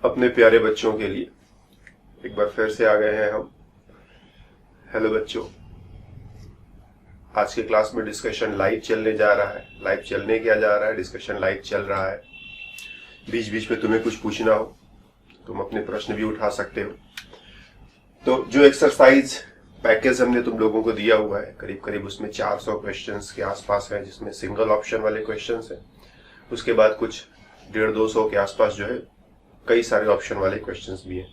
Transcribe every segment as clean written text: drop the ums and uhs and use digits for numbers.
अपने प्यारे बच्चों के लिए एक बार फिर से आ गए हैं हम। हेलो बच्चों, आज के क्लास में डिस्कशन लाइव चलने जा रहा है। लाइव चलने क्या जा रहा है, डिस्कशन लाइव चल रहा है। बीच बीच में तुम्हें कुछ पूछना हो तुम अपने प्रश्न भी उठा सकते हो। तो जो एक्सरसाइज पैकेज हमने तुम लोगों को दिया हुआ है, करीब करीब उसमें 400 क्वेश्चंस के आसपास है, जिसमें सिंगल ऑप्शन वाले क्वेश्चंस है। उसके बाद कुछ 150-200 के आसपास जो है कई सारे ऑप्शन वाले क्वेश्चंस भी हैं।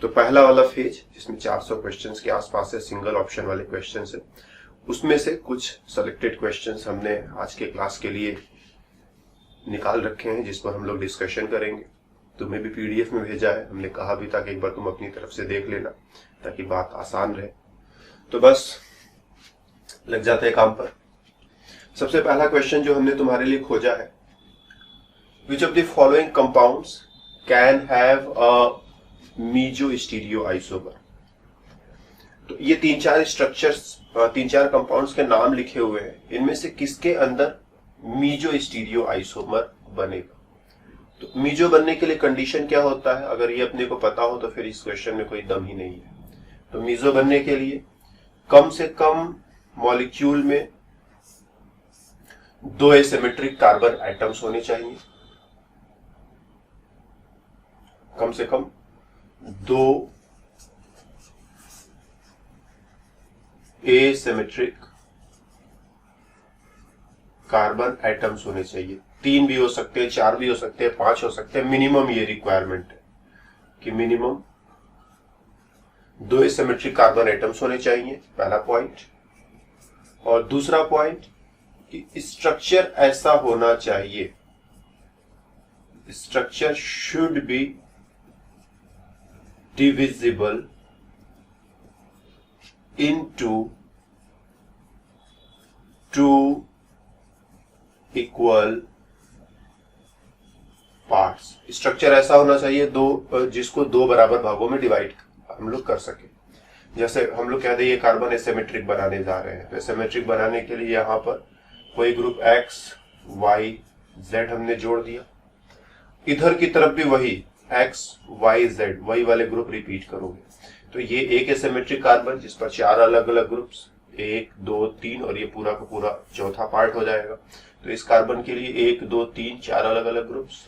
तो पहला वाला फेज जिसमें 400 क्वेश्चंस के आसपास है, सिंगल ऑप्शन वाले क्वेश्चंस है, उसमें से कुछ सेलेक्टेड क्वेश्चंस हमने आज के क्लास के लिए निकाल रखे हैं, जिस पर हम लोग डिस्कशन करेंगे। तुम्हें भी पीडीएफ में भेजा है, हमने कहा भी था कि एक बार तुम अपनी तरफ से देख लेना ताकि बात आसान रहे। तो बस लग जाते हैं काम पर। सबसे पहला क्वेश्चन जो हमने तुम्हारे लिए खोजा है, which of the following compounds can have a meso isomer. तो ये 3-4 स्ट्रक्चर्स, 3-4 कंपाउंड्स के नाम लिखे हुए हैं। इनमें से किसके अंदर मीजो आइसोमर बनेगा? तो मीजो बनने के लिए कंडीशन क्या होता है, अगर ये अपने को पता हो तो फिर इस क्वेश्चन में कोई दम ही नहीं है। तो मीजो बनने के लिए कम से कम मॉलिक्यूल में 2 एसिमेट्रिक कार्बन एटम्स होने चाहिए। कम से कम 2 एसिमेट्रिक कार्बन एटम्स होने चाहिए। 3 भी हो सकते हैं, 4 भी हो सकते हैं, 5 हो सकते हैं। मिनिमम ये रिक्वायरमेंट है कि मिनिमम 2 एसिमेट्रिक कार्बन एटम्स होने चाहिए, पहला पॉइंट। और दूसरा पॉइंट कि स्ट्रक्चर ऐसा होना चाहिए, structure should be divisible into 2 equal parts. Structure ऐसा होना चाहिए जिसको 2 बराबर भागों में डिवाइड हम लोग कर सके। जैसे हम लोग कहते हैं ये कार्बन एसिमेट्रिक बनाने जा रहे हैं, तो एसिमेट्रिक बनाने के लिए यहां पर कोई ग्रुप X, Y, Z हमने जोड़ दिया। इधर की तरफ भी वही X, Y, Z वही वाले ग्रुप रिपीट करोगे। तो ये एक एसिमेट्रिक कार्बन जिस पर 4 अलग अलग ग्रुप्स, 1, 2, 3 और ये पूरा का पूरा चौथा पार्ट हो जाएगा। तो इस कार्बन के लिए 1, 2, 3, 4 अलग अलग ग्रुप्स।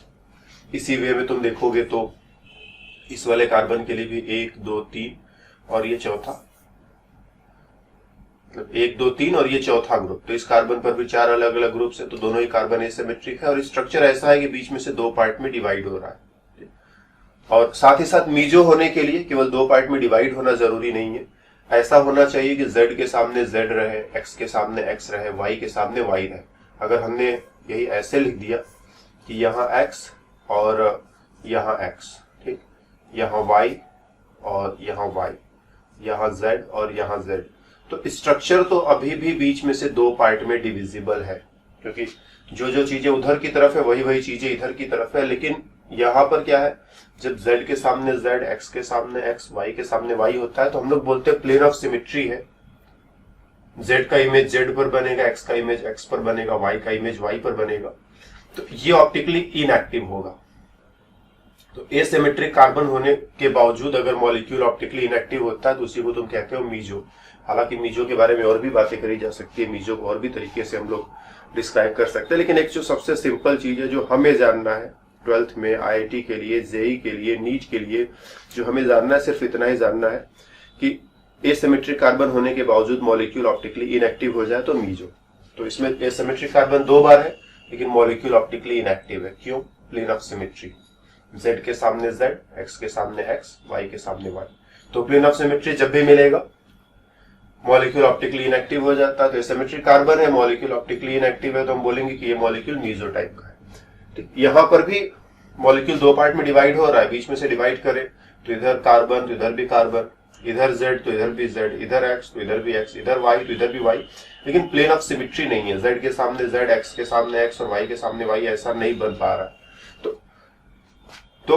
इसी वे में तुम देखोगे तो इस वाले कार्बन के लिए भी 1, 2, 3 और ये चौथा, मतलब 1, 2, 3 और ये चौथा ग्रुप। तो इस कार्बन पर भी 4 अलग अलग ग्रुप्स है, तो दोनों ही कार्बन एसिमेट्रिक है। और स्ट्रक्चर ऐसा है कि बीच में से 2 पार्ट में डिवाइड हो रहा है। और साथ ही साथ मीजो होने के लिए केवल 2 पार्ट में डिवाइड होना जरूरी नहीं है। ऐसा होना चाहिए कि Z के सामने Z रहे, X के सामने X रहे, Y के सामने Y रहे। अगर हमने यही ऐसे लिख दिया कि यहाँ X और यहाँ X, ठीक, यहाँ Y और यहाँ Y, यहाँ Z और यहाँ Z, तो स्ट्रक्चर तो अभी भी बीच में से 2 पार्ट में डिविजिबल है, क्योंकि जो चीजें उधर की तरफ है वही चीजें इधर की तरफ है। लेकिन यहाँ पर क्या है, जब Z के सामने Z, X के सामने X, Y के सामने Y होता है तो हम लोग बोलते हैं प्लेन ऑफ सिमेट्री है। Z का इमेज Z पर बनेगा, X का इमेज X पर बनेगा, Y का इमेज Y पर बनेगा। तो ये ऑप्टिकली इनएक्टिव होगा। तो एसिमेट्रिक कार्बन होने के बावजूद अगर मॉलिक्यूल ऑप्टिकली इनएक्टिव होता है तो उसी को तुम कहते हो मीजो। हालांकि मीजो के बारे में और भी बातें करी जा सकती है, मीजो को और भी तरीके से हम लोग डिस्क्राइब कर सकते हैं। लेकिन एक जो सबसे सिंपल चीज है जो हमें जानना है 12th में, IIT के लिए, जेई के लिए, नीट के लिए, जो हमें जानना है सिर्फ इतना ही जानना है कि एसिमेट्रिक कार्बन होने के बावजूद मॉलिक्यूल ऑप्टिकली इनएक्टिव हो जाए तो मीजो। तो इसमें एसिमेट्रिक कार्बन 2 बार है लेकिन मॉलिक्यूल ऑप्टिकली इनएक्टिव है। क्यों? प्लेन ऑफ सिमेट्री, Z के सामने Z, X के सामने X, Y के सामने Y। तो प्लेन ऑफ सिमेट्री जब भी मिलेगा मॉलिक्यूल ऑप्टिकली इनएक्टिव हो जाता है। तो एसिमेट्रिक कार्बन है, मॉलिक्यूल ऑप्टिकली इनएक्टिव है, तो हम बोलेंगे कि ये मॉलिक्यूल मीजो टाइप का है। यहां पर भी मॉलिक्यूल 2 पार्ट में डिवाइड हो रहा है, बीच में से डिवाइड करें तो इधर कार्बन तो इधर भी कार्बन, इधर Z तो इधर भी Z, इधर X तो इधर भी X, इधर Y तो इधर भी Y। लेकिन प्लेन ऑफ सिमेट्री नहीं है, Z के सामने Z, X के सामने X और Y के सामने Y, ऐसा नहीं बन पा रहा। तो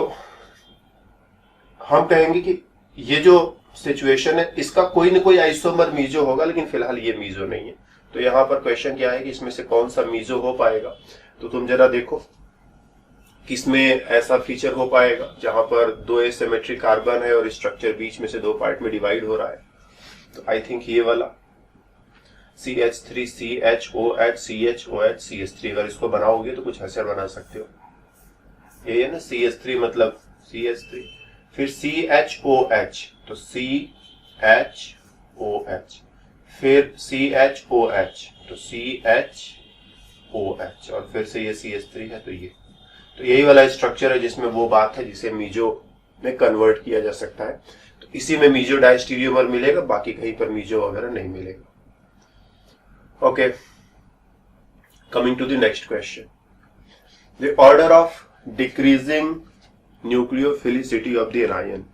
हम कहेंगे कि ये जो सिचुएशन है इसका कोई न कोई आइसोमर मीजो होगा, लेकिन फिलहाल ये मीजो नहीं है। तो यहाँ पर क्वेश्चन क्या है कि इसमें से कौन सा मीजो हो पाएगा। तो तुम जरा देखो किसमें ऐसा फीचर हो पाएगा जहां पर दो एसिमेट्रिक कार्बन है और स्ट्रक्चर बीच में से दो पार्ट में डिवाइड हो रहा है? तो आई थिंक ये वाला CH3 CHOH CHOH CH3, अगर इसको बनाओगे तो कुछ ऐसे बना सकते हो, ये है ना CH3 मतलब CH3, फिर CHOH तो CHOH, फिर CHOH तो CHOH, और फिर से ये CH3 है। तो यही वाला स्ट्रक्चर है जिसमें वो बात है जिसे मीजो में कन्वर्ट किया जा सकता है। तो इसी में मीजो डायस्टीरियोमर मिलेगा, बाकी कहीं पर मीजो वगैरह नहीं मिलेगा। Okay, coming to the next question, the order of decreasing nucleophilicity of the anion.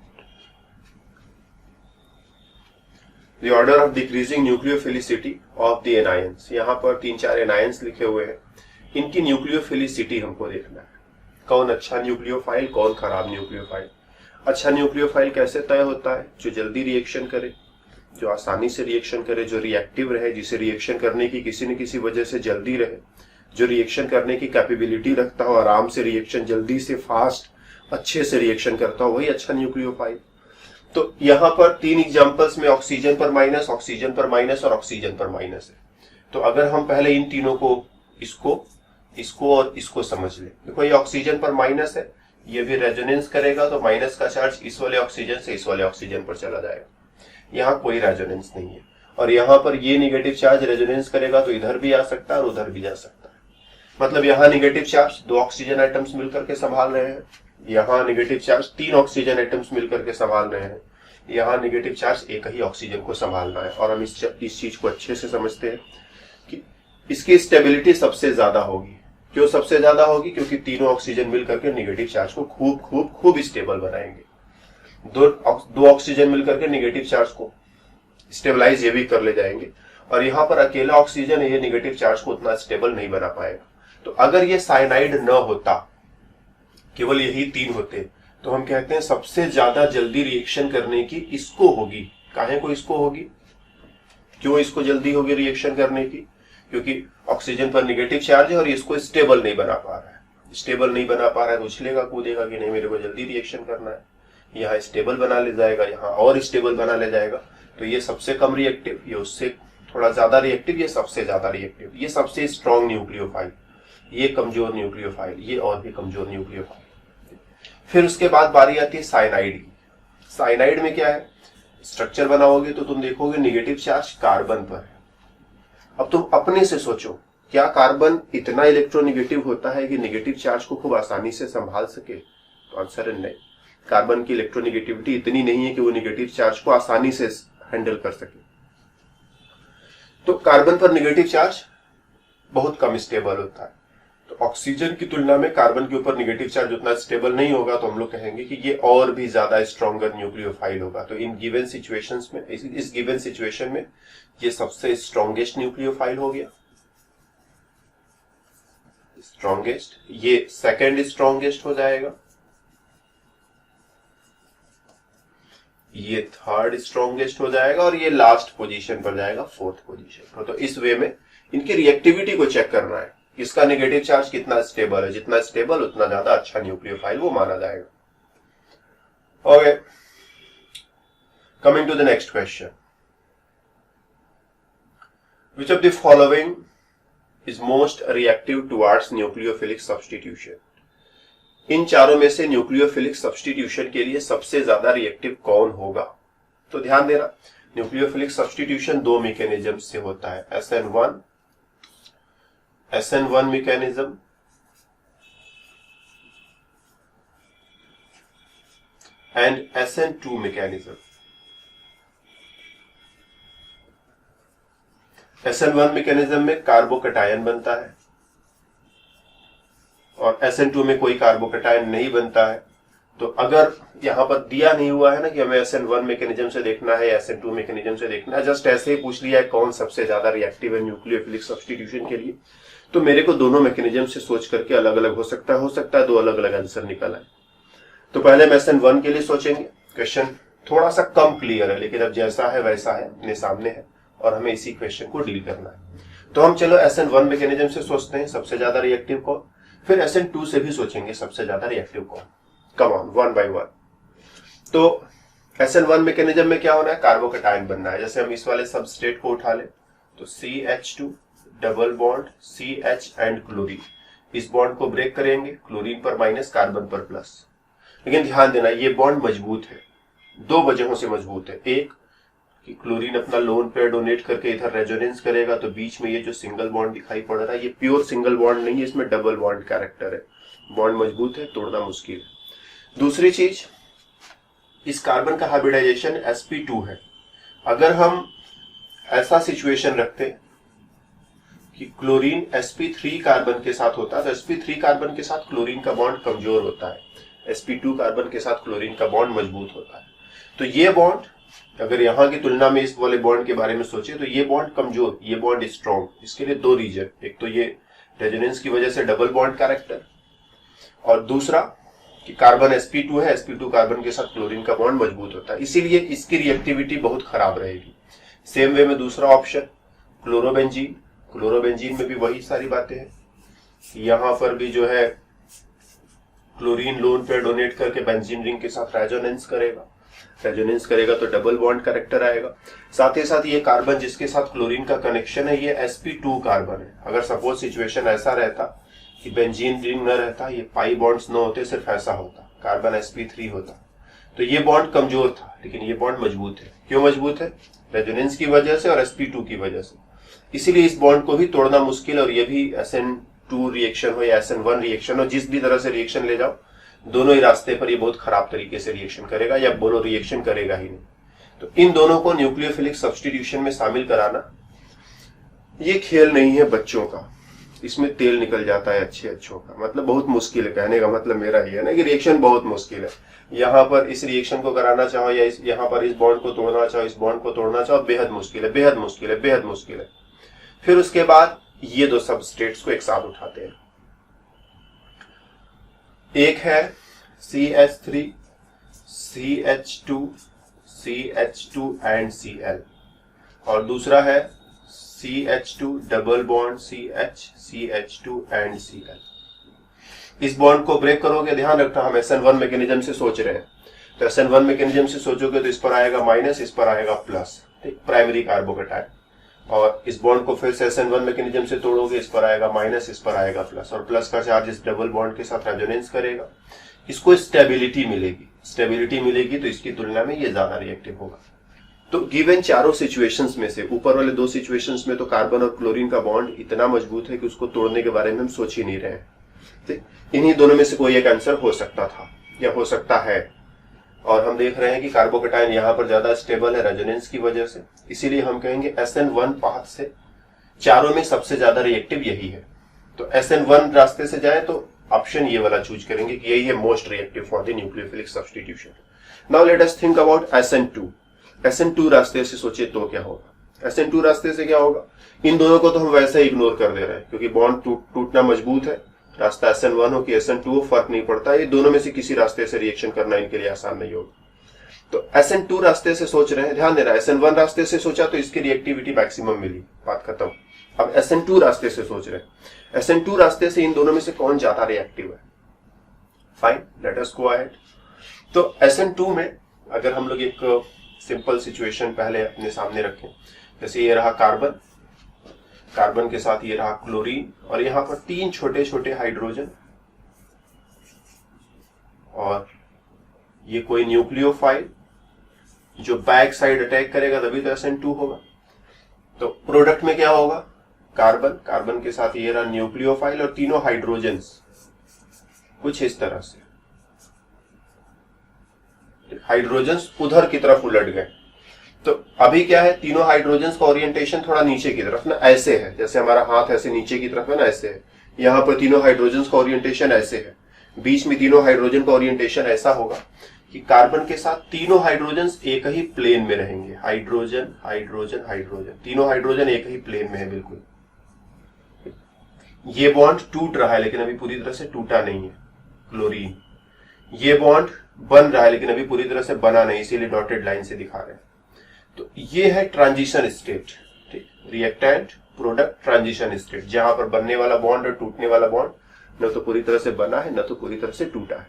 The order of decreasing nucleophilicity of the anions, यहां पर 3-4 एनायंस लिखे हुए हैं, इनकी न्यूक्लियोफिलिसिटी हमको देखना है, कौन अच्छा न्यूक्लियोफाइल कौन खराब न्यूक्लियोफाइल। अच्छा न्यूक्लियोफाइल कैसे तय होता है? जो जल्दी रिएक्शन करे, जो आसानी से रिएक्शन करे, जो रिएक्टिव रहे, जिसे रिएक्शन करने की किसी न किसी वजह से जल्दी रहे, जो रिएक्शन करने की कैपेबिलिटी रखता हो, आराम से रिएक्शन जल्दी से फास्ट अच्छे से रिएक्शन करता हो, वही अच्छा न्यूक्लियोफाइल। तो यहां पर 3 एग्जांपल्स में ऑक्सीजन पर माइनस, ऑक्सीजन पर माइनस और ऑक्सीजन पर माइनस है। तो अगर हम पहले इन तीनों को, इसको और इसको समझ ले, देखो ये ऑक्सीजन पर माइनस है, ये भी रेजोनेंस करेगा तो माइनस का चार्ज इस वाले ऑक्सीजन से इस वाले ऑक्सीजन पर चला जाएगा, यहाँ कोई रेजोनेंस नहीं है। और यहाँ पर ये निगेटिव चार्ज रेजोनेंस करेगा तो इधर भी आ सकता है और उधर भी जा सकता है, मतलब यहाँ निगेटिव चार्ज 2 ऑक्सीजन एटम्स मिलकर के संभाल रहे हैं, यहाँ निगेटिव चार्ज 3 ऑक्सीजन एटम्स मिलकर के संभाल रहे हैं, यहाँ निगेटिव चार्ज एक ही ऑक्सीजन को संभालना है। और हम इस चीज को अच्छे से समझते हैं कि इसकी स्टेबिलिटी सबसे ज्यादा होगी। क्यों सबसे ज्यादा होगी? क्योंकि तीनों ऑक्सीजन मिलकर के निगेटिव चार्ज को खूब स्टेबल बनाएंगे। दो ऑक्सीजन मिलकर के निगेटिव चार्ज को स्टेबलाइज ये भी कर ले जाएंगे, और यहाँ पर अकेला ऑक्सीजन ये निगेटिव चार्ज को उतना स्टेबल नहीं बना पाएगा। तो अगर ये साइनाइड न होता, केवल यही 3 होते, तो हम कहते हैं सबसे ज्यादा जल्दी रिएक्शन करने की इसको होगी। काहे को इसको होगी? क्यों इसको जल्दी होगी रिएक्शन करने की? क्योंकि ऑक्सीजन पर निगेटिव चार्ज है और इसको स्टेबल नहीं बना पा रहा है। स्टेबल नहीं बना पा रहा है तो उछलेगा कूदेगा कि नहीं मेरे को जल्दी रिएक्शन करना है, यहाँ स्टेबल बना ले जाएगा, यहाँ और स्टेबल बना ले जाएगा। तो ये सबसे कम रिएक्टिव, ये उससे थोड़ा ज्यादा रिएक्टिव, ये सबसे ज्यादा रिएक्टिव, ये सबसे स्ट्रॉन्ग न्यूक्लियोफाइल, ये कमजोर न्यूक्लियोफाइल, ये और भी कमजोर न्यूक्लियोफाइल। फिर उसके बाद बारी आती है साइनाइड की। साइनाइड में क्या है? स्ट्रक्चर बनाओगे तो तुम देखोगे निगेटिव चार्ज कार्बन पर है। अब तुम अपने से सोचो, क्या कार्बन इतना इलेक्ट्रोनेगेटिव होता है कि नेगेटिव चार्ज को खूब आसानी से संभाल सके? तो आंसर है नहीं। कार्बन की इलेक्ट्रोनेगेटिविटी इतनी नहीं है कि वो नेगेटिव चार्ज को आसानी से हैंडल कर सके। तो कार्बन पर नेगेटिव चार्ज बहुत कम स्टेबल होता है। तो ऑक्सीजन की तुलना में कार्बन के ऊपर नेगेटिव चार्ज उतना स्टेबल नहीं होगा, तो हम लोग कहेंगे कि ये और भी ज्यादा स्ट्रॉन्गर न्यूक्लियोफाइल होगा। तो इन गिवन सिचुएशंस में, इस गिवन सिचुएशन में ये सबसे स्ट्रॉन्गेस्ट न्यूक्लियोफाइल हो गया, स्ट्रॉन्गेस्ट। ये सेकंड स्ट्रॉन्गेस्ट हो जाएगा, ये थर्ड स्ट्रॉन्गेस्ट हो जाएगा, और ये लास्ट पोजीशन पर जाएगा, फोर्थ पोजीशन पर। तो इस वे में इनकी रिएक्टिविटी को चेक करना है, इसका नेगेटिव चार्ज कितना स्टेबल है। जितना स्टेबल उतना ज्यादा अच्छा न्यूक्लियोफाइल वो माना जाएगा। Okay, coming to the next question, which of the following is most reactive towards nucleophilic substitution? इन चारों में से न्यूक्लियोफिलिक सब्स्टिट्यूशन के लिए सबसे ज्यादा रिएक्टिव कौन होगा? तो ध्यान देना, न्यूक्लियोफिलिक सब्स्टिट्यूशन 2 मैकेनिज्म से होता है, SN1 mechanism and SN2 mechanism. SN1 mechanism में कार्बोकटायन बनता है और SN2 में कोई कार्बोकटायन नहीं बनता है। तो अगर यहां पर दिया नहीं हुआ है ना कि हमें SN1 मैकेनिज्म से देखना है, SN2 मैकेनिज्म से देखना है, जस्ट ऐसे ही पूछ लिया है कौन सबसे ज्यादा रिएक्टिव है न्यूक्लियोफिलिक सब्स्टिट्यूशन के लिए, तो मेरे को दोनों मैकेनिज्म से सोच करके अलग अलग हो सकता है 2 अलग अलग आंसर निकल आए। तो पहले हम SN1 के लिए सोचेंगे। क्वेश्चन थोड़ा सा कम क्लियर है, लेकिन अब जैसा है वैसा है, अपने सामने है और हमें इसी क्वेश्चन को डील करना है। तो हम चलो SN1 मैकेनिज्म से सोचते हैं सबसे ज्यादा रिएक्टिव को। फिर SN2 से भी सोचेंगे सबसे ज्यादा रिएक्टिव कौन। Come on, one by one. तो SN1 मैकेनिज्म में क्या होना है, कार्बोकैटायन बनना है। जैसे हम इस वाले सबस्ट्रेट को उठा ले तो CH2 double bond CH and chlorine, इस बॉन्ड को ब्रेक करेंगे, क्लोरीन पर माइनस, कार्बन पर प्लस। लेकिन ध्यान देना ये बॉन्ड मजबूत है, दो वजहों से मजबूत है। एक कि क्लोरीन अपना लोन पेयर डोनेट करके इधर रेजोनेंस करेगा, तो बीच में ये जो सिंगल बॉन्ड दिखाई पड़ रहा है ये प्योर सिंगल बॉन्ड नहीं है, इसमें डबल बॉन्ड कैरेक्टर है। बॉन्ड मजबूत है, तोड़ना मुश्किल है। दूसरी चीज, इस कार्बन का हाइब्रिडाइजेशन sp2 है। अगर हम ऐसा सिचुएशन रखते कि क्लोरीन sp3 कार्बन के साथ होता है तो sp3 कार्बन के साथ क्लोरीन का बॉन्ड कमजोर होता है, sp2 कार्बन के साथ क्लोरीन का बॉन्ड मजबूत होता है। तो ये बॉन्ड अगर यहां की तुलना में इस वाले बॉन्ड के बारे में सोचे तो ये बॉन्ड कमजोर, ये बॉन्ड स्ट्रॉन्ग। इसके लिए दो रीजन, एक तो ये रेजोनेंस की वजह से डबल बॉन्ड कैरेक्टर, और दूसरा कि कार्बन sp2 है, sp2 कार्बन के साथ क्लोरीन का बॉन्ड मजबूत होता है, इसीलिए इसकी रिएक्टिविटी बहुत खराब रहेगी। सेम वे में दूसरा ऑप्शन क्लोरोबेंजीन, क्लोरोबेंजीन में भी वही सारी बातें हैं। यहां पर भी जो है क्लोरीन लोन पेयर डोनेट करके बेंजीन रिंग के साथ रेजोनेंस करेगा, रेजोनेंस करेगा तो डबल बॉन्ड कैरेक्टर आएगा। साथ ही साथ ये कार्बन जिसके साथ क्लोरीन का कनेक्शन है ये sp2 कार्बन है। अगर सपोज सिचुएशन ऐसा रहता कि बेंजीन रिंग न रहता, ये पाई बॉन्ड्स न होते, सिर्फ ऐसा होता, कार्बन sp3 होता, तो ये बॉन्ड कमजोर था। लेकिन ये बॉन्ड मजबूत है। क्यों मजबूत है? रेजोनेंस की वजह से और sp2 की वजह से। इसीलिए इस बॉन्ड को भी तोड़ना मुश्किल, और ये भी SN2 रिएक्शन हो या SN1 रिएक्शन हो, जिस भी तरह से रिएक्शन ले जाओ, दोनों ही रास्ते पर ये बहुत खराब तरीके से रिएक्शन करेगा, या बोलो रिएक्शन करेगा ही नहीं। तो इन दोनों को न्यूक्लियोफिलिक सब्स्टिट्यूशन में शामिल कराना ये खेल नहीं है बच्चों का, इसमें तेल निकल जाता है अच्छों का। मतलब बहुत मुश्किल है, कहने का मतलब मेरा ये है ना कि रिएक्शन बहुत मुश्किल है। यहाँ पर इस रिएक्शन को कराना चाहो या यहाँ पर इस बॉन्ड को तोड़ना चाहो, इस बॉन्ड को तोड़ना चाहो, बेहद मुश्किल है, बेहद मुश्किल है, बेहद मुश्किल है। फिर उसके बाद ये दो सबस्ट्रेट्स को एक साथ उठाते हैं। एक है CH3 CH2 CH2 and Cl, और दूसरा है CH2 double bond CH CH2 and Cl। इस बॉन्ड को ब्रेक करोगे, ध्यान रखना हम SN1 मैकेनिज्म से सोच रहे हैं, तो SN1 मैकेनिज्म से सोचोगे तो इस पर आएगा माइनस, इस पर आएगा प्लस, ठीक, प्राइमरी कार्बोकैटायन। और इस बॉन्ड को फिर से SN1 मैकेनिज्म से तोड़ोगे, इस पर आएगा माइनस, इस पर आएगा प्लस, और प्लस का चार्ज इस डबल बॉन्ड के साथ रेजोनेंस करेगा, इसको स्टेबिलिटी मिलेगी। स्टेबिलिटी मिलेगी तो इसकी तुलना में ये ज्यादा रिएक्टिव होगा। तो गिवन चारों सिचुएशंस में से ऊपर वाले दो सिचुएशंस में तो कार्बन और क्लोरीन का बॉन्ड इतना मजबूत है कि उसको तोड़ने के बारे में हम सोच ही नहीं रहे हैं। इन्हीं दोनों में से कोई एक आंसर हो सकता था या हो सकता है, और हम देख रहे हैं कि कार्बोकैटायन यहाँ पर ज्यादा स्टेबल है रेजोनेंस की वजह से, इसीलिए हम कहेंगे SN1 पाथ से चारों में सबसे ज्यादा रिएक्टिव यही है। तो SN1 रास्ते से जाए तो ऑप्शन ये वाला चूज करेंगे कि यही है most reactive for the nucleophilic substitution. Now let us think about SN2। SN2 रास्ते से सोचे तो क्या होगा? SN2 रास्ते से क्या होगा? इन दोनों को तो हम वैसे ही इग्नोर कर दे रहे हैं क्योंकि बॉन्ड टूटना मजबूत है, रास्ता SN1 हो कि SN2 हो फर्क नहीं पड़ता, ये दोनों में से किसी रास्ते से रिएक्शन करना इनके लिए आसान नहीं होगा। तो SN2 रास्ते से सोच रहे हैं, ध्यान देना SN1 रास्ते से सोचा तो इसकी रिएक्टिविटी मैक्सिमम मिली, बात खत्म। अब SN2 रास्ते से सोच रहे हैं, SN2 रास्ते से इन दोनों में से कौन ज्यादा रिएक्टिव है? Fine, let us go ahead. तो SN2 में अगर हम लोग एक सिंपल सिचुएशन पहले अपने सामने रखें, जैसे ये रहा कार्बन, कार्बन के साथ ये रहा क्लोरीन, और यहां पर तीन छोटे छोटे हाइड्रोजन, और ये कोई न्यूक्लियोफाइल जो बैक साइड अटैक करेगा तभी तो SN2 होगा। तो प्रोडक्ट में क्या होगा? कार्बन, कार्बन के साथ ये रहा न्यूक्लियोफाइल और तीनों हाइड्रोजन्स कुछ इस तरह से, हाइड्रोजन्स उधर की तरफ उलट गए। तो अभी क्या है, तीनों हाइड्रोजन्स का ओरिएंटेशन थोड़ा नीचे की तरफ ना, ऐसे है, जैसे हमारा हाथ ऐसे नीचे की तरफ है ना, ऐसे है। यहां पर तीनों हाइड्रोजन्स का ओरिएंटेशन ऐसे है, बीच में तीनों हाइड्रोजन का ओरिएंटेशन ऐसा होगा कि कार्बन के साथ तीनों हाइड्रोजन्स एक ही प्लेन में रहेंगे, हाइड्रोजन हाइड्रोजन हाइड्रोजन, तीनों हाइड्रोजन एक ही प्लेन में है बिल्कुल। ये बॉन्ड टूट रहा है लेकिन अभी पूरी तरह से टूटा नहीं है, क्लोरीन। ये बॉन्ड बन रहा है लेकिन अभी पूरी तरह से बना नहीं, इसीलिए डॉटेड लाइन से दिखा रहे हैं। तो ये है ट्रांजिशन स्टेट, ठीक, रिएक्टेंट प्रोडक्ट ट्रांजिशन स्टेट, जहां पर बनने वाला बॉन्ड और टूटने वाला बॉन्ड न तो पूरी तरह से बना है, न तो पूरी तरह से टूटा है।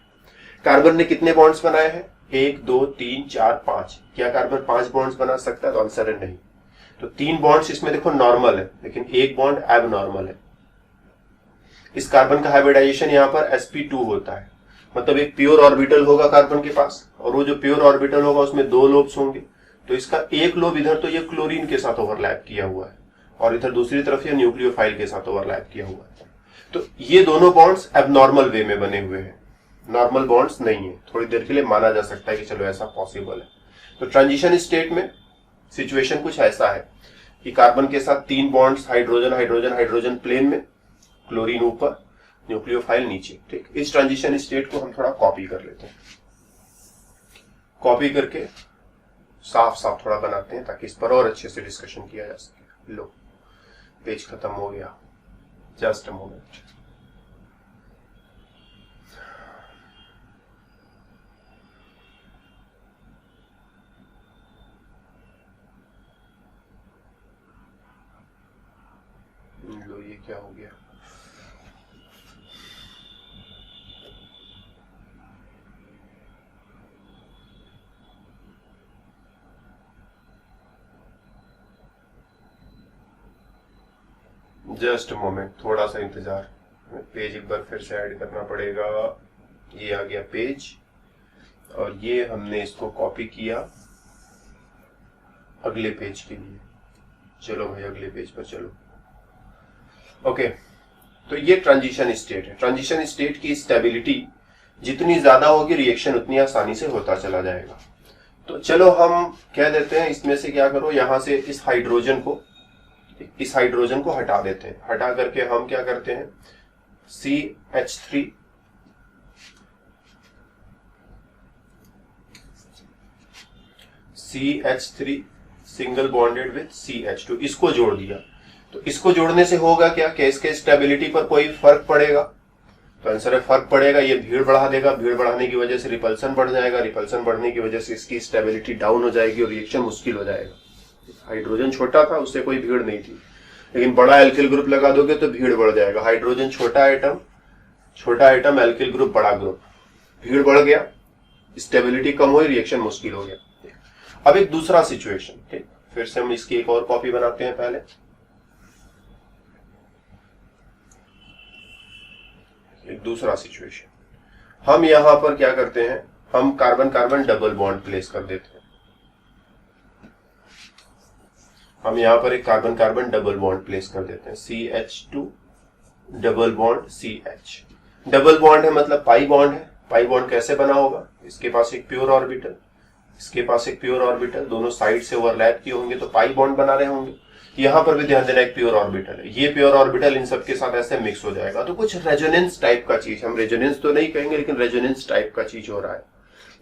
कार्बन ने कितने बॉन्ड्स बनाए हैं? 1 2 3 4 5। क्या कार्बन 5 बॉन्ड्स बना सकता है? तो आंसर है नहीं। तो 3 बॉन्ड्स इसमें देखो नॉर्मल है, लेकिन 1 बॉन्ड एबनॉर्मल है। इस कार्बन का हाइब्रिडाइजेशन यहां पर sp2 होता है, मतलब एक प्योर ऑर्बिटल होगा कार्बन के पास, और वो जो प्योर ऑर्बिटल होगा उसमें 2 लोब्स होंगे। तो इसका एक लोब इधर तो ये क्लोरीन के साथ ओवरलैप किया हुआ है, और इधर दूसरी तरफ ये न्यूक्लियोफाइल के साथ ओवरलैप किया हुआ है। तो ये दोनों बॉन्ड्स एबनॉर्मल वे में बने हुए हैं, नॉर्मल बॉन्ड्स नहीं है। थोड़ी देर के लिए माना जा सकता है कि चलो ऐसा पॉसिबल है। तो ट्रांजिशन स्टेट में सिचुएशन कुछ ऐसा है कि कार्बन के साथ 3 bonds, hydrogen hydrogen hydrogen plane में, क्लोरीन ऊपर, न्यूक्लियोफाइल नीचे। ठीक, इस ट्रांजिशन स्टेट को हम थोड़ा कॉपी कर लेते हैं। कॉपी करके साफ साफ थोड़ा बनाते हैं ताकि इस पर और अच्छे से डिस्कशन किया जा सके। लो, पेज खत्म हो गया, जस्ट अ मोमेंट। लो, ये क्या हो गया? जस्ट मोमेंट, थोड़ा सा इंतजार। पेज एक बार फिर से ऐड करना पड़ेगा। ये आ गया पेज, और ये हमने इसको कॉपी किया अगले पेज के लिए। चलो भाई, अगले पेज पर चलो। ओके, तो ये ट्रांजिशन स्टेट है। ट्रांजिशन स्टेट की स्टेबिलिटी जितनी ज्यादा होगी, रिएक्शन उतनी आसानी से होता चला जाएगा। तो चलो हम कह देते हैं, इसमें से क्या करो, यहां से इस हाइड्रोजन को हटा देते हैं। हटा करके हम क्या करते हैं, CH3 single bonded with CH2, इसको जोड़ दिया। तो इसको जोड़ने से होगा क्या कि इसके स्टेबिलिटी पर कोई फर्क पड़ेगा? तो आंसर है फर्क पड़ेगा। ये भीड़ बढ़ा देगा, भीड़ बढ़ाने की वजह से रिपल्सन बढ़ जाएगा, रिपल्सन बढ़ने की वजह से इसकी स्टेबिलिटी डाउन हो जाएगी और रिएक्शन मुश्किल हो जाएगा। हाइड्रोजन छोटा था, उससे कोई भीड़ नहीं थी, लेकिन बड़ा एल्किल ग्रुप लगा दोगे तो भीड़ बढ़ जाएगा। हाइड्रोजन छोटा आइटम, एल्किल ग्रुप बड़ा ग्रुप, भीड़ बढ़ गया, स्टेबिलिटी कम हुई, रिएक्शन मुश्किल हो गया। अब एक दूसरा सिचुएशन, ठीक, फिर से हम इसकी एक और कॉपी बनाते हैं। पहले एक दूसरा सिचुएशन, हम यहां पर क्या करते हैं, हम carbon carbon double bond place कर देते हैं। हम यहां पर एक carbon carbon double bond place कर देते हैं, CH2 double bond CH। Double bond है मतलब पाई बॉन्ड है। पाई बॉन्ड कैसे बना होगा, इसके पास एक प्योर ऑर्बिटल, इसके पास एक प्योर ऑर्बिटल, दोनों साइड से ओवरलैप किए होंगे तो पाई बॉन्ड बना रहे होंगे। यहां पर भी ध्यान देना, एक प्योर ऑर्बिटल है, ये प्योर ऑर्बिटल इन सब के साथ ऐसे मिक्स हो जाएगा। तो कुछ रेजोनेंस टाइप का चीज, हम रेजोनेंस तो नहीं कहेंगे, लेकिन रेजोनेंस टाइप का चीज हो रहा है,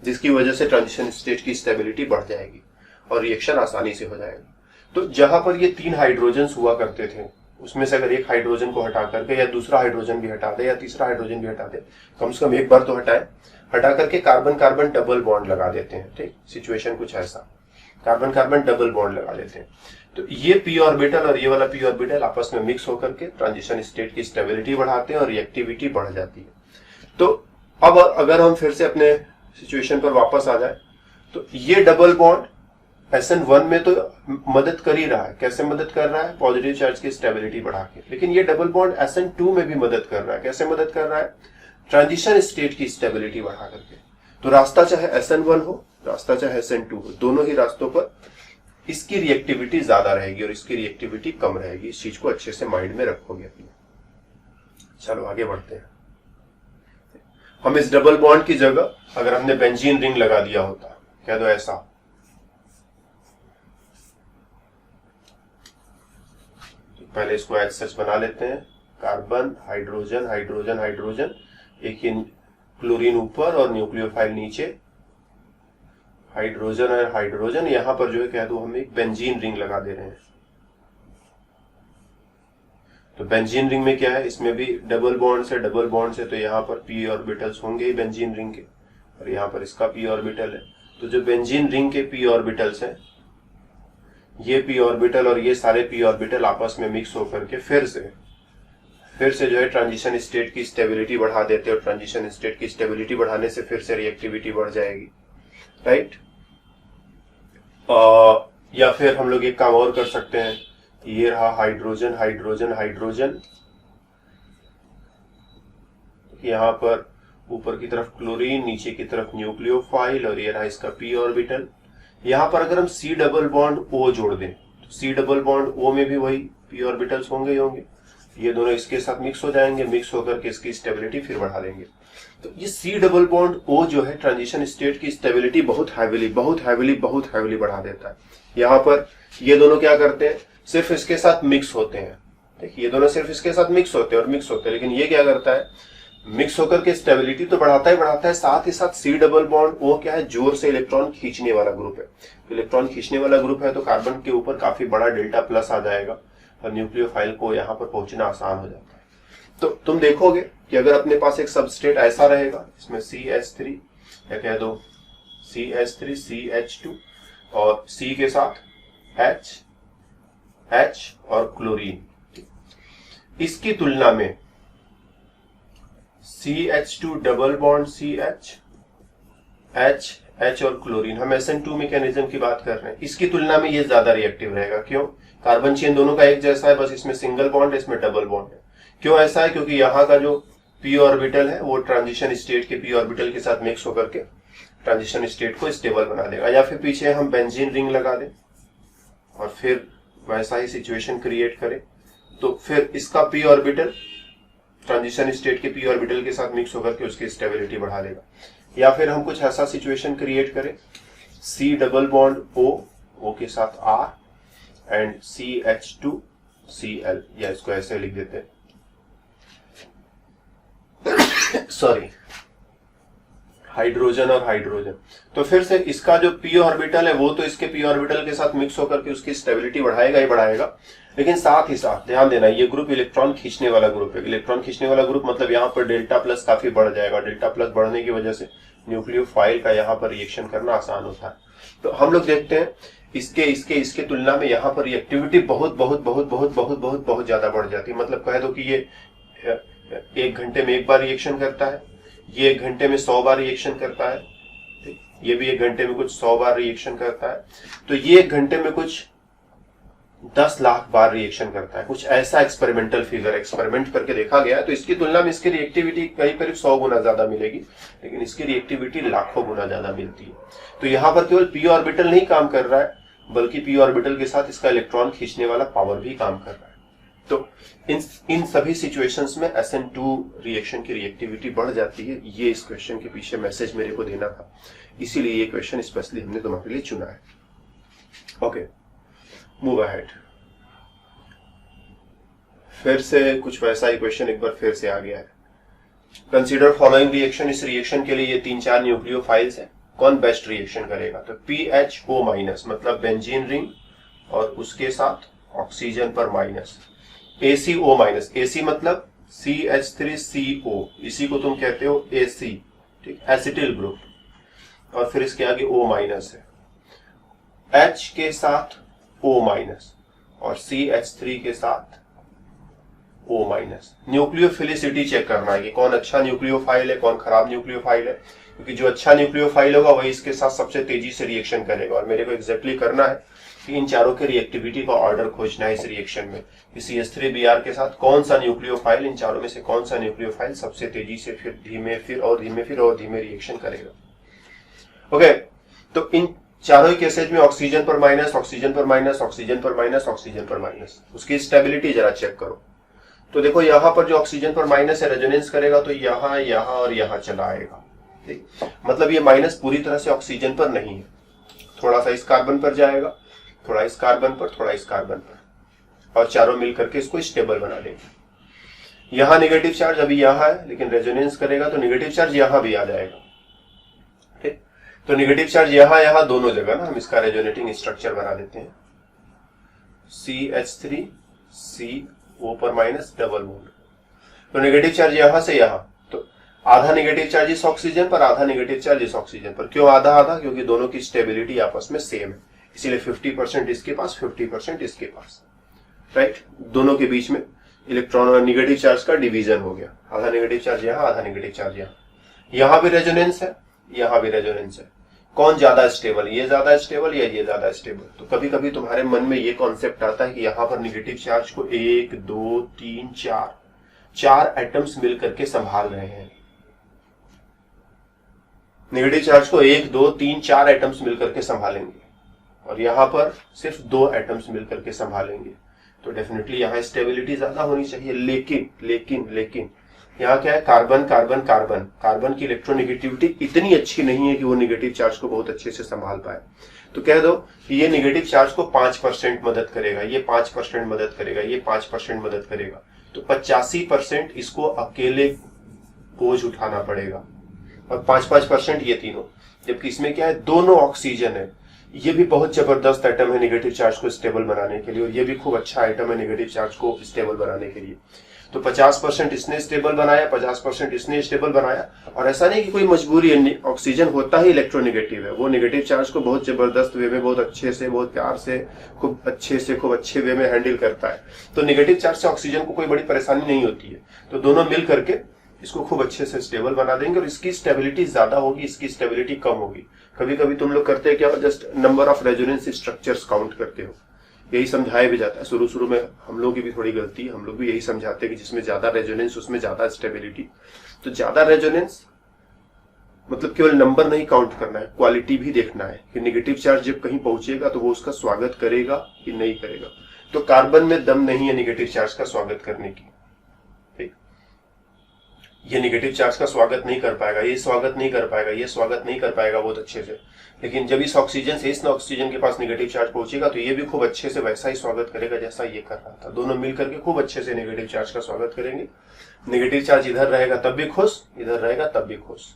जिसकी वजह से ट्रांजिशन स्टेट की स्टेबिलिटी बढ़ जाएगी और रिएक्शन आसानी से हो जाएगा। तो जहां पर ये 3 हाइड्रोजन हुआ करते थे, उसमें से अगर एक हाइड्रोजन को हटा करके या दूसरा हाइड्रोजन भी हटा दे या तीसरा हाइड्रोजन भी हटा दे, कम से कम एक बार तो हटाए, हटा करके कार्बन कार्बन डबल बॉन्ड लगा देते हैं। ठीक, सिचुएशन कुछ ऐसा, कार्बन कार्बन डबल बॉन्ड लगा देते हैं। तो ये पी ऑर्बिटल और ये वाला पी ऑर्बिटल आपस में मिक्स होकर के ट्रांजिशन स्टेट की स्टेबिलिटी बढ़ाते हैं और रिएक्टिविटी बढ़ जाती है। तो अब अगर हम फिर से अपने सिचुएशन पर वापस आ जाए, तो ये डबल बॉन्ड SN1 में तो मदद कर ही रहा है। कैसे मदद कर रहा है? पॉजिटिव चार्ज की स्टेबिलिटी बढ़ा के। लेकिन ये डबल बॉन्ड SN2 में भी मदद कर रहा है। कैसे मदद कर रहा है? ट्रांजिशन स्टेट की स्टेबिलिटी बढ़ा करके। तो रास्ता चाहे SN1 हो, रास्ता चाहे SN2 हो, दोनों ही रास्तों पर इसकी रिएक्टिविटी ज्यादा रहेगी और इसकी रिएक्टिविटी कम रहेगी। इस चीज को अच्छे से माइंड में रखोगे अपने। चलो आगे बढ़ते हैं। हम इस डबल बॉन्ड की जगह अगर हमने बेंजीन रिंग लगा दिया होता, कह दो ऐसा, तो पहले इसको एज सच बना लेते हैं। कार्बन हाइड्रोजन हाइड्रोजन हाइड्रोजन, एक ही क्लोरीन ऊपर और न्यूक्लियोफाइल नीचे, हाइड्रोजन और हाइड्रोजन। यहां पर जो है कह दो हम एक बेंजीन रिंग लगा दे रहे हैं। तो बेंजीन रिंग में क्या है, इसमें भी डबल बॉन्ड से डबल बॉन्ड से, तो यहाँ पर पी ऑर्बिटल्स होंगे बेंजीन रिंग के, और यहाँ पर इसका पी ऑर्बिटल है। तो जो बेंजीन रिंग के पी ऑर्बिटल्स हैं, ये पी ऑर्बिटल और ये सारे पी ऑर्बिटल आपस में मिक्स होकर के फिर फिर से जो है ट्रांजिशन स्टेट की स्टेबिलिटी बढ़ा देते हैं और ट्रांजिशन स्टेट की स्टेबिलिटी बढ़ाने से फिर से रिएक्टिविटी बढ़ जाएगी, राइट। या फिर हम लोग एक काम और कर सकते हैं, ये रहा हाइड्रोजन हाइड्रोजन हाइड्रोजन, यहां पर ऊपर की तरफ क्लोरीन, नीचे की तरफ न्यूक्लियोफाइल, और ये रहा इसका पी ऑर्बिटल। यहां पर अगर हम सी डबल बॉन्ड ओ जोड़ दें तो सी डबल बॉन्ड ओ में भी वही पी ऑर्बिटल्स होंगे ही होंगे, ये दोनों इसके साथ मिक्स हो जाएंगे, मिक्स होकर के इसकी स्टेबिलिटी फिर बढ़ा देंगे। तो ये सी डबल बॉन्ड ओ जो है ट्रांजिशन स्टेट की स्टेबिलिटी बहुत हैविली बढ़ा देता है। यहाँ पर ये दोनों क्या करते हैं, सिर्फ इसके साथ मिक्स होते हैं, देखिए ये दोनों सिर्फ इसके साथ मिक्स होते हैं और मिक्स होते हैं, लेकिन ये क्या करता है, मिक्स होकर के स्टेबिलिटी तो बढ़ाता है, साथ ही साथ सी डबल बॉन्ड ओ क्या है, जोर से इलेक्ट्रॉन खींचने वाला ग्रुप है। इलेक्ट्रॉन खींचने वाला ग्रुप है तो कार्बन के ऊपर काफी बड़ा डेल्टा प्लस आ जाएगा और न्यूक्लियोफाइल को यहाँ पर पहुंचना आसान हो जाता है। तो तुम देखोगे कि अगर अपने पास एक सबस्ट्रेट ऐसा रहेगा, इसमें CH3 या कह दो CH3 CH2 और C के साथ H और क्लोरीन, इसकी तुलना में CH2 double bond CH, H और क्लोरीन, हम SN2 मैकेनिज्म की बात कर रहे हैं, इसकी तुलना में ये ज्यादा रिएक्टिव रहेगा। क्यों? कार्बन चेन दोनों का एक जैसा है, बस इसमें सिंगल बॉन्ड है, इसमें डबल बॉन्ड है। क्यों ऐसा है? क्योंकि यहाँ का जो पी ऑर्बिटल है वो ट्रांजिशन स्टेट के पी ऑर्बिटल के साथ मिक्स होकर के ट्रांजिशन स्टेट को स्टेबल बना देगा। या फिर पीछे हम बेंजीन रिंग लगा दें और फिर वैसा ही सिचुएशन क्रिएट करें, तो फिर इसका पी ऑर्बिटल ट्रांजिशन स्टेट के पी ऑर्बिटल के साथ मिक्स होकर के उसकी स्टेबिलिटी बढ़ा देगा। या फिर हम कुछ ऐसा सिचुएशन क्रिएट करें, सी डबल बॉन्ड ओ के साथ R एंड CH2Cl, या इसको ऐसे लिख देते हैं सॉरी, हाइड्रोजन और हाइड्रोजन। तो फिर से इसका जो पी ऑर्बिटल है वो तो इसके पी ऑर्बिटल के साथ मिक्स होकर के उसकी स्टेबिलिटी बढ़ाएगा ही बढ़ाएगा, लेकिन साथ ही साथ ध्यान देना ये ग्रुप इलेक्ट्रॉन खींचने वाला ग्रुप है। इलेक्ट्रॉन खींचने वाला ग्रुप मतलब यहाँ पर डेल्टा प्लस काफी बढ़ जाएगा। डेल्टा प्लस बढ़ने की वजह से न्यूक्लियोफाइल का यहाँ पर रिएक्शन करना आसान होता है। तो हम लोग देखते हैं इसके तुलना में यहाँ पर रिएक्टिविटी बहुत ज्यादा बढ़ जाती है। मतलब कह दो कि ये 1 घंटे में 1 बार रिएक्शन करता है, ये 1 घंटे में 100 बार रिएक्शन करता है, ये भी 1 घंटे में कुछ 100 बार रिएक्शन करता है, तो ये 1 घंटे में कुछ 10 लाख बार रिएक्शन करता है। कुछ ऐसा एक्सपेरिमेंटल फिगर एक्सपेरिमेंट करके देखा गया है। तो इसकी तुलना में इसकी रिएक्टिविटी करीब 100 गुना ज्यादा मिलेगी, लेकिन इसकी रिएक्टिविटी लाखों गुना ज्यादा मिलती है। तो यहाँ पर केवल पी ऑर्बिटल नहीं काम कर रहा है, बल्कि पी ऑर्बिटल के साथ इसका इलेक्ट्रॉन खींचने वाला पावर भी काम कर रहा है। तो इन सभी सिचुएशंस में SN2 रिएक्शन की रिएक्टिविटी बढ़ जाती है। ये इस क्वेश्चन के पीछे मैसेज मेरे को देना था, इसीलिए ये क्वेश्चन स्पेशली हमने तुम्हारे लिए चुना है। Okay, move ahead. फिर से कुछ वैसा ही क्वेश्चन एक बार फिर से आ गया है। Consider following reaction. इस रिएक्शन के लिए ये 3-4 न्यूक्लियोफाइल्स हैं, कौन बेस्ट रिएक्शन करेगा? तो PHO- मतलब बेंजीन रिंग और उसके साथ ऑक्सीजन पर माइनस, ACO-, AC मतलब CH3CO, इसी को तुम कहते हो AC, ठीक, एसिटिल ग्रुप, और फिर इसके आगे O- है, H के साथ O- और CH3 के साथ O-। न्यूक्लियोफिलिसिटी चेक करना है कि कौन अच्छा न्यूक्लियोफाइल है, कौन खराब न्यूक्लियोफाइल है, क्योंकि जो अच्छा न्यूक्लियोफाइल होगा वही इसके साथ सबसे तेजी से रिएक्शन करेगा। और मेरे को एग्जैक्टली करना है कि इन चारों के रिएक्टिविटी का ऑर्डर खोजना है इस रिएक्शन में, कि CH3Br के साथ कौन सा न्यूक्लियोफाइल, इन चारों में से कौन सा न्यूक्लियोफाइल सबसे तेजी से फिर धीमे धीमे रिएक्शन करेगा। ओके, तो इन चारों ही केसेज में ऑक्सीजन पर माइनस, ऑक्सीजन पर माइनस, ऑक्सीजन पर माइनस, ऑक्सीजन पर माइनस, उसकी स्टेबिलिटी जरा चेक करो। तो देखो यहाँ पर जो ऑक्सीजन पर माइनस है, रेजोनेंस करेगा तो यहाँ और यहाँ चला आएगा, ठीक, मतलब ये माइनस पूरी तरह से ऑक्सीजन पर नहीं है, थोड़ा सा इस कार्बन पर जाएगा, थोड़ा इस कार्बन पर, थोड़ा इस कार्बन पर, और चारों मिलकर के इसको स्टेबल बना देंगे। यहाँ नेगेटिव चार्ज अभी यहाँ है, लेकिन रेजोनेंस करेगा तो नेगेटिव चार्ज यहाँ भी आ जाएगा, ठीक। तो नेगेटिव चार्ज यहाँ दोनों जगह ना हम इसका रेजोनेटिंग स्ट्रक्चर बना देते हैं, CH3CO पर माइनस डबल बॉन्ड। तो नेगेटिव चार्ज यहाँ से यहाँ, तो आधा नेगेटिव चार्ज इस ऑक्सीजन पर, आधा नेगेटिव चार्ज इस ऑक्सीजन पर। क्यों आधा आधा? क्योंकि दोनों की स्टेबिलिटी आपस में सेम है, इसीलिए 50% इसके पास, 50% इसके पास, राइट, दोनों के बीच में इलेक्ट्रॉन और निगेटिव चार्ज का डिवीजन हो गया, आधा नेगेटिव चार्ज यहाँ, आधा नेगेटिव चार्ज यहाँ। यहाँ भी रेजोनेंस है, यहाँ भी रेजोनेंस है। कौन ज्यादा स्टेबल, ये ज्यादा स्टेबल या ये ज्यादा स्टेबल? तो कभी कभी तुम्हारे मन में ये कॉन्सेप्ट आता है कि यहाँ पर निगेटिव चार्ज को 1 2 3 4 एटम्स मिल करके संभाल रहे हैं। नेगेटिव चार्ज को 1 2 3 4 एटम्स मिलकर के संभालेंगे और यहां पर सिर्फ 2 एटम्स मिलकर के संभालेंगे। तो डेफिनेटली यहां स्टेबिलिटी ज्यादा होनी चाहिए। लेकिन लेकिन लेकिन यहाँ क्या है, कार्बन कार्बन कार्बन, कार्बन की इलेक्ट्रोनेगेटिविटी इतनी अच्छी नहीं है कि वो नेगेटिव चार्ज को बहुत अच्छे से संभाल पाए। तो कह दो कि ये नेगेटिव चार्ज को 5% मदद करेगा, ये 5% मदद करेगा, ये 5% मदद करेगा। तो 85% इसको अकेले बोझ उठाना पड़ेगा और 5% ये तीनों। जबकि इसमें क्या है, दोनों ऑक्सीजन है। ये भी बहुत जबरदस्त आइटम है नेगेटिव चार्ज को स्टेबल बनाने के लिए और ये भी खूब अच्छा आइटम है नेगेटिव चार्ज को स्टेबल बनाने के लिए। तो 50% इसने स्टेबल बनाया, 50% इसने स्टेबल बनाया। और ऐसा नहीं कि कोई मजबूरी है, ऑक्सीजन होता ही इलेक्ट्रोनेगेटिव है। वो नेगेटिव चार्ज को बहुत जबरदस्त वे में, बहुत अच्छे से, बहुत प्यार से, खूब अच्छे वे में हैंडल करता है। तो नेगेटिव चार्ज से ऑक्सीजन को कोई बड़ी परेशानी नहीं होती है। तो दोनों मिल करके इसको खूब अच्छे से स्टेबल बना देंगे और इसकी स्टेबिलिटी ज्यादा होगी, इसकी स्टेबिलिटी कम होगी। कभी कभी तुम लोग करते हैं क्या, just number of resonance structures count करते हो। यही समझाया भी जाता है शुरू में, हम लोग की भी थोड़ी गलती है, हम लोग भी यही समझाते हैं कि जिसमें ज्यादा रेजोनेंस उसमें ज्यादा स्टेबिलिटी। तो ज्यादा रेजोनेंस मतलब केवल नंबर नहीं काउंट करना है, क्वालिटी भी देखना है कि नेगेटिव चार्ज जब कहीं पहुंचेगा तो वो उसका स्वागत करेगा कि नहीं करेगा। तो कार्बन में दम नहीं है नेगेटिव चार्ज का स्वागत करने की। ये नेगेटिव चार्ज का स्वागत नहीं कर पाएगा, ये स्वागत नहीं कर पाएगा, ये स्वागत नहीं कर पाएगा बहुत अच्छे से। लेकिन जब इस ऑक्सीजन से इस ऑक्सीजन के पास नेगेटिव चार्ज पहुंचेगा तो ये भी खूब अच्छे से वैसा ही स्वागत करेगा जैसा ये कर रहा था। दोनों मिलकर के खूब अच्छे से नेगेटिव चार्ज का स्वागत करेंगे। नेगेटिव चार्ज इधर रहेगा तब भी खुश, इधर रहेगा तब भी खुश।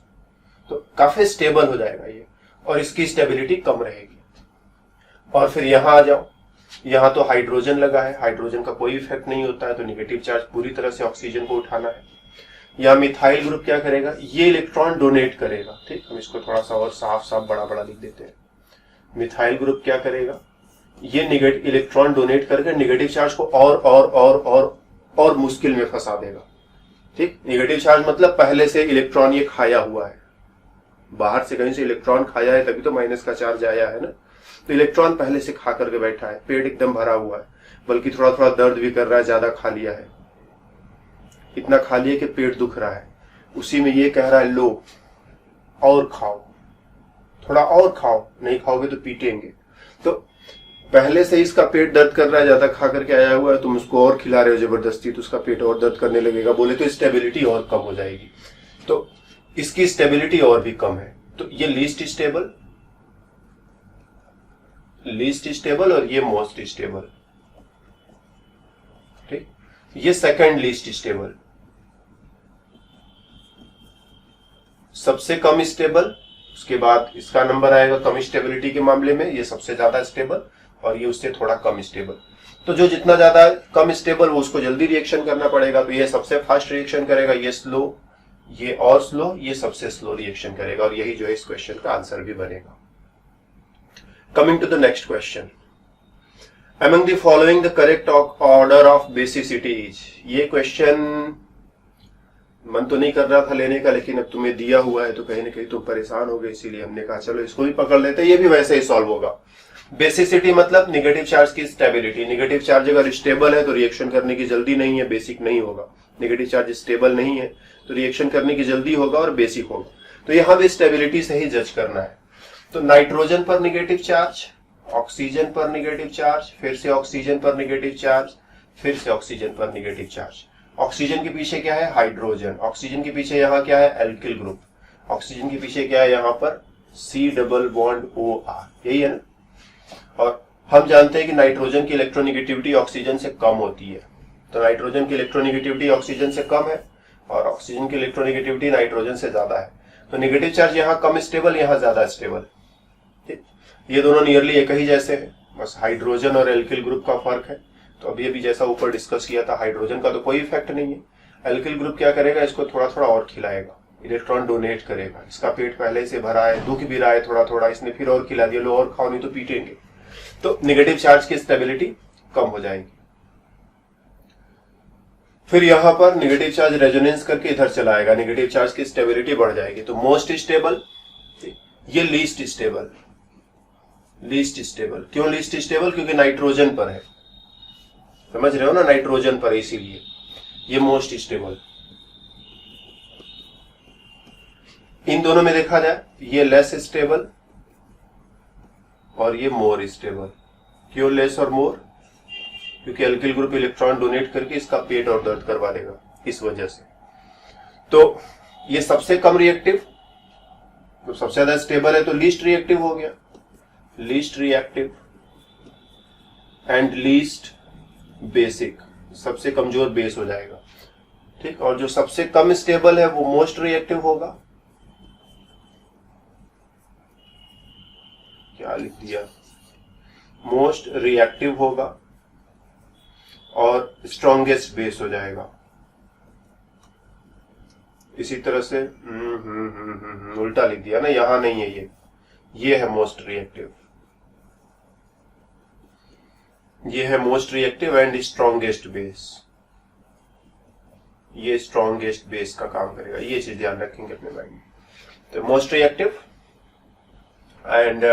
तो काफी स्टेबल हो जाएगा ये और इसकी स्टेबिलिटी कम रहेगी। और फिर यहां आ जाओ, यहां तो हाइड्रोजन लगा है, हाइड्रोजन का कोई इफेक्ट नहीं होता है। तो नेगेटिव चार्ज पूरी तरह से ऑक्सीजन को उठाना है। या मिथाइल ग्रुप क्या करेगा, ये इलेक्ट्रॉन डोनेट करेगा। ठीक, हम इसको थोड़ा सा और साफ साफ बड़ा बड़ा लिख देते हैं। मिथाइल ग्रुप क्या करेगा, ये इलेक्ट्रॉन डोनेट करके नेगेटिव चार्ज को और मुश्किल में फंसा देगा। ठीक, नेगेटिव चार्ज मतलब पहले से इलेक्ट्रॉन ये खाया हुआ है, बाहर से कहीं से इलेक्ट्रॉन खाया है तभी तो माइनस का चार्ज आया है ना। तो इलेक्ट्रॉन पहले से खा करके बैठा है, पेट एकदम भरा हुआ है, बल्कि थोड़ा थोड़ा दर्द भी कर रहा है, ज्यादा खा लिया है, इतना खा लिया कि पेट दुख रहा है। उसी में ये कह रहा है लो और खाओ, थोड़ा और खाओ, नहीं खाओगे तो पीटेंगे। तो पहले से इसका पेट दर्द कर रहा है, ज्यादा खा करके आया हुआ है, तुम उसको और खिला रहे हो जबरदस्ती, तो उसका पेट और दर्द करने लगेगा। बोले तो स्टेबिलिटी और कम हो जाएगी। तो इसकी स्टेबिलिटी और भी कम है। तो ये लीस्ट स्टेबल और ये मोस्ट स्टेबल। ठीक, ये सेकंड लीस्ट स्टेबल, सबसे कम स्टेबल। उसके बाद इसका नंबर आएगा कम स्टेबिलिटी के मामले में, ये सबसे ज्यादा स्टेबल और ये उससे थोड़ा कम स्टेबल। तो जो जितना ज्यादा कम स्टेबल वो उसको जल्दी रिएक्शन करना पड़ेगा। तो ये सबसे फास्ट रिएक्शन करेगा, ये स्लो, ये और स्लो, ये सबसे स्लो रिएक्शन करेगा। और यही जो है इस क्वेश्चन का आंसर भी बनेगा। Coming to the next question, among the following the correct order of basicity is। ये क्वेश्चन मन तो नहीं कर रहा था लेने का, लेकिन अब तुम्हें दिया हुआ है तो कहीं ना कहीं तुम परेशान हो गए, इसीलिए हमने कहा चलो इसको भी पकड़ लेते हैं। ये भी वैसे ही सॉल्व होगा। बेसिसिटी मतलब नेगेटिव चार्ज की स्टेबिलिटी। नेगेटिव चार्ज अगर स्टेबल है तो रिएक्शन करने की जल्दी नहीं है, बेसिक नहीं होगा। नेगेटिव चार्ज स्टेबल नहीं है तो रिएक्शन करने की जल्दी होगा और बेसिक होगा। तो यहां भी स्टेबिलिटी से ही जज करना है। तो नाइट्रोजन पर नेगेटिव चार्ज, ऑक्सीजन पर नेगेटिव चार्ज, फिर से ऑक्सीजन पर नेगेटिव चार्ज, फिर से ऑक्सीजन पर नेगेटिव चार्ज। ऑक्सीजन के पीछे क्या है, हाइड्रोजन। ऑक्सीजन के पीछे यहाँ क्या है, एल्किल ग्रुप। ऑक्सीजन के पीछे क्या है, यहाँ पर C डबल बॉन्ड OR, यही है ना। और हम जानते हैं कि नाइट्रोजन की इलेक्ट्रोनेगेटिविटी ऑक्सीजन से कम होती है। तो नाइट्रोजन की इलेक्ट्रोनेगेटिविटी ऑक्सीजन से कम है और ऑक्सीजन की इलेक्ट्रोनेगेटिविटी नाइट्रोजन से ज्यादा है। तो नेगेटिव चार्ज यहाँ कम स्टेबल, यहाँ ज्यादा स्टेबल। ये दोनों नियरली एक ही जैसे हैं, बस हाइड्रोजन और एल्किल ग्रुप का फर्क है। तो अभी जैसा ऊपर डिस्कस किया था, हाइड्रोजन का तो कोई इफेक्ट नहीं है। एल्किल ग्रुप क्या करेगा, इसको थोड़ा थोड़ा और खिलाएगा, इलेक्ट्रॉन डोनेट करेगा। इसका पेट पहले से भरा है, दुख भी रहा है थोड़ा थोड़ा, इसने फिर और खिला दिया, लो और खाओ नहीं तो पीटेंगे। तो नेगेटिव चार्ज की स्टेबिलिटी कम हो जाएगी। फिर यहां पर नेगेटिव चार्ज रेजोनेंस करके इधर चला आएगा, नेगेटिव चार्ज की स्टेबिलिटी बढ़ जाएगी। तो मोस्ट स्टेबल, ये लीस्ट स्टेबल। लीस्ट स्टेबल क्यों लीस्ट स्टेबल? क्योंकि नाइट्रोजन पर है, समझ रहे हो ना, नाइट्रोजन पर, इसीलिए ये मोस्ट स्टेबल। इन दोनों में देखा जाए ये लेस स्टेबल और ये मोर स्टेबल। क्यों लेस और मोर? क्योंकि अल्किल ग्रुप इलेक्ट्रॉन डोनेट करके इसका पेट और दर्द करवा देगा, इस वजह से। तो ये सबसे कम रिएक्टिव, तो सबसे ज्यादा स्टेबल है तो लीस्ट रिएक्टिव हो गया, least reactive and least basic, सबसे कमजोर बेस हो जाएगा, ठीक। और जो सबसे कम स्टेबल है वो मोस्ट रिएक्टिव होगा। क्या लिख दिया? मोस्ट रिएक्टिव होगा और स्ट्रॉन्गेस्ट बेस हो जाएगा। इसी तरह से उल्टा लिख दिया ना, यहां नहीं है, ये है मोस्ट रिएक्टिव, ये है most reactive and strongest base, ये स्ट्रॉन्गेस्ट बेस का काम करेगा। ये चीज ध्यान रखेंगे अपने माइंड में। तो most reactive and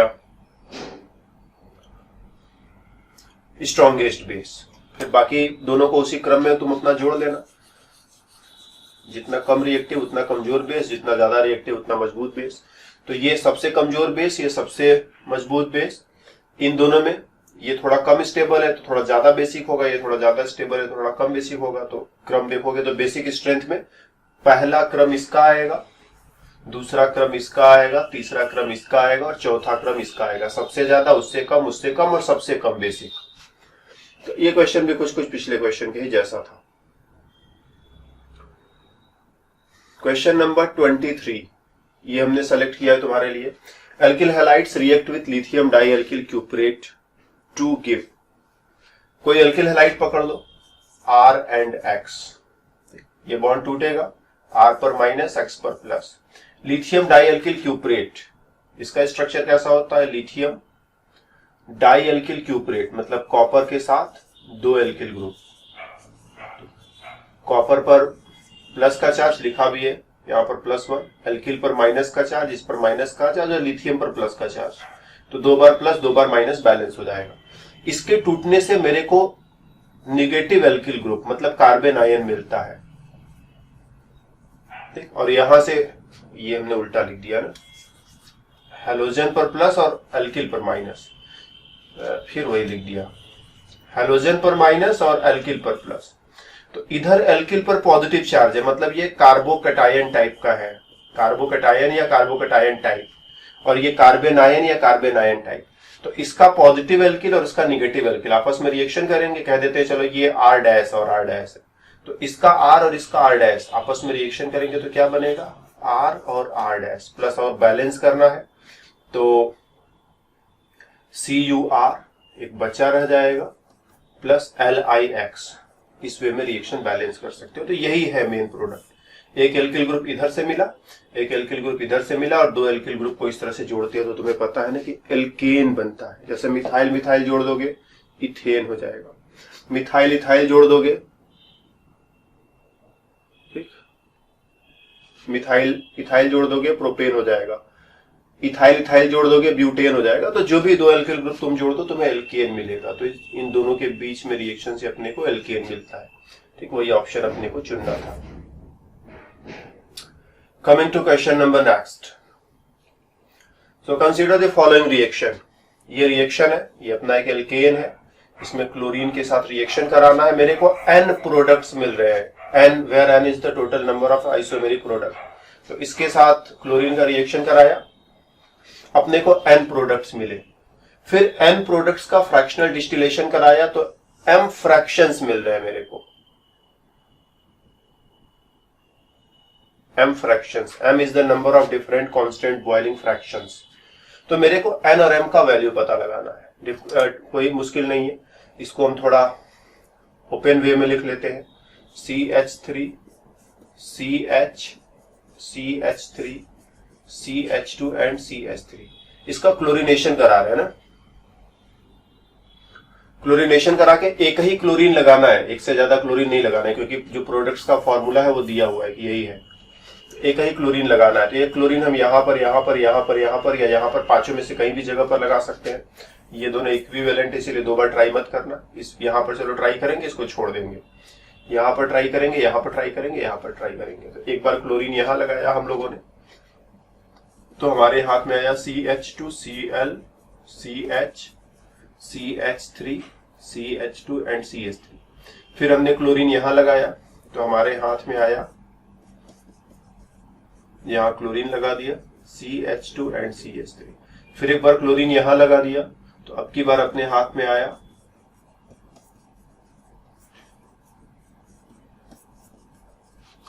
strongest base. फिर बाकी दोनों को उसी क्रम में तुम अपना जोड़ लेना, जितना कम रिएक्टिव उतना कमजोर बेस, जितना ज्यादा रिएक्टिव उतना मजबूत बेस। तो ये सबसे कमजोर बेस, ये सबसे मजबूत बेस। इन दोनों में ये थोड़ा कम स्टेबल है तो थोड़ा ज्यादा बेसिक होगा, ये थोड़ा ज्यादा स्टेबल है तो थोड़ा कम बेसिक होगा। तो क्रम देखोगे तो बेसिक स्ट्रेंथ में पहला क्रम इसका आएगा, दूसरा क्रम इसका आएगा, तीसरा क्रम इसका आएगा और चौथा क्रम इसका आएगा। सबसे ज्यादा, उससे कम और सबसे कम बेसिक। तो ये क्वेश्चन भी कुछ पिछले क्वेश्चन के ही जैसा था। क्वेश्चन नंबर 23 ये हमने सेलेक्ट किया है तुम्हारे लिए। Alkyl halides react with lithium dialkyl cuprate to give. कोई एल्किल हैलाइड पकड़ लो R एंड X, ये बॉन्ड टूटेगा, R पर माइनस X पर plus. Lithium dialkyl cuprate, इसका स्ट्रक्चर कैसा होता है? लिथियम डाई एल्किल क्यूपरेट मतलब कॉपर के साथ दो एल्किल ग्रुप। कॉपर पर प्लस का चार्ज लिखा भी है यहाँ पर +1, एल्किल पर माइनस का चार्ज, इस पर माइनस का चार्ज और लिथियम पर प्लस का चार्ज। तो 2 बार प्लस 2 बार माइनस बैलेंस हो जाएगा। इसके टूटने से मेरे को निगेटिव एल्किल ग्रुप मतलब कार्बन आयन मिलता है, ठीक। और यहां से ये हमने उल्टा लिख दिया ना, हेलोजन पर प्लस और एल्किल पर माइनस, फिर वही लिख दिया, हेलोजन पर माइनस और एल्किल पर प्लस। तो इधर एल्किल पर पॉजिटिव चार्ज है, मतलब ये कार्बोकैटायन टाइप का है, कार्बोकैटायन या कार्बोकैटायन टाइप, और ये कार्बन आयन या कार्बन आयन टाइप। तो इसका पॉजिटिव एल्किल और इसका निगेटिव एल्किल आपस में रिएक्शन करेंगे, कह देते हैं चलो ये R डैश और R डैश है, तो इसका R और इसका R डैश आपस में रिएक्शन करेंगे तो क्या बनेगा? R और R डैश प्लस, और बैलेंस करना है तो CuR एक बच्चा रह जाएगा प्लस LiX। इस वे में रिएक्शन बैलेंस कर सकते हो। तो यही है मेन प्रोडक्ट। एक एल्किल ग्रुप इधर से मिला, एक एल्किल ग्रुप इधर से मिला और दो एल्किल ग्रुप को इस तरह से जोड़ते हैं तो तुम्हें पता है ना कि एल्केन बनता है। जैसे मिथाइल मिथाइल जोड़ दोगे इथेन हो जाएगा, मिथाइल इथाइल जोड़ दोगे, ठीक, मिथाइल इथाइल जोड़ दोगे प्रोपेन हो जाएगा, इथाइल इथाइल जोड़ दोगे ब्यूटेन हो जाएगा। तो जो भी दो एल्किल ग्रुप तुम जोड़ दो तुम्हें एल्केन मिलेगा। तो इन दोनों के बीच में रिएक्शन से अपने को एल्केन मिलता है, ठीक। वही ऑप्शन अपने को चुनना था। Coming to question number next. So consider the following reaction. ये रिएक्शन है, ये अपना एक एल्केन है, इसमें क्लोरीन के साथ रिएक्शन कराना है। मेरे को n प्रोडक्ट्स मिल रहे हैं, n where n is the total number of isomeric product. तो इसके साथ क्लोरीन का रिएक्शन कराया, अपने को n प्रोडक्ट्स मिले। फिर n प्रोडक्ट्स का फ्रैक्शनल डिस्टिलेशन कराया तो m फ्रैक्शंस मिल रहे हैं मेरे को, m fractions. m is the number of different constant boiling fractions. तो मेरे को n और m का वैल्यू पता लगाना है, कोई मुश्किल नहीं है। इसको हम थोड़ा ओपन वे में लिख लेते हैं, CH3 CH CH3 CH2 and CH3। इसका क्लोरीनेशन करा रहे हैं ना। क्लोरीनेशन करा के एक ही क्लोरीन लगाना है, एक से ज्यादा क्लोरीन नहीं लगाना है, क्योंकि जो प्रोडक्ट्स का फॉर्मूला है वो दिया हुआ है कि यही है, एक ही क्लोरीन लगाना है। तो एक क्लोरीन हम यहाँ पर या यहाँ पर पांचों में से कहीं भी जगह पर लगा सकते हैं। ये दोनों इक्विवेलेंट है, इसीलिए दो बार ट्राई मत करना। इस यहाँ पर चलो ट्राई करेंगे, इसको छोड़ देंगे, यहाँ पर ट्राई करेंगे, यहाँ पर ट्राई करेंगे, यहाँ पर ट्राई करेंगे। तो एक बार क्लोरीन यहाँ लगाया हम लोगों ने, तो हमारे हाथ में आया CH2Cl CH CH3 CH2 and CH3। फिर हमने क्लोरीन यहां लगाया तो हमारे हाथ में आया, यहां क्लोरीन लगा दिया CH2 एंड CH3। फिर एक बार क्लोरीन यहां लगा दिया तो अब की बार अपने हाथ में आया,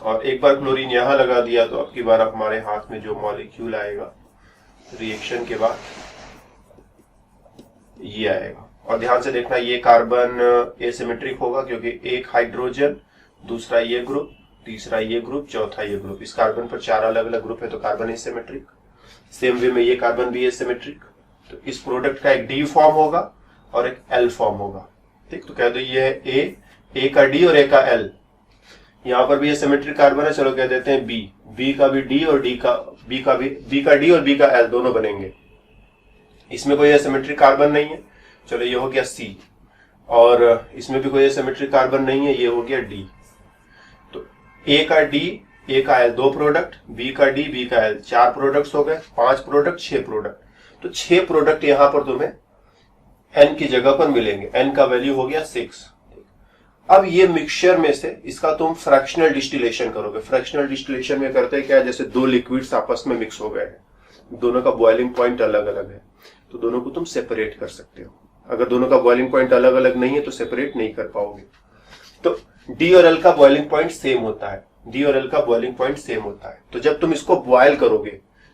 और एक बार क्लोरीन यहां लगा दिया तो अब की बार हमारे हाथ में जो मॉलिक्यूल आएगा रिएक्शन के बाद ये आएगा। और ध्यान से देखना, ये कार्बन एसिमेट्रिक होगा क्योंकि एक हाइड्रोजन, दूसरा ये ग्रुप, तीसरा ये ग्रुप, चौथा ये ग्रुप। इस कार्बन पर 4 अलग अलग ग्रुप है तो कार्बन एसिमेट्रिक। सेम वे में ये कार्बन भी एसिमेट्रिक। तो इस प्रोडक्ट का एक डी फॉर्म होगा और एक एल फॉर्म होगा। ठीक, तो कह दो ये है ए का डी और ए का एल। यहां पर भी एसिमेट्रिक कार्बन है, चलो कह देते हैं बी का भी डी और बी का डी और बी का एल दोनों बनेंगे। इसमें कोई एसिमेट्रिक कार्बन नहीं है, चलो ये हो गया सी, और इसमें भी कोई एसिमेट्रिक कार्बन नहीं है, ये हो गया डी। तो ए का डी ए का एल 2 प्रोडक्ट, बी का डी बी का एल 4 प्रोडक्ट्स हो गए, 5 प्रोडक्ट 6 प्रोडक्ट। तो 6 प्रोडक्ट यहां पर तुम्हें एन की जगह पर मिलेंगे। एन का वैल्यू हो गया 6। अब ये मिक्सचर में से इसका तुम फ्रैक्शनल डिस्टिलेशन करोगे। फ्रैक्शनल डिस्टिलेशन में करते क्या है, जैसे 2 लिक्विड्स आपस में मिक्स हो गए हैं, दोनों का बॉइलिंग पॉइंट अलग अलग है, तो दोनों को तुम सेपरेट कर सकते हो। अगर दोनों का बॉइलिंग पॉइंट अलग अलग नहीं है तो सेपरेट नहीं कर पाओगे। तो डी और एल का बॉइलिंग पॉइंट सेम होता है, डी और एल का बॉइलिंग पॉइंट सेम होता है। तो जब तुम इसको बॉयल करोगे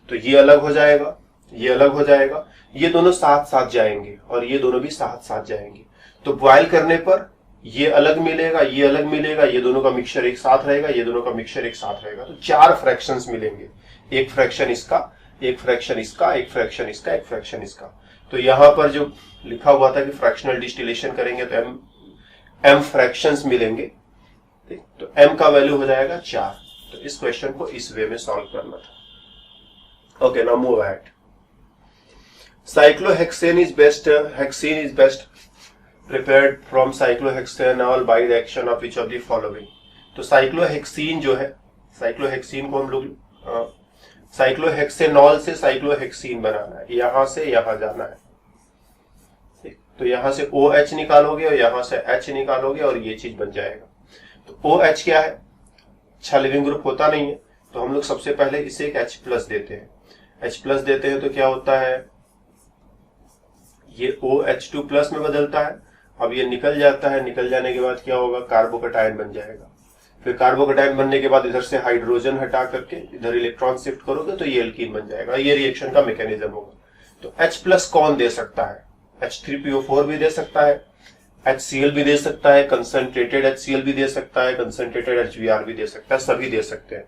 तो ये अलग हो जाएगा, ये अलग हो जाएगा, ये दोनों साथ साथ जाएंगे और ये दोनों भी साथ साथ जाएंगे। तो बॉयल करने पर ये अलग मिलेगा, ये अलग मिलेगा, ये दोनों का मिक्सचर एक साथ रहेगा, ये दोनों का मिक्सचर एक साथ रहेगा। तो 4 फ्रैक्शंस मिलेंगे, एक फ्रैक्शन इसका, एक फ्रैक्शन इसका, एक फ्रैक्शन इसका, एक फ्रैक्शन इसका। तो यहां पर जो लिखा हुआ था कि फ्रैक्शनल डिस्टिलेशन करेंगे तो एम फ्रैक्शंस मिलेंगे। ठीक, तो एम का वैल्यू हो जाएगा 4। तो इस क्वेश्चन को इस वे में सॉल्व करना था। Okay, now move ahead. Cyclohexane is best, hexane is best prepared from cyclohexanol by the action of which of the following। तो साइक्लोहेक्सीन जो है, साइक्लोहेक्सीन को हम लोग साइक्लोहेक्सेनॉल से साइक्लोहेक्सीन बनाना है, यहां से यहां जाना है। तो यहां से OH निकालोगे और यहां से H निकालोगे और ये चीज बन जाएगा। तो OH क्या है, अच्छा लिविंग ग्रुप होता नहीं है, तो हम लोग सबसे पहले इसे एक H+ देते हैं। H+ देते हैं तो क्या होता है, ये OH2+ में बदलता है। अब ये निकल जाता है, निकल जाने के बाद क्या होगा, कार्बोकटायन बन जाएगा। फिर कार्बोकटायन बनने के बाद इधर से हाइड्रोजन हटा करके इधर इलेक्ट्रॉन शिफ्ट करोगे तो ये एल्कीन बन जाएगा। ये रिएक्शन का मैकेनिज्म होगा। तो H+ कौन दे सकता है, H3PO4 भी दे सकता है, HCl भी दे सकता है, कंसंट्रेटेड HCl भी दे सकता है, कंसंट्रेटेड HBr भी दे सकता है, सभी दे सकते हैं।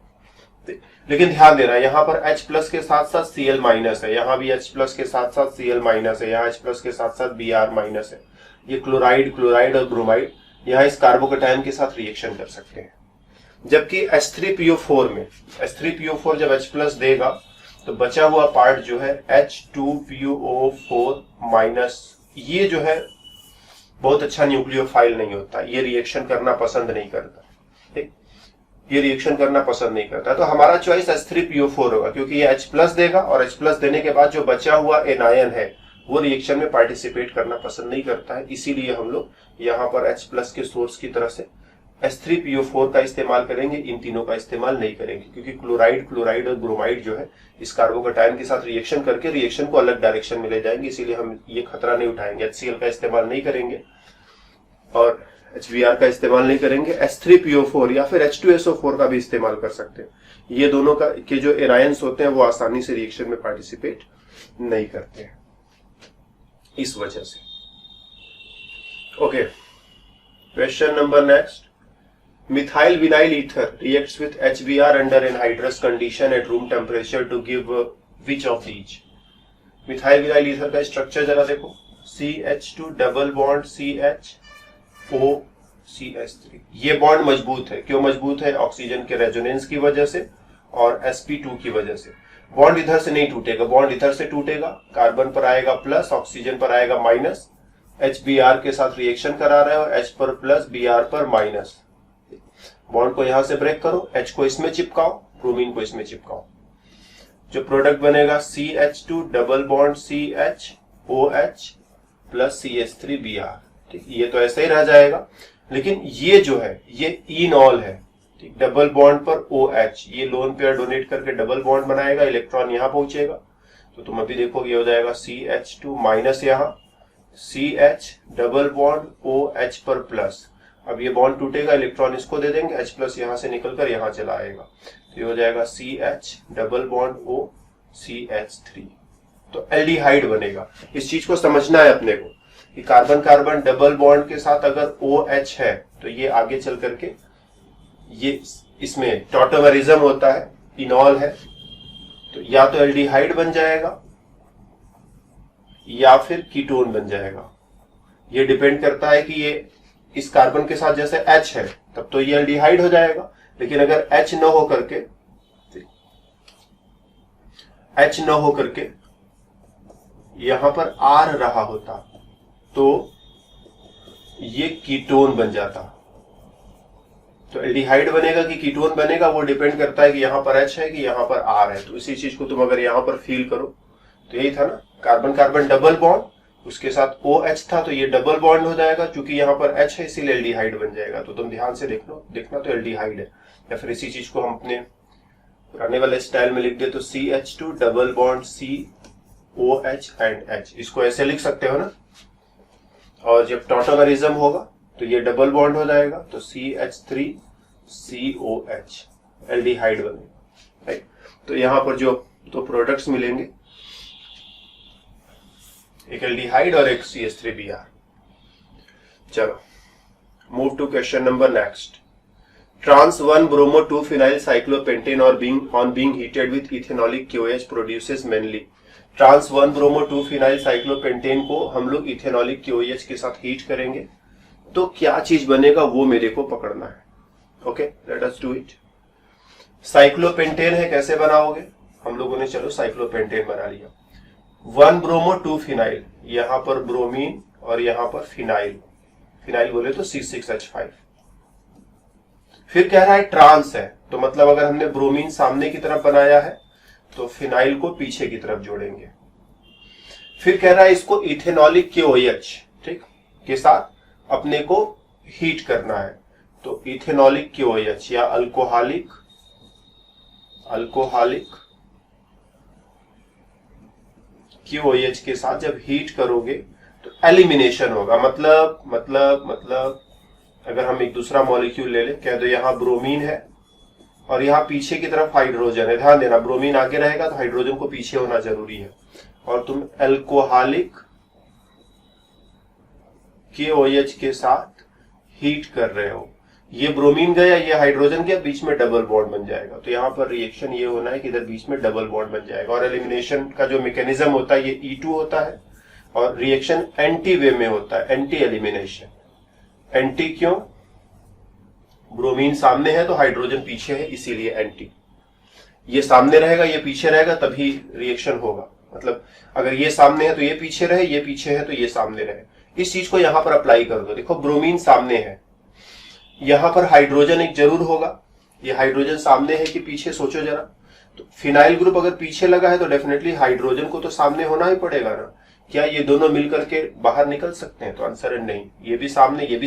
लेकिन ध्यान देना, यहाँ पर H+ के साथ साथ Cl- है, यहाँ भी H+ के साथ साथ Cl- है, यहाँ H+ के साथ साथ Br- है। ये क्लोराइड और ब्रोमाइड यहाँ इस कार्बोकटायन के साथ रिएक्शन कर सकते हैं। जबकि H3PO4 में, H3PO4 जब H+ देगा तो बचा हुआ पार्ट जो है H2PO4-, ये जो है बहुत अच्छा न्यूक्लियोफाइल नहीं होता, ये रिएक्शन करना पसंद नहीं करता। ठीक, ये रिएक्शन करना पसंद नहीं करता। तो हमारा चॉइस H3PO4 होगा, क्योंकि ये H+ देगा और H+ देने के बाद जो बचा हुआ एनायन है वो रिएक्शन में पार्टिसिपेट करना पसंद नहीं करता है। इसीलिए हम लोग यहाँ पर H+ के सोर्स की तरह से H3PO4 का इस्तेमाल करेंगे, इन तीनों का इस्तेमाल नहीं करेंगे, क्योंकि क्लोराइड और ब्रोमाइड जो है इस कार्बोकटायन के साथ रिएक्शन करके रिएक्शन को अलग डायरेक्शन में ले जाएंगे। इसीलिए हम ये खतरा नहीं उठाएंगे, HCl का इस्तेमाल नहीं करेंगे और HBr का इस्तेमाल नहीं करेंगे। H3PO4 या फिर H2SO4 का भी इस्तेमाल कर सकते हैं। ये दोनों का के जो एनायंस होते हैं वो आसानी से रिएक्शन में पार्टिसिपेट नहीं करते हैं, इस वजह से। Okay, question number next. Methyl vinyl ether reacts with HBr under anhydrous condition at room temperature to give which of these। Methyl vinyl ether का स्ट्रक्चर जरा देखो, CH2 double bond CHO CH3। ये बॉन्ड मजबूत है। क्यों मजबूत है? Oxygen के रेजोनेंस की वजह से और sp2 की वजह से। बॉन्ड इधर से नहीं टूटेगा, बॉन्ड इधर से टूटेगा, कार्बन पर आएगा प्लस, ऑक्सीजन पर आएगा माइनस, HBr के साथ रिएक्शन करा रहे हो, H पर प्लस, Br पर माइनस। बॉन्ड को यहां से ब्रेक करो, H को इसमें चिपकाओ, ब्रोमीन को इसमें चिपकाओ। जो प्रोडक्ट बनेगा CH2 double bond CHOH plus CH3Br। ठीक, ये तो ऐसे ही रह जाएगा, लेकिन ये जो है ये इनॉल है। ठीक, डबल बॉन्ड पर OH, ये लोन पेयर डोनेट करके डबल बॉन्ड बनाएगा, इलेक्ट्रॉन यहां पहुंचेगा, तो तुम अभी देखोगे ये हो जाएगा CH2 माइनस यहां CH डबल बॉन्ड OH पर प्लस। अब ये बॉन्ड टूटेगा, इलेक्ट्रॉन इसको दे देंगे, H प्लस यहां से निकलकर यहां चला आएगा, तो ये हो जाएगा CH double bond O CH3। तो एल्डिहाइड बनेगा। इस चीज को समझना है अपने को कि कार्बन कार्बन डबल बॉन्ड के साथ अगर OH है तो ये आगे चल करके ये इसमें टॉटोमेरिज्म होता है, इनॉल है, तो या तो एल्डिहाइड बन जाएगा या फिर कीटोन बन जाएगा। ये डिपेंड करता है कि ये इस कार्बन के साथ जैसे H है तब तो ये एल्डिहाइड हो जाएगा, लेकिन अगर H न हो करके यहां पर R रहा होता तो ये कीटोन बन जाता। तो एल्डिहाइड बनेगा कि कीटोन बनेगा वो डिपेंड करता है कि यहां पर H है कि यहां पर R है। तो इसी चीज को तुम अगर यहां पर फील करो तो यही था ना, कार्बन कार्बन डबल बॉन्ड, उसके साथ OH था तो ये डबल बॉन्ड हो जाएगा, क्योंकि यहाँ पर H है इसीलिए एल्डिहाइड बन जाएगा। तो तुम ध्यान से देखना तो एल्डिहाइड है। या फिर इसी चीज को हम अपने पुराने वाले स्टाइल में लिख दे तो CH2 double bond COH and H, इसको ऐसे लिख सकते हो ना। और जब टॉटोमेरिज्म होगा तो ये डबल बॉन्ड हो जाएगा, तो CH3 COH एल्डिहाइड बनेगा, राइट। तो यहाँ पर जो दो प्रोडक्ट्स मिलेंगे, एक एल्डिहाइड और एक CH3Br। चलो move to question number next. Trans 1 bromo 2 phenyl cyclopentane और being heated with ethanolic KOH produces mainly. Trans 1 bromo 2 phenyl cyclopentane को हम लोग इथेनॉलिक KOH के साथ हीट करेंगे तो क्या चीज बनेगा वो मेरे को पकड़ना है। Okay, let us do it. Cyclopentane है, कैसे बनाओगे? हम लोगों ने चलो साइक्लोपेंटेन बना लिया। 1 ब्रोमो 2 फिनाइल, यहां पर ब्रोमीन और यहां पर फिनाइल, फिनाइल बोले तो C6H5। फिर कह रहा है ट्रांस है, तो मतलब अगर हमने ब्रोमीन सामने की तरफ बनाया है तो फिनाइल को पीछे की तरफ जोड़ेंगे। फिर कह रहा है इसको इथेनॉलिक KOH, ठीक, के साथ अपने को हीट करना है, तो इथेनॉलिक KOH या अल्कोहलिक KOH के साथ जब हीट करोगे तो एलिमिनेशन होगा। मतलब अगर हम एक दूसरा मॉलिक्यूल ले लें, कह दो यहां ब्रोमीन है और यहां पीछे की तरफ हाइड्रोजन है। ध्यान देना, ब्रोमीन आगे रहेगा तो हाइड्रोजन को पीछे होना जरूरी है। और तुम अल्कोहलिक KOH के साथ हीट कर रहे हो, ये ब्रोमीन गया, ये हाइड्रोजन गया, बीच में डबल बॉन्ड बन जाएगा। तो यहां पर रिएक्शन ये होना है कि इधर बीच में डबल बॉन्ड बन जाएगा। और एलिमिनेशन का जो मैकेनिज्म होता है ये E2 होता है और रिएक्शन एंटी वे में होता है, एंटी एलिमिनेशन। एंटी क्यों? ब्रोमीन सामने है तो हाइड्रोजन पीछे है, इसीलिए एंटी। ये सामने रहेगा, ये पीछे रहेगा, तभी रिएक्शन होगा। मतलब अगर ये सामने है तो ये पीछे रहे, ये पीछे है तो ये सामने रहे। इस चीज को यहां पर अप्लाई कर दो। देखो ब्रोमीन सामने है, यहां पर हाइड्रोजन एक जरूर होगा। ये हाइड्रोजन सामने है कि पीछे, सोचो जरा। तो फिनाइल ग्रुप अगर पीछे लगा है तो डेफिनेटली हाइड्रोजन को तो सामने होना ही पड़ेगा ना। क्या ये दोनों मिलकर के बाहर निकल सकते हैं? तो आंसर है नहीं। ये भी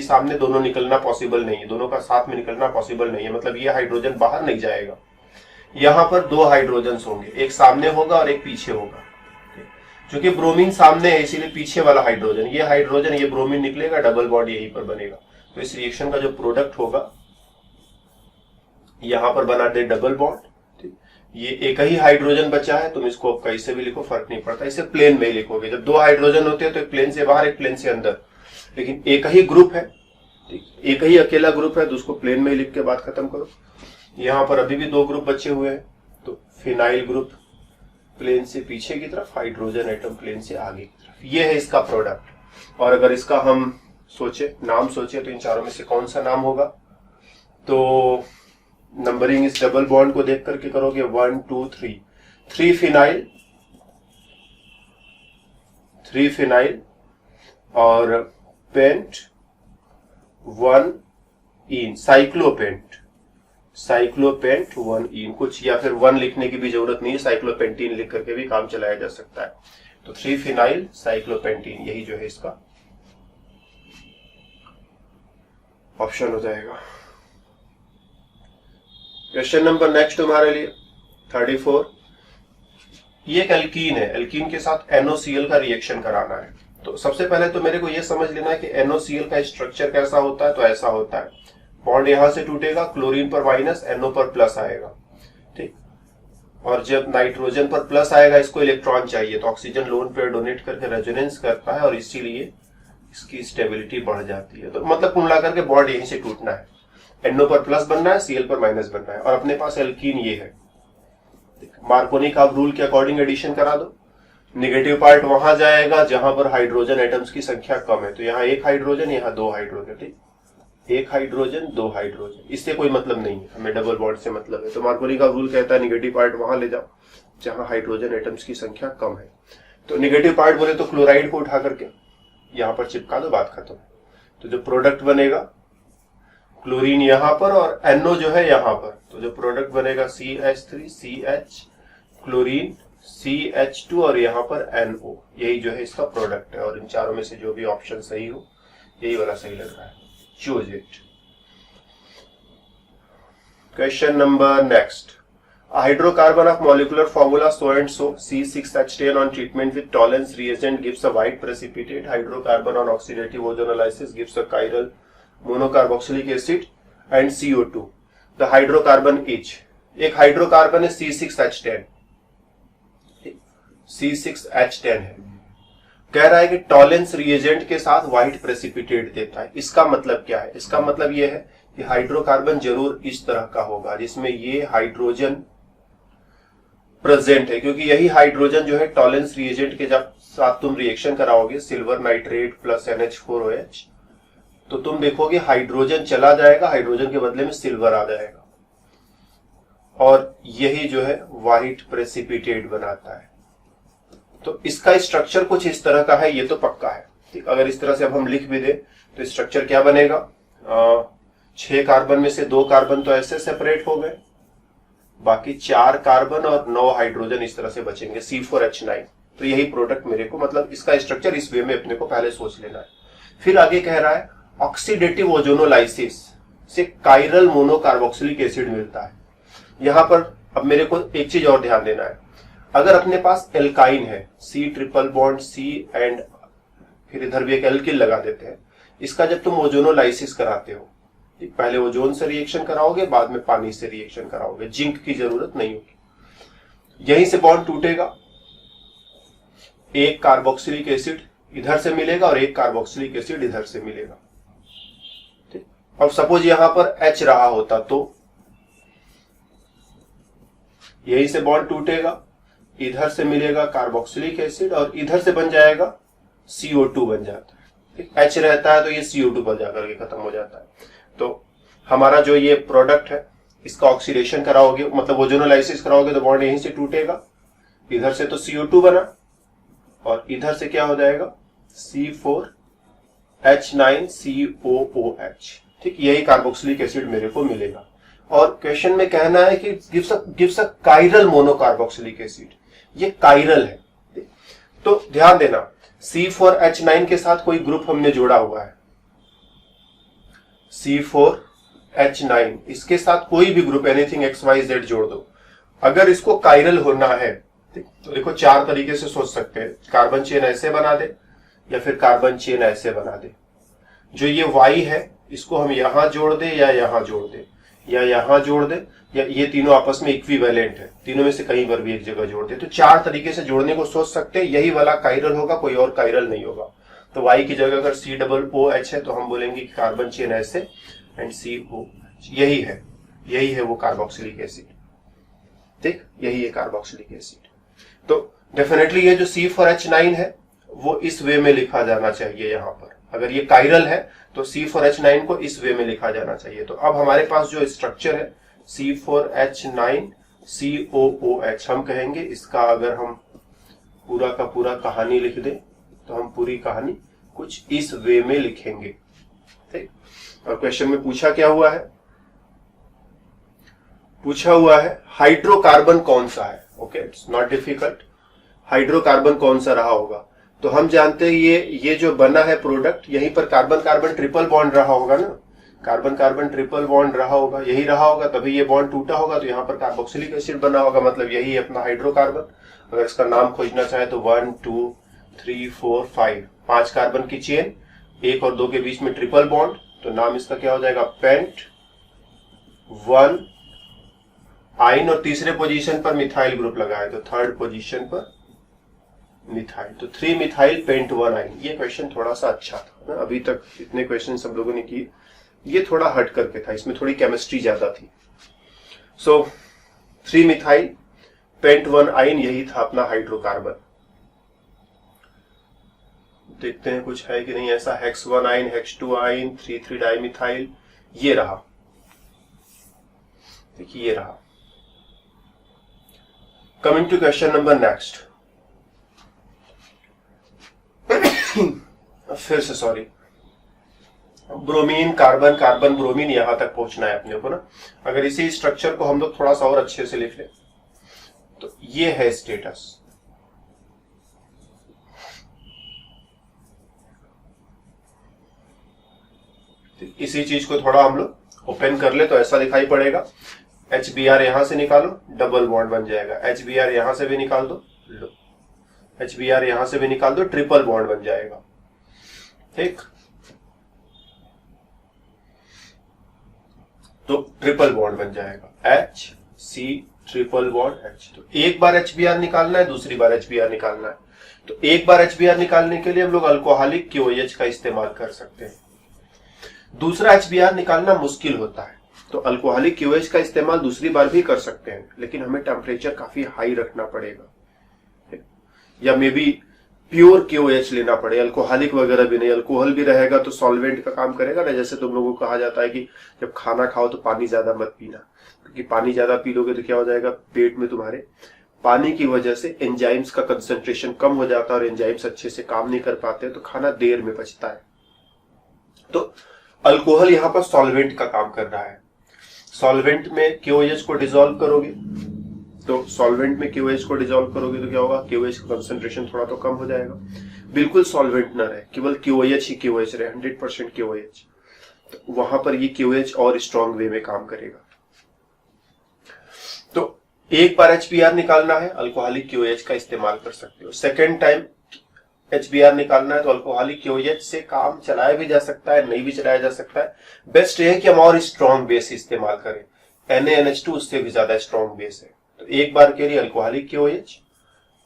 सामने, दोनों निकलना पॉसिबल नहीं है, दोनों का साथ में निकलना पॉसिबल नहीं है। मतलब ये हाइड्रोजन बाहर नहीं जाएगा। यहां पर दो हाइड्रोजन होंगे, एक सामने होगा और एक पीछे होगा। क्योंकि ब्रोमीन सामने है इसीलिए पीछे वाला हाइड्रोजन, ये हाइड्रोजन, ये ब्रोमीन निकलेगा, डबल बॉन्ड यहीं पर बनेगा। तो इस रिएक्शन का जो प्रोडक्ट होगा यहां पर बना दे डबल बॉन्ड। ये एक ही हाइड्रोजन बचा है, तुम इसको कैसे भी लिखो फर्क नहीं पड़ता, इसे प्लेन में ही लिखोगे। जब दो हाइड्रोजन होते हैं तो एक प्लेन से बाहर एक प्लेन से अंदर, लेकिन एक ही ग्रुप है, एक ही अकेला ग्रुप है तो उसको प्लेन में ही लिख के बात खत्म करो। यहां पर अभी भी दो ग्रुप बचे हुए हैं, तो फिनाइल ग्रुप प्लेन से पीछे की तरफ, हाइड्रोजन एटम प्लेन से आगे की तरफ। ये है इसका प्रोडक्ट। और अगर इसका हम नाम सोचे तो इन चारों में से कौन सा नाम होगा? तो नंबरिंग इस डबल बॉन्ड को देख करके करोगे 1 2 3, 3 फिनाइल और पेंट 1 इन, साइक्लोपेंट 1 इन कुछ, या फिर 1 लिखने की भी जरूरत नहीं है, साइक्लोपेंटीन लिख करके भी काम चलाया जा सकता है। तो 3 फिनाइल साइक्लोपेंटीन, यही जो है इसका ऑप्शन हो जाएगा। क्वेश्चन नंबर नेक्स्ट हमारे लिए 34। ये एक एल्कीन है, एल्कीन के साथ NaOCl का रिएक्शन कराना है। तो सबसे पहले तो मेरे को यह समझ लेना है कि NaOCl का स्ट्रक्चर कैसा होता है। तो ऐसा होता है, बॉन्ड यहां से टूटेगा, क्लोरीन पर माइनस, NO पर प्लस आएगा, ठीक। और जब नाइट्रोजन पर प्लस आएगा, इसको इलेक्ट्रॉन चाहिए, तो ऑक्सीजन लोन पेयर डोनेट करके रेजोनेंस करता है और इसीलिए इसकी स्टेबिलिटी बढ़ जाती है। तो मतलब कुल मिलाकर के बॉन्ड यहीं से टूटना है, NO पर प्लस बनना है, Cl पर माइनस बनना है। और अपने पास एल्कीन ये है, मार्कोनी का रूल के अकॉर्डिंग एडिशन करा दो। नेगेटिव पार्ट वहां जाएगा जहां पर हाइड्रोजन एटम्स की संख्या कम है। तो यहाँ 1 हाइड्रोजन, यहाँ 2 हाइड्रोजन, ठीक, 1 हाइड्रोजन 2 हाइड्रोजन, इससे कोई मतलब नहीं है, हमें डबल बॉन्ड से मतलब है। तो मार्कोनी का रूल कहता है नेगेटिव पार्ट वहां ले जाओ जहां हाइड्रोजन एटम्स की संख्या कम है। तो नेगेटिव पार्ट बोले तो क्लोराइड को उठा करके यहां पर चिपका दो, बात खत्म। तो जो प्रोडक्ट बनेगा, क्लोरीन यहां पर और NO जो है यहां पर, तो जो प्रोडक्ट बनेगा CH3 CH, क्लोरीन CH2 और यहां पर NO, यही जो है इसका प्रोडक्ट है। और इन चारों में से जो भी ऑप्शन सही हो, यही वाला सही लग रहा है, choose it. Question number next. Hydrocarbon of molecular formula so and so C6H10 on treatment with Tollens reagent gives a white precipitate. Hydrocarbon on oxidative ozonolysis gives a chiral monocarboxylic acid and CO2. The hydrocarbon is, एक hydrocarbon है C6H10 है, कह रहा है कि Tollens reagent के साथ white precipitate देता है। इसका मतलब क्या है? इसका मतलब यह है कि हाइड्रोकार्बन जरूर इस तरह का होगा जिसमें ये हाइड्रोजन प्रेजेंट है, क्योंकि यही हाइड्रोजन जो है टॉलेंस रिएजेंट के जब साथ तुम रिएक्शन कराओगे सिल्वर नाइट्रेट प्लस NH4OH, तो तुम देखोगे हाइड्रोजन चला जाएगा, हाइड्रोजन के बदले में सिल्वर आ जाएगा, और यही जो है व्हाइट प्रेसिपिटेट बनाता है। तो इसका स्ट्रक्चर कुछ इस तरह का है, ये तो पक्का है, ठीक। अगर इस तरह से अब हम लिख भी दे तो स्ट्रक्चर क्या बनेगा? 6 कार्बन में से 2 कार्बन तो ऐसे सेपरेट हो गए, बाकी 4 कार्बन और 9 हाइड्रोजन इस तरह से बचेंगे, C4H9। तो यही प्रोडक्ट मेरे को, मतलब इसका स्ट्रक्चर इस वे में अपने को पहले सोच लेना है। फिर आगे कह रहा है ऑक्सीडेटिव ओजोनोलाइसिस से काइरल मोनोकार्बोक्सिलिक एसिड मिलता है। यहां पर अब मेरे को एक चीज और ध्यान देना है, अगर अपने पास एल्काइन है, C triple bond C and फिर इधर भी एक एल्किल लगा देते हैं, इसका जब तुम ओजोनोलाइसिस कराते हो, पहले ओजोन से रिएक्शन कराओगे, बाद में पानी से रिएक्शन कराओगे, जिंक की जरूरत नहीं होगी। यहीं से बॉन्ड टूटेगा, एक कार्बोक्सिलिक एसिड इधर से मिलेगा और एक कार्बोक्सिलिक एसिड इधर से मिलेगा, ठीक। अब सपोज यहां पर H रहा होता तो यहीं से बॉन्ड टूटेगा, इधर से मिलेगा कार्बोक्सिलिक एसिड और इधर से बन जाएगा CO2 बन जाता है। H रहता है तो ये CO2 पर जाकर के खत्म हो जाता है। तो हमारा जो ये प्रोडक्ट है, इसका ऑक्सीडेशन कराओगे, मतलब ओजोनोलाइसिस कराओगे, तो बॉन्ड यहीं से टूटेगा, इधर से तो CO2 बना और इधर से क्या हो जाएगा C4H9COOH, ठीक। यही कार्बोक्सिलिक एसिड मेरे को मिलेगा। और क्वेश्चन में कहना है कि gives a chiral monocarboxylic acid, ये काइरल है। तो ध्यान देना, C4H9 के साथ कोई ग्रुप हमने जोड़ा हुआ है, C4H9, इसके साथ कोई भी ग्रुप एनीथिंग XYZ जोड़ दो। अगर इसको काइरल होना है तो देखो 4 तरीके से सोच सकते हैं, कार्बन चेन ऐसे बना दे या फिर कार्बन चेन ऐसे बना दे। जो ये Y है इसको हम यहां जोड़ दे या यहां जोड़ दे या यहां जोड़ दे, या ये तीनों आपस में इक्विवेलेंट है, तीनों में से कहीं पर भी एक जगह जोड़ दे। तो 4 तरीके से जोड़ने को सोच सकते हैं, यही वाला काइरल होगा, कोई और काइरल नहीं होगा। तो Y की जगह अगर COOH है तो हम बोलेंगे कि कार्बन चेन ऐसे एंड COOH, यही है वो कार्बोक्सिलिक एसिड, ठीक, यही है कार्बोक्सिलिक एसिड। तो डेफिनेटली ये जो C4H9 है वो इस वे में लिखा जाना चाहिए। यहाँ पर अगर ये कायरल है तो C4H9 को इस वे में लिखा जाना चाहिए। तो अब हमारे पास जो स्ट्रक्चर है C4H9 COOH, हम कहेंगे इसका अगर हम पूरा का पूरा कहानी लिख दें तो हम पूरी कहानी कुछ इस वे में लिखेंगे। ठीक, और क्वेश्चन में पूछा क्या हुआ है, पूछा हुआ है हाइड्रोकार्बन कौन सा है। Okay, it's not difficult. Hydrocarbon कौन सा रहा होगा, तो हम जानते हैं ये जो बना है प्रोडक्ट, यहीं पर कार्बन कार्बन ट्रिपल बॉन्ड रहा होगा ना, कार्बन कार्बन ट्रिपल बॉन्ड रहा होगा, यही रहा होगा, तभी ये बॉन्ड टूटा होगा, तो यहाँ पर कार्बोक्सिलिक एसिड बना होगा, मतलब यही है अपना हाइड्रोकार्बन। अगर इसका नाम खोजना चाहे तो 1 2 3 4 5 5 कार्बन की चेन, 1 और 2 के बीच में ट्रिपल बॉन्ड, तो नाम इसका क्या हो जाएगा, पेंट 1 आइन, और तीसरे पोजीशन पर मिथाइल ग्रुप लगा है तो थर्ड पोजीशन पर मिथाइल, तो 3 मिथाइल पेंट 1 आइन। ये क्वेश्चन थोड़ा सा अच्छा था ना, अभी तक इतने क्वेश्चन सब लोगों ने किए, ये थोड़ा हट करके था, इसमें थोड़ी केमिस्ट्री ज्यादा थी। सो 3 मिथाइल पेंट 1 आइन, यही था अपना हाइड्रोकार्बन। देखते हैं कुछ है कि नहीं ऐसा, हेक्स 1 आइन, हेक्स 2 आइन, 3 डाइमिथाइल, ये रहा, देखिए ये रहा। Coming to question number next, फिर से sorry, bromine carbon carbon bromine, यहां तक पहुंचना है अपने को ना। अगर इसी स्ट्रक्चर को हम लोग थोड़ा सा और अच्छे से लिख लें तो ये है स्टेटस, इसी चीज को थोड़ा हम लोग ओपन कर ले तो ऐसा दिखाई पड़ेगा। HBr यहां से निकालो, डबल बॉन्ड बन जाएगा, HBr यहां से भी निकाल दो, लो HBr यहां से भी निकाल दो, ट्रिपल बॉन्ड बन जाएगा। ठीक, तो ट्रिपल बॉन्ड बन जाएगा, HC ट्रिपल बॉन्ड H। तो एक बार HBr निकालना है, दूसरी बार HBr निकालना है, तो एक बार HBr निकालने के लिए हम लोग अल्कोहलिक QOH का इस्तेमाल कर सकते हैं। दूसरा HBr निकालना मुश्किल होता है, तो अल्कोहलिक QOH का इस्तेमाल दूसरी बार भी कर सकते हैं, लेकिन हमें टेम्परेचर काफी हाई रखना पड़ेगा, या मे बी प्योर QOH लेना पड़े, अल्कोहलिक वगैरह भी नहीं। अल्कोहल भी रहेगा तो सॉल्वेंट का काम करेगा ना, जैसे तुम लोगों को कहा जाता है कि जब खाना खाओ तो पानी ज्यादा मत पीना, क्योंकि पानी ज्यादा पी लोगे तो क्या हो जाएगा, पेट में तुम्हारे पानी की वजह से एंजाइम्स का कंसंट्रेशन कम हो जाता है और एंजाइम्स अच्छे से काम नहीं कर पाते, तो खाना देर में पचता है। तो अल्कोहल यहाँ पर सॉल्वेंट का काम कर रहा है। सॉल्वेंट में QOH को डिसॉल्व करोगे, तो सॉल्वेंट में QOH को डिसॉल्व करोगे तो क्या होगा, QOH का कंसंट्रेशन थोड़ा तो कम हो जाएगा। बिल्कुल सॉल्वेंट ना रहे, केवल QOH ही QOH रहे, 100% QOH, तो वहां पर ये QOH और स्ट्रॉन्ग वे में काम करेगा। तो एक बार HBr निकालना है, अल्कोहलिक QOH का इस्तेमाल कर सकते हो। सेकेंड टाइम HBr निकालना है तो अल्कोहलिक QOH से काम चलाया भी जा सकता है, नहीं भी चलाया जा सकता है। बेस्ट ये है कि हम और स्ट्रॉन्ग बेस इस्तेमाल करें, NaNH2 उससे भी ज्यादा स्ट्रॉन्ग बेस है। तो एक बार के लिए अल्कोहलिक QOH,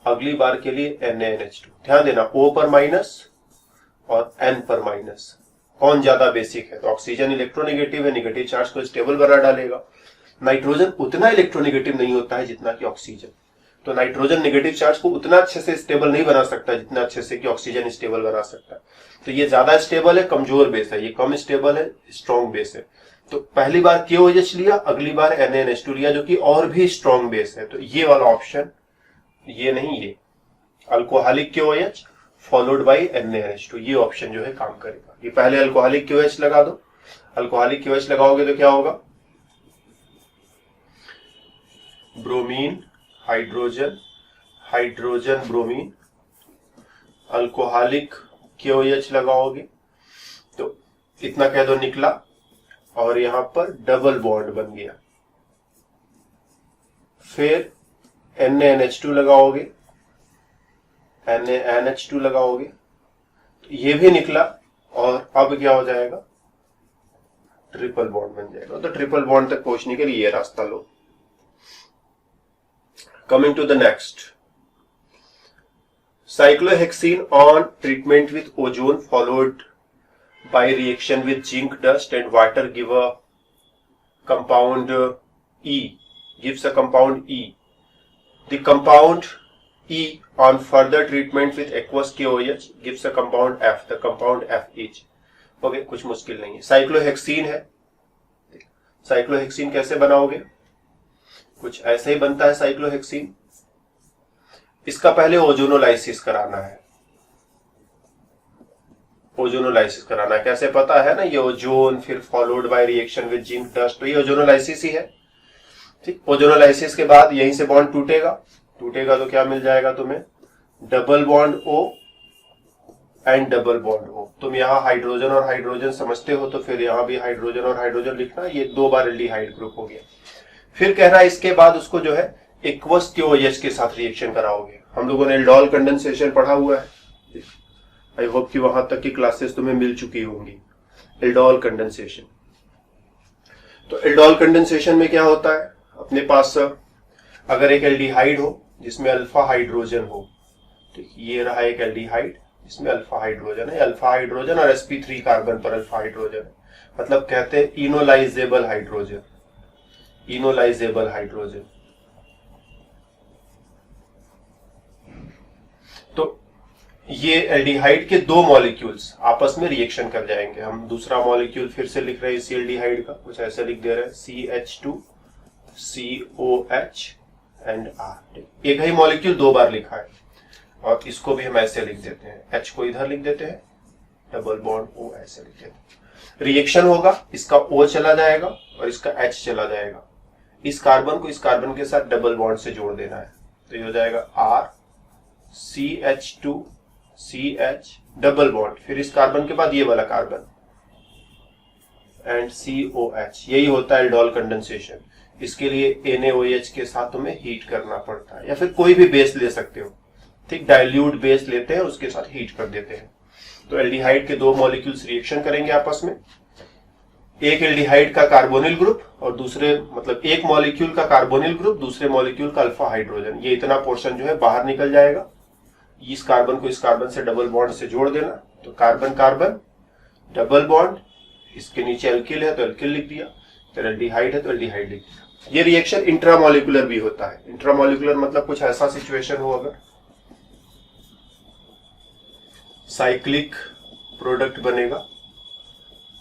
अगली बार के लिए NaNH2। ध्यान देना O पर माइनस और N पर माइनस, कौन ज्यादा बेसिक है, तो ऑक्सीजन इलेक्ट्रोनेगेटिव है, नेगेटिव चार्ज को स्टेबल बना डालेगा। नाइट्रोजन उतना इलेक्ट्रोनेगेटिव नहीं होता है जितना कि ऑक्सीजन, तो नाइट्रोजन नेगेटिव चार्ज को उतना अच्छे से स्टेबल नहीं बना सकता जितना अच्छे से कि ऑक्सीजन स्टेबल बना सकता है। तो ये ज्यादा स्टेबल है, कमजोर बेस है, ये कम स्टेबल है, स्ट्रॉन्ग बेस है। तो पहली बार QOH लिया, अगली बार NaNH2 लिया जो कि और भी स्ट्रॉन्ग बेस है। तो ये वाला ऑप्शन, ये नहीं, ये alcoholic QOH followed by NaNH2, ये ऑप्शन जो है काम करेगा। ये पहले अल्कोहलिक QOH लगा दो, अल्कोहलिक QOH लगाओगे तो क्या होगा, bromine hydrogen, hydrogen bromine, alcoholic QOH लगाओगे तो इतना कह दो निकला, और यहां पर डबल बॉन्ड बन गया। फिर NaNH2 लगाओगे, NaNH2 लगाओगे तो ये भी निकला, और अब क्या हो जाएगा, ट्रिपल बॉन्ड बन जाएगा। तो ट्रिपल बॉन्ड तक पहुंचने के लिए ये रास्ता लो। Coming to the next, cyclohexene on treatment with ozone followed by reaction with zinc dust and water give a compound E, gives a compound E. The compound E on further treatment with aqueous KOH gives a compound F. The compound F is okay, कुछ मुश्किल नहीं है। Cyclohexene है। Cyclohexene कैसे बनाओगे? कुछ ऐसे ही बनता है साइक्लोहेक्सीन। इसका पहले ओजोनोलाइसिस कराना है। ओजोनोलाइसिस कराना है, कैसे पता है ना, ये ओजोन फिर followed by reaction with zinc dust, तो ये ओजोनोलाइसिस ही है। ठीक, ओजोनोलाइसिस के बाद यहीं से बॉन्ड टूटेगा। टूटेगा तो क्या मिल जाएगा तुम्हें? Double bond O and double bond O। तुम यहाँ हाइड्रोजन और हाइड्रोजन समझते हो, तो फिर यहाँ भी हाइड्रोजन और हाइड्रोजन लिखना। ये 2 बार एल्डिहाइड ग्रुप हो गया। फिर कह रहा है इसके बाद उसको जो है एक्वस KOH के साथ रिएक्शन कराओगे। हम लोगों ने एल्डोल कंडेंसेशन पढ़ा हुआ है। आई होप कि वहां तक की क्लासेस तुम्हें मिल चुकी होंगी। एल्डोल कंडेंसेशन, तो एल्डोल कंडेंसेशन में क्या होता है, अपने पास अगर एक एल्डिहाइड हो जिसमें अल्फा हाइड्रोजन हो, तो ये रहा एक एल्डिहाइड इसमें अल्फा हाइड्रोजन है, अल्फा हाइड्रोजन और sp3 कार्बन पर अल्फा हाइड्रोजन है, मतलब कहते हैं इनोलाइजेबल हाइड्रोजन। इनोलाइजेबल हाइड्रोजन, तो ये एल्डिहाइड के 2 मॉलिक्यूल्स आपस में रिएक्शन कर जाएंगे। हम दूसरा मॉलिक्यूल फिर से लिख रहे हैं इसी एल्डिहाइड का, कुछ ऐसा लिख दे रहे हैं CH2 COH एंड R। एक ही मॉलिक्यूल 2 बार लिखा है, और इसको भी हम ऐसे लिख देते हैं, H को इधर लिख देते हैं, डबल बॉन्ड O ऐसे लिख देते हैं। रिएक्शन होगा, इसका O चला जाएगा और इसका H चला जाएगा। इस कार्बन को इस कार्बन के साथ डबल बॉन्ड से जोड़ देना है, तो ये हो जाएगा R CH2 CH double bond, फिर इस कार्बन के बाद ये वाला कार्बन एंड COH। यही होता है एल्डोल कंडेंसेशन। इसके लिए NaOH के साथ तुम्हें हीट करना पड़ता है, या फिर कोई भी बेस ले सकते हो। ठीक, डाइल्यूट बेस लेते हैं, उसके साथ हीट कर देते हैं। तो एल्डिहाइड के 2 मॉलिक्यूल्स रिएक्शन करेंगे आपस में। एक एल्डिहाइड का कार्बोनिल ग्रुप और दूसरे, मतलब एक मॉलिक्यूल का कार्बोनिल ग्रुप, दूसरे मॉलिक्यूल का अल्फा हाइड्रोजन। ये इतना पोर्शन जो है बाहर निकल जाएगा। इस कार्बन को इस कार्बन से डबल बॉन्ड से जोड़ देना, तो कार्बन कार्बन डबल बॉन्ड, इसके नीचे एल्किल है तो एल्किल लिख दिया, फिर एल्डिहाइड है तो एल्डिहाइड लिख दिया। ये रिएक्शन इंट्रामोलिकुलर भी होता है। इंट्रामोलिकुलर मतलब कुछ ऐसा सिचुएशन हो, अगर साइक्लिक प्रोडक्ट बनेगा।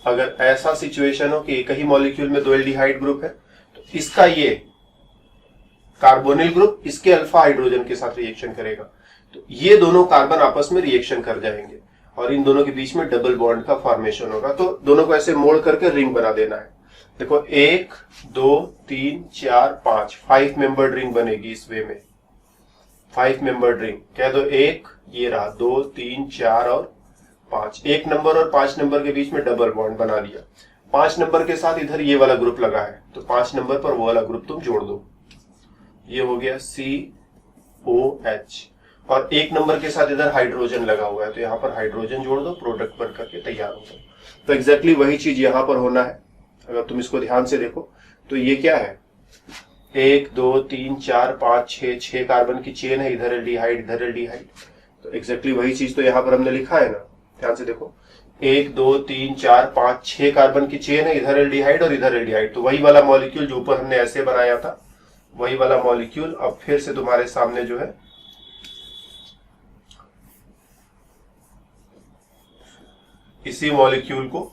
अगर ऐसा सिचुएशन हो कि एक ही मॉलिक्यूल में 2 एल्डिहाइड ग्रुप है, तो इसका ये कार्बोनिल ग्रुप इसके अल्फा हाइड्रोजन के साथ रिएक्शन करेगा, तो ये दोनों कार्बन आपस में रिएक्शन कर जाएंगे और इन दोनों के बीच में डबल बॉन्ड का फॉर्मेशन होगा। तो दोनों को ऐसे मोड़ करके रिंग बना देना है। देखो 1 2 3 4 5 5 मेंबर्ड रिंग बनेगी इस वे में। 5 मेंबर्ड रिंग कह दो, 1 ये रहा, 2 3 4 और 5। 1 नंबर और 5 नंबर के बीच में डबल बॉन्ड बना लिया। 5 नंबर के साथ इधर ये वाला ग्रुप लगा है, तो 5 नंबर पर वो वाला ग्रुप तुम जोड़ दो, ये हो गया COH। और 1 नंबर के साथ इधर हाइड्रोजन लगा हुआ है, तो यहाँ पर हाइड्रोजन जोड़ दो, प्रोडक्ट बन करके तैयार हो गया। तो एग्जैक्टली वही चीज यहाँ पर होना है। अगर तुम इसको ध्यान से देखो तो ये क्या है, 1 2 3 4 5 6 कार्बन की चेन है, इधर एल्डिहाइड इधर एल्डिहाइड। तो एग्जैक्टली वही चीज तो यहाँ पर हमने लिखा है ना, ध्यान से देखो 1 2 3 4 5 6 कार्बन की चेन है, इधर एल्डिहाइड और इधर एल्डिहाइड। तो वही वाला मॉलिक्यूल जो ऊपर हमने ऐसे बनाया था, वही वाला मॉलिक्यूल अब फिर से तुम्हारे सामने जो है इसी मॉलिक्यूल को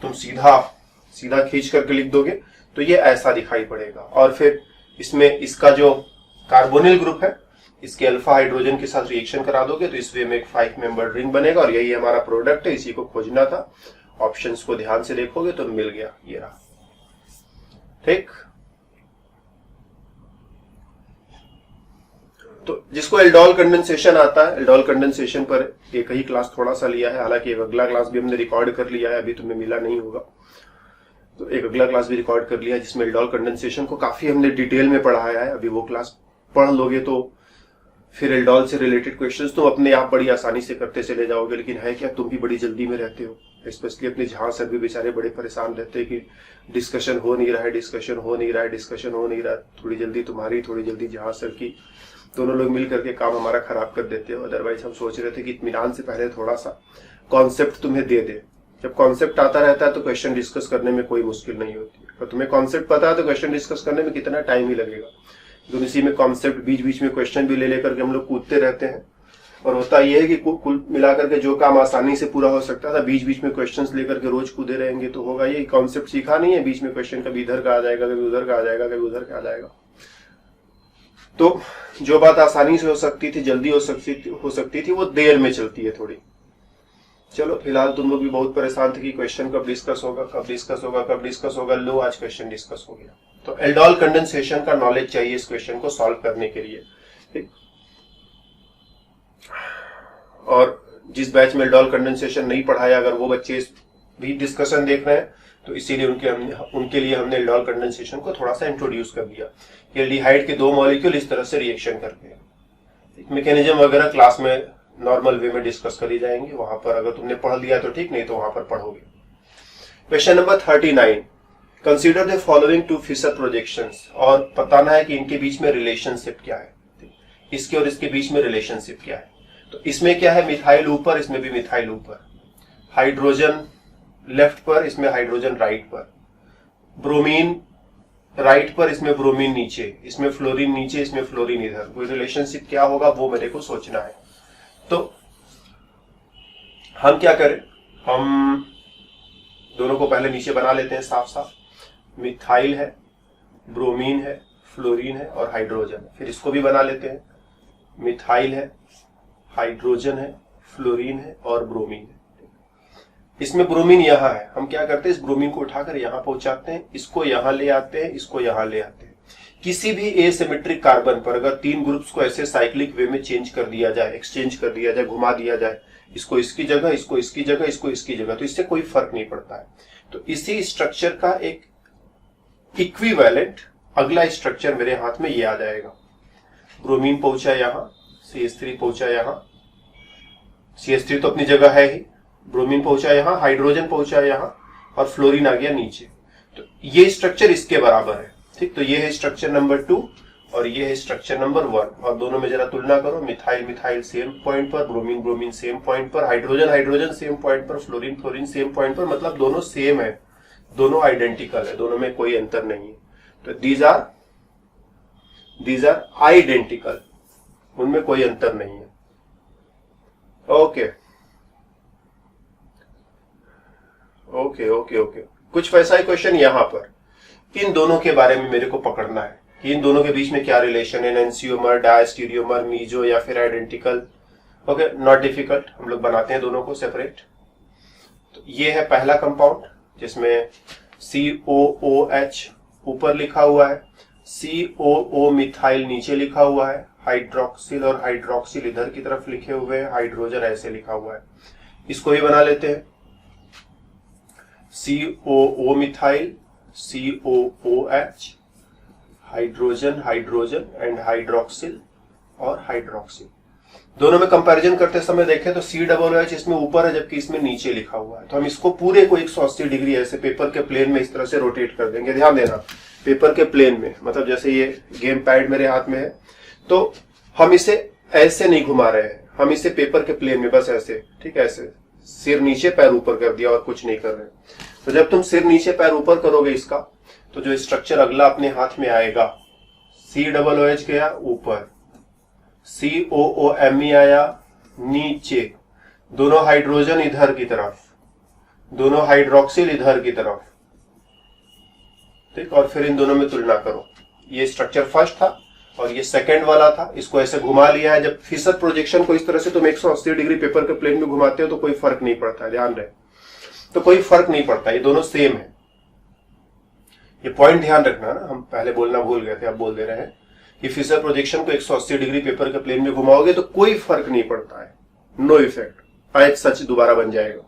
तुम सीधा खींच करके लिख दोगे तो ये ऐसा दिखाई पड़ेगा। और फिर इसमें इसका जो कार्बोनिल ग्रुप है इसके अल्फा हाइड्रोजन के साथ रिएक्शन करा दोगे तो इस वे में एक 5 मेंबर्ड रिंग बनेगा और यही हमारा प्रोडक्ट है, इसी को खोजना था। ऑप्शंस को ध्यान से देखोगे तो मिल गया, ये रहा। ठीक, तो जिसको एल्डोल कंडेंसेशन आता है, एल्डोल कंडेंसेशन पर एक ही क्लास थोड़ा सा लिया है, हालांकि एक अगला क्लास भी हमने रिकॉर्ड कर लिया है, अभी तुम्हें मिला नहीं होगा, तो एक अगला क्लास भी रिकॉर्ड कर लिया है जिसमें एल्डोल कंडेंसेशन को काफी हमने डिटेल में पढ़ाया है। अभी वो क्लास पढ़ लोगे तो फिर एल्डोल से रिलेटेड क्वेश्चंस तो अपने आप बड़ी आसानी से करते चले जाओगे। लेकिन है क्या, तुम भी बड़ी जल्दी में रहते हो, स्पेशली अपने जहां सर भी बेचारे बड़े परेशान रहते हैं कि डिस्कशन हो नहीं रहा है, डिस्कशन हो नहीं रहा है, डिस्कशन हो नहीं रहा है। थोड़ी जल्दी तुम्हारी, थोड़ी जल्दी जहां सर की, दोनों लोग मिल करके काम हमारा खराब कर देते हो। अदरवाइज हम सोच रहे थे कि इत्मीनान से पहले थोड़ा सा कॉन्सेप्ट तुम्हें दे दे। जब कॉन्सेप्ट आता रहता है तो क्वेश्चन डिस्कस करने में कोई मुश्किल नहीं होती। और तुम्हें कॉन्सेप्ट पता है तो क्वेश्चन डिस्कस करने में कितना टाइम ही लगेगा। दोनों इसी में कॉन्सेप्ट, बीच बीच में क्वेश्चन भी ले लेकर के हम लोग कूदते रहते हैं। और होता यह है कि कुल मिलाकर के जो काम आसानी से पूरा हो सकता था, बीच बीच में क्वेश्चंस लेकर के रोज कूदे रहेंगे तो होगा ये कॉन्सेप्ट सीखा नहीं है, बीच में क्वेश्चन कभी इधर का आ जाएगा, कभी उधर का आ जाएगा, कभी उधर का आ जाएगा। तो जो बात आसानी से हो सकती थी, जल्दी हो सकती थी, वो देर में चलती है थोड़ी। चलो फिलहाल तुम लोग भी बहुत परेशान थे कि क्वेश्चन कब डिस्कस होगा, कब डिस्कस होगा, कब डिस्कस होगा। लो, आज क्वेश्चन डिस्कस हो गया। तो एल्डोल कंडेंसेशन का नॉलेज चाहिए इस क्वेश्चन को सॉल्व करने के लिए, ठीक। और जिस बैच में एल्डोल कंडेंसेशन नहीं पढ़ाया, अगर वो बच्चे भी डिस्कशन देख रहे हैं तो इसीलिए उनके लिए हमने एल्डोल कंडेंसेशन को थोड़ा सा इंट्रोड्यूस कर दिया। एल्डिहाइड के दो मॉलिक्यूल इस तरह से रिएक्शन करते हैं। मैकेनिज्म वगैरह क्लास में नॉर्मल वे में डिस्कस करी जाएंगे, वहां पर अगर तुमने पढ़ लिया तो ठीक, नहीं तो वहां पर पढ़ोगे। Question number 39, consider the following two Fischer projections, और बताना है कि इनके बीच में रिलेशनशिप क्या है, इसके और इसके बीच में रिलेशनशिप क्या है। तो इसमें क्या है, मिथाइल ऊपर, इसमें भी मिथाइल ऊपर, हाइड्रोजन लेफ्ट पर, इसमें हाइड्रोजन राइट पर, ब्रोमीन राइट पर, इसमें ब्रोमीन नीचे, इसमें फ्लोरीन नीचे, इसमें फ्लोरीन इधर। कोई रिलेशनशिप क्या होगा वो मेरे को सोचना है। तो हम क्या करें, हम दोनों को पहले नीचे बना लेते हैं साफ साफ। मिथाइल है, ब्रोमीन है, फ्लोरीन है और हाइड्रोजन। फिर इसको भी बना लेते हैं, मिथाइल है, हाइड्रोजन है, फ्लोरीन है और ब्रोमीन है। इसमें ब्रोमीन यहां है, हम क्या करते हैं, इस ब्रोमीन को उठाकर यहां पहुंचाते हैं, इसको यहां ले आते हैं, इसको यहां ले आते हैं। किसी भी एसिमेट्रिक कार्बन पर अगर तीन ग्रुप्स को ऐसे साइक्लिक वे में चेंज कर दिया जाए, एक्सचेंज कर दिया जाए, घुमा दिया जाए, इसको इसकी जगह, इसको इसकी जगह, इसको इसकी जगह, तो इससे कोई फर्क नहीं पड़ता है। तो इसी स्ट्रक्चर का एक इक्विवेलेंट अगला स्ट्रक्चर मेरे हाथ में ये आ जाएगा। ब्रोमीन पहुंचा यहां, CH3 पहुंचा यहां, CH3 तो अपनी जगह है ही, ब्रोमीन पहुंचा यहां, हाइड्रोजन पहुंचा यहां और फ्लोरीन आ गया नीचे। तो ये स्ट्रक्चर इसके बराबर है, ठीक। तो ये है स्ट्रक्चर नंबर 2 और ये है स्ट्रक्चर नंबर 1। और दोनों में जरा तुलना करो, मिथाइल मिथाइल सेम पॉइंट पर, ब्रोमीन ब्रोमीन सेम पॉइंट पर, हाइड्रोजन हाइड्रोजन सेम पॉइंट पर, फ्लोरीन फ्लोरीन सेम पॉइंट पर। मतलब दोनों सेम है, दोनों आइडेंटिकल है, दोनों में कोई अंतर नहीं है। तो दीज आर आइडेंटिकल, उनमें कोई अंतर नहीं है। Okay okay okay okay. कुछ वैसा ही क्वेश्चन यहां पर, इन दोनों के बारे में मेरे को पकड़ना है कि इन दोनों के बीच में क्या रिलेशन है, एनंसियोमर, डायस्टीरियोमर, मीजो या फिर आइडेंटिकल। ओके, नॉट डिफिकल्ट, हम लोग बनाते हैं दोनों को सेपरेट। तो ये है पहला कंपाउंड जिसमें COOH ऊपर लिखा हुआ है, COO मिथाइल नीचे लिखा हुआ है, हाइड्रोक्सिल और हाइड्रोक्सिल इधर की तरफ लिखे हुए हैं, हाइड्रोजन ऐसे लिखा हुआ है। इसको ही बना लेते हैं, COO methyl, COOH, hydrogen hydrogen and hydroxyl और हाइड्रोक्सिल। दोनों में कंपैरिजन करते समय देखें तो COOH इसमें ऊपर है जबकि इसमें नीचे लिखा हुआ है। तो हम इसको पूरे को 180 डिग्री ऐसे पेपर के प्लेन में इस तरह से रोटेट कर देंगे। ध्यान देना, पेपर के प्लेन में, मतलब जैसे ये गेम पैड मेरे हाथ में है तो हम इसे ऐसे नहीं घुमा रहे हैं, हम इसे पेपर के प्लेन में बस ऐसे, ठीक है, ऐसे सिर नीचे पैर ऊपर कर दिया और कुछ नहीं कर रहे। तो जब तुम सिर नीचे पैर ऊपर करोगे इसका, तो जो स्ट्रक्चर अगला अपने हाथ में आएगा, COOH गया ऊपर, COOMe आया नीचे, दोनों हाइड्रोजन इधर की तरफ, दोनों हाइड्रोक्सिल इधर की तरफ, ठीक। और फिर इन दोनों में तुलना करो, ये स्ट्रक्चर फर्स्ट था और ये सेकंड वाला था, इसको ऐसे घुमा लिया है। जब फिशर प्रोजेक्शन को इस तरह से तुम 180 डिग्री पेपर के प्लेन में घुमाते हो तो कोई फर्क नहीं पड़ता है, ध्यान रहे, तो कोई फर्क नहीं पड़ता, ये दोनों सेम है। ये पॉइंट ध्यान रखना ना, हम पहले बोलना भूल गए थे, अब बोल दे रहे हैं कि फिशर प्रोजेक्शन को 180 डिग्री पेपर के प्लेन में घुमाओगे तो कोई फर्क नहीं पड़ता है, नो इफेक्ट, आज सच दोबारा बन जाएगा।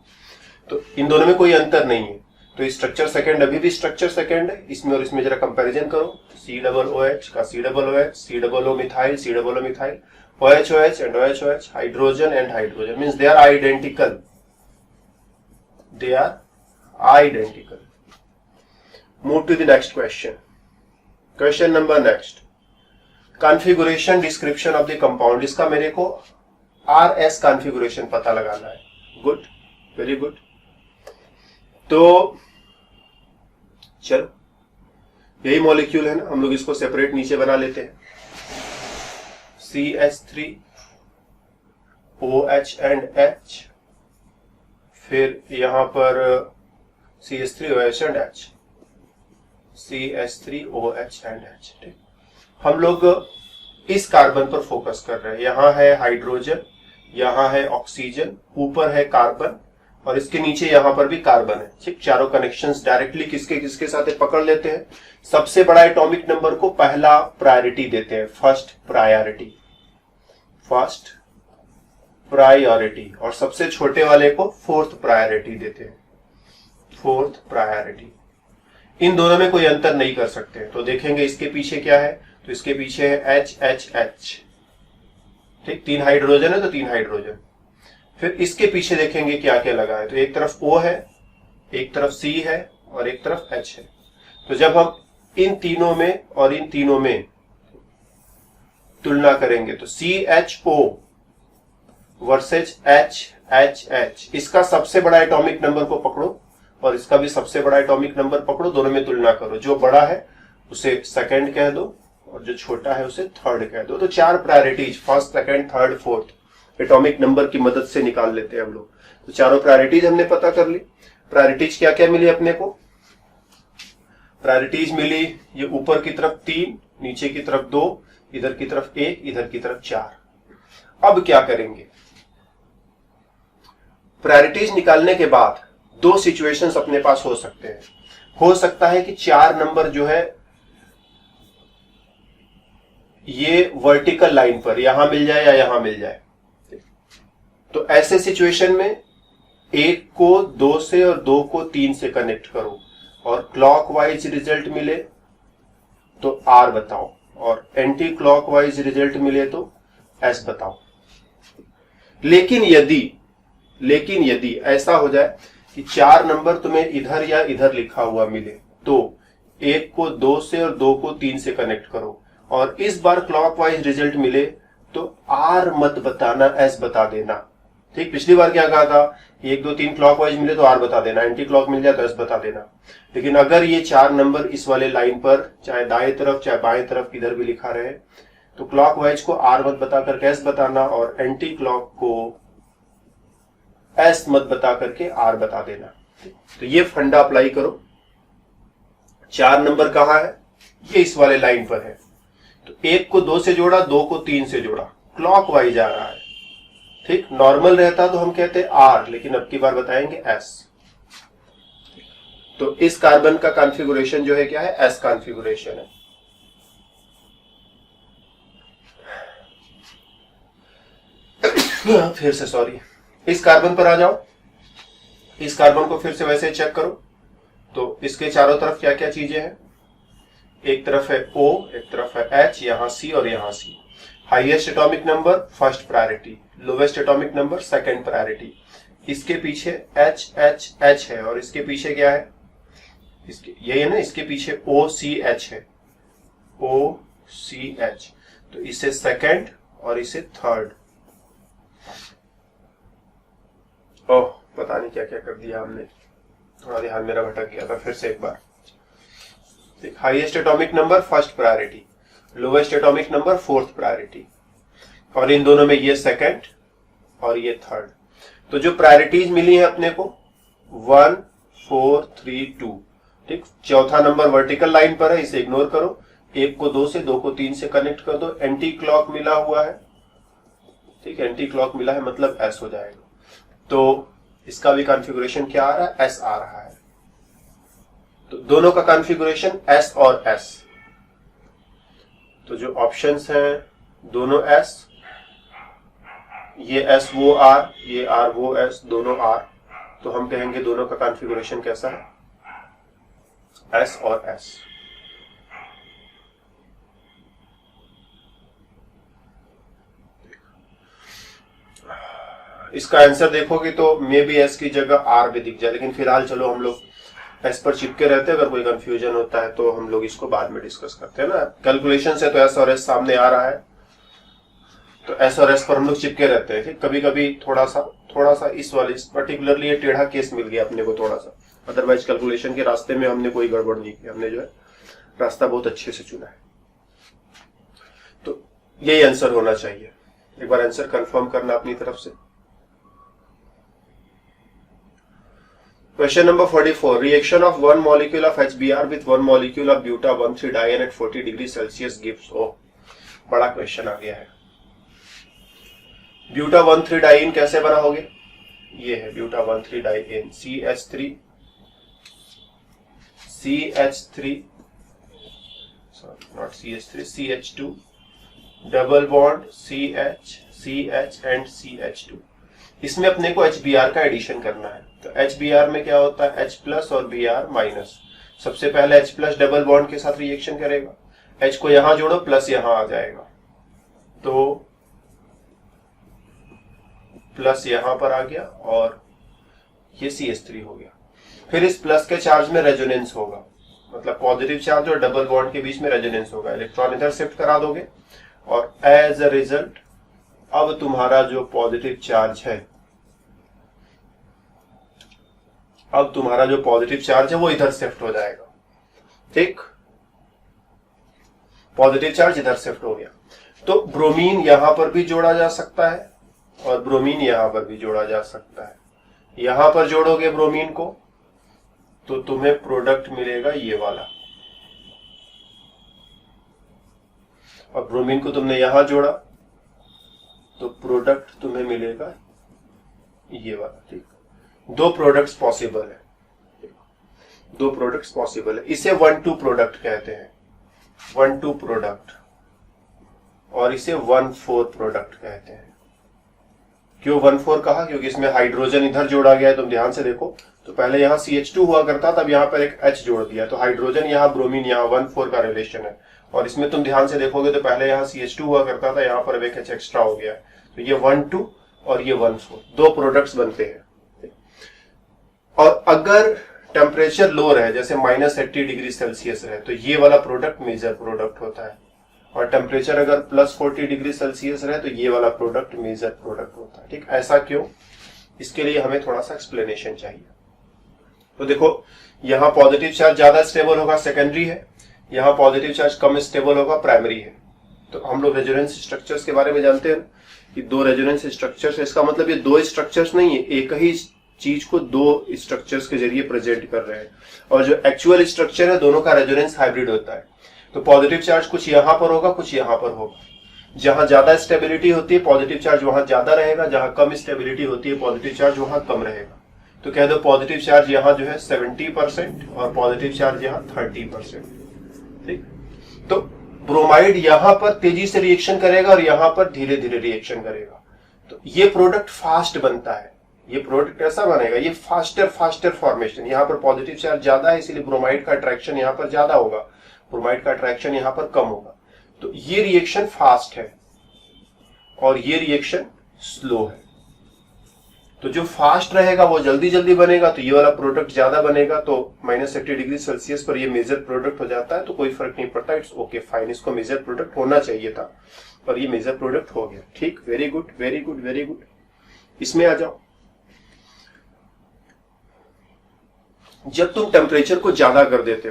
तो इन दोनों में कोई अंतर नहीं है। तो स्ट्रक्चर सेकंड अभी भी स्ट्रक्चर सेकंड है, इसमें और इसमें जरा कंपैरिजन करो, COOH का COOH, COO methyl, COO methyl, OH and OH, hydrogen and hydrogen, means they are identical, they are identical. Move to the next question. Question number next. Configuration description of the compound. इसका मेरे को RS configuration पता लगाना है। Good, very good. तो चलो, यही molecule है ना, हम लोग इसको सेपरेट नीचे बना लेते हैं। CH3 OH एंड H, फिर यहां पर CH3 OH and H, CH3 OH and H। ठीक, हम लोग इस कार्बन पर फोकस कर रहे हैं। यहां है हाइड्रोजन, यहां है ऑक्सीजन, ऊपर है कार्बन और इसके नीचे यहां पर भी कार्बन है। ठीक, चारों कनेक्शंस डायरेक्टली किसके किसके साथ पकड़ लेते हैं। सबसे बड़ा एटॉमिक नंबर को पहला प्रायोरिटी देते हैं, फर्स्ट प्रायोरिटी, और सबसे छोटे वाले को फोर्थ प्रायोरिटी देते हैं, फोर्थ प्रायोरिटी। इन दोनों में कोई अंतर नहीं कर सकते। तो देखेंगे इसके पीछे क्या है, तो इसके पीछे है HHH। ठीक, 3 हाइड्रोजन है तो 3 हाइड्रोजन। फिर इसके पीछे देखेंगे क्या क्या लगा है, तो एक तरफ O है, एक तरफ C है और एक तरफ H है। तो जब हम इन तीनों में और इन तीनों में तुलना करेंगे तो CHO वर्सेज HHH, इसका सबसे बड़ा एटॉमिक नंबर को पकड़ो और इसका भी सबसे बड़ा एटॉमिक नंबर पकड़ो, दोनों में तुलना करो। जो बड़ा है उसे सेकंड कह दो और जो छोटा है उसे थर्ड कह दो। तो 4 priorities, first, second, third, fourth, atomic number की मदद से निकाल लेते हैं हम लोग। तो चारों प्रायोरिटीज हमने पता कर ली। प्रायोरिटीज क्या क्या मिली अपने को, प्रायोरिटीज मिली ये ऊपर की तरफ 3, नीचे की तरफ 2, इधर की तरफ 1, इधर की तरफ 4। अब क्या करेंगे, प्रायोरिटीज निकालने के बाद 2 सिचुएशंस अपने पास हो सकते हैं। हो सकता है कि 4 नंबर जो है ये वर्टिकल लाइन पर यहां मिल जाए या यहां मिल जाए। तो ऐसे सिचुएशन में 1 को 2 से और 2 को 3 से कनेक्ट करो और क्लॉकवाइज रिजल्ट मिले तो R बताओ और एंटी क्लॉकवाइज रिजल्ट मिले तो S बताओ। लेकिन यदि ऐसा हो जाए कि 4 नंबर तुम्हें इधर या इधर लिखा हुआ मिले तो 1 को 2 से और 2 को 3 से कनेक्ट करो और इस बार क्लॉकवाइज रिजल्ट मिले तो R मत बताना, S बता देना। ठीक, पिछली बार क्या कहा था, 1 2 3 क्लॉकवाइज मिले तो R बता देना, एंटी क्लॉक मिल जाए तो S बता देना। लेकिन अगर ये 4 नंबर इस वाले लाइन पर चाहे दाएं तरफ चाहे बाएं तरफ किधर भी लिखा रहे तो क्लॉकवाइज को R मत बता करके S बताना और एंटी क्लॉक को S मत बता करके R बता देना। तो ये फंडा अप्लाई करो। 4 नंबर कहां है, ये इस वाले लाइन पर है। तो 1 को 2 से जोड़ा, 2 को 3 से जोड़ा, क्लॉकवाइज आ रहा है। ठीक, नॉर्मल रहता तो हम कहते R, लेकिन अब की बार बताएंगे S। तो इस कार्बन का कॉन्फ़िगरेशन जो है क्या है, S कॉन्फ़िगरेशन है। फिर से सॉरी, इस कार्बन पर आ जाओ। इस कार्बन को फिर से वैसे चेक करो तो इसके चारों तरफ क्या क्या चीजें हैं, एक तरफ है O, एक तरफ है H, यहां C और यहां C। Highest atomic number first priority, lowest atomic number second priority. इसके पीछे HHH है और इसके पीछे क्या है, इसके यही है ना, इसके पीछे OCH है, OCH। तो इसे सेकंड और इसे थर्ड। ओह, पता नहीं क्या क्या कर दिया हमने, थोड़ा ध्यान मेरा भटक गया था। फिर से एक बार, highest atomic number first priority, lowest atomic number fourth priority और इन दोनों में ये सेकंड और ये थर्ड। तो जो प्रायोरिटीज मिली है अपने को 1 4 3 2। ठीक, चौथा नंबर वर्टिकल लाइन पर है, इसे इग्नोर करो। 1 को 2 से, 2 को 3 से कनेक्ट कर दो। एंटी क्लॉक मिला हुआ है, ठीक, एंटी क्लॉक मिला है मतलब S हो जाएगा। तो इसका भी कॉन्फ़िगरेशन क्या आ रहा है, S आ रहा है। तो दोनों का कॉन्फ़िगरेशन S और S। तो जो ऑप्शंस हैं दोनों S, ये S वो R, ये R वो S, दोनों R। तो हम कहेंगे दोनों का कॉन्फ़िगरेशन कैसा है, S और S। इसका आंसर देखोगे तो मे बी S की जगह R भी दिख जाए, लेकिन फिलहाल चलो हम लोग S पर चिपके रहते हैं। अगर कोई कंफ्यूजन होता है तो हम लोग इसको बाद में डिस्कस करते हैं ना। कैलकुलेशन से तो S और S सामने आ रहा है, तो S और S पर हम लोग चिपके रहते हैं। कभी कभी थोड़ा सा इस वाले पर्टिकुलरली ये टेढ़ा केस मिल गया अपने को थोड़ा सा, अदरवाइज कैलकुलेशन के रास्ते में हमने कोई गड़बड़ नहीं की, हमने जो है रास्ता बहुत अच्छे से चुना है। तो यही आंसर होना चाहिए। एक बार आंसर कंफर्म करना अपनी तरफ से। Question number 44. Reaction of one molecule of HBr with one molecule of buta 1,3-diene at 40 degree Celsius gives O. बड़ा क्वेश्चन आ गया है। ब्यूटा 1,3-डाइन कैसे बनाओगे? ये है ब्यूटा 1,3-डाइन, CH3 sorry not CH3, CH2 double bond CH and CH2। इसमें अपने को HBr का एडिशन करना है। तो HBr में क्या होता है? H प्लस और Br माइनस। सबसे पहले H प्लस डबल बॉन्ड के साथ रिएक्शन करेगा, H को यहां जोड़ो, प्लस यहां आ जाएगा, तो प्लस यहां पर आ गया और ये CH3 हो गया। फिर इस प्लस के चार्ज में रेजोनेंस होगा, मतलब पॉजिटिव चार्ज और डबल बॉन्ड के बीच में रेजोनेंस होगा। इलेक्ट्रॉन इधर शिफ्ट करा दोगे और एज अ रिजल्ट अब तुम्हारा जो पॉजिटिव चार्ज है, वो इधर शिफ्ट हो जाएगा। ठीक, पॉजिटिव चार्ज इधर शिफ्ट हो गया। तो ब्रोमीन यहां पर भी जोड़ा जा सकता है और ब्रोमीन यहां पर भी जोड़ा जा सकता है। यहां पर जोड़ोगे ब्रोमीन को तो तुम्हें प्रोडक्ट मिलेगा ये वाला, और ब्रोमीन को तुमने यहां जोड़ा तो प्रोडक्ट तुम्हें मिलेगा ये वाला। ठीक, दो प्रोडक्ट्स पॉसिबल है, इसे 1-2 प्रोडक्ट कहते हैं, 1-2 प्रोडक्ट, और इसे 1-4 प्रोडक्ट कहते हैं। क्यों 1-4 कहा? क्योंकि इसमें हाइड्रोजन इधर जोड़ा गया है। तुम ध्यान से देखो, तो पहले यहाँ CH2 हुआ करता, तब यहाँ पर एक H जोड़ दिया, तो हाइड्रोजन यहाँ, ब्रोमीन यहाँ, 1-4 का रिलेशन है। और इसमें तुम ध्यान से देखोगे तो पहले यहाँ CH2 हुआ करता था, यहाँ पर एक H एक्स्ट्रा हो गया है, तो ये 1-2 और ये 1-4, दो प्रोडक्ट्स बनते हैं। और अगर टेम्परेचर लो रहे, जैसे -80 डिग्री सेल्सियस रहे, तो ये वाला प्रोडक्ट मेजर प्रोडक्ट होता है, और टेम्परेचर अगर +40 डिग्री सेल्सियस रहे तो ये वाला प्रोडक्ट मेजर प्रोडक्ट होता है। ठीक, ऐसा क्यों? इसके लिए हमें थोड़ा सा एक्सप्लेनेशन चाहिए। तो देखो, यहाँ पॉजिटिव चार्ज ज्यादा स्टेबल होगा, सेकेंडरी है, यहाँ पॉजिटिव चार्ज कम स्टेबल होगा, प्राइमरी है। तो हम लोग रेजोनेंस स्ट्रक्चर्स के बारे में जानते हैं कि दो रेजोनेंस स्ट्रक्चर्स है, इसका मतलब ये दो स्ट्रक्चर्स नहीं है, एक ही चीज को दो स्ट्रक्चर्स के जरिए प्रेजेंट कर रहे हैं, और जो एक्चुअल स्ट्रक्चर है दोनों का रेजोनेंस हाइब्रिड होता है। तो पॉजिटिव चार्ज कुछ यहां पर होगा, कुछ यहां पर होगा। जहां ज्यादा स्टेबिलिटी होती है पॉजिटिव चार्ज वहां ज्यादा रहेगा, जहां कम स्टेबिलिटी होती है पॉजिटिव चार्ज वहां कम रहेगा। तो कह दो पॉजिटिव चार्ज यहाँ जो है 70% और पॉजिटिव चार्ज यहाँ 30%। ठीक, तो ब्रोमाइड यहां पर तेजी से रिएक्शन करेगा और यहां पर धीरे धीरे रिएक्शन करेगा, तो ये प्रोडक्ट फास्ट बनता है। ये प्रोडक्ट कैसा बनेगा? ये फास्टर फॉर्मेशन। यहाँ पर पॉजिटिव चार्ज ज्यादा है, इसलिए ब्रोमाइड का अट्रैक्शन यहाँ पर ज्यादा होगा, ब्रोमाइड का अट्रैक्शन यहाँ पर कम होगा। तो ये रिएक्शन फास्ट है और ये रिएक्शन स्लो है। तो जो फास्ट रहेगा वो जल्दी जल्दी बनेगा, तो ये वाला प्रोडक्ट ज्यादा बनेगा, तो -80 डिग्री सेल्सियस पर ये मेजर प्रोडक्ट हो जाता है। तो कोई फर्क नहीं पड़ता, इट्स ओके फाइन, इसको मेजर प्रोडक्ट होना चाहिए था पर ये मेजर प्रोडक्ट हो गया। ठीक, very good very good very good. इसमें आ जाओ, जब तुम टेम्परेचर को ज्यादा कर देते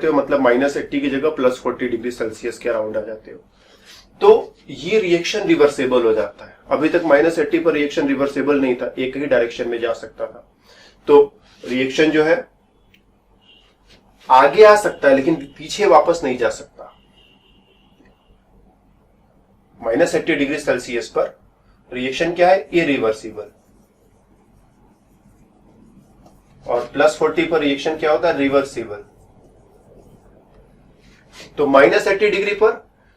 हो मतलब -80 की जगह +40 डिग्री सेल्सियस के अराउंड आ जाते हो, तो ये रिएक्शन रिवर्सेबल हो जाता है। अभी तक -80 पर रिएक्शन रिवर्सेबल नहीं था, एक ही डायरेक्शन में जा सकता था। तो रिएक्शन जो है आगे आ सकता है लेकिन पीछे वापस नहीं जा सकता। -80 डिग्री सेल्सियस पर रिएक्शन क्या है? इरिवर्सिबल। और +40 पर रिएक्शन क्या होता है? रिवर्सिबल। तो -80 डिग्री पर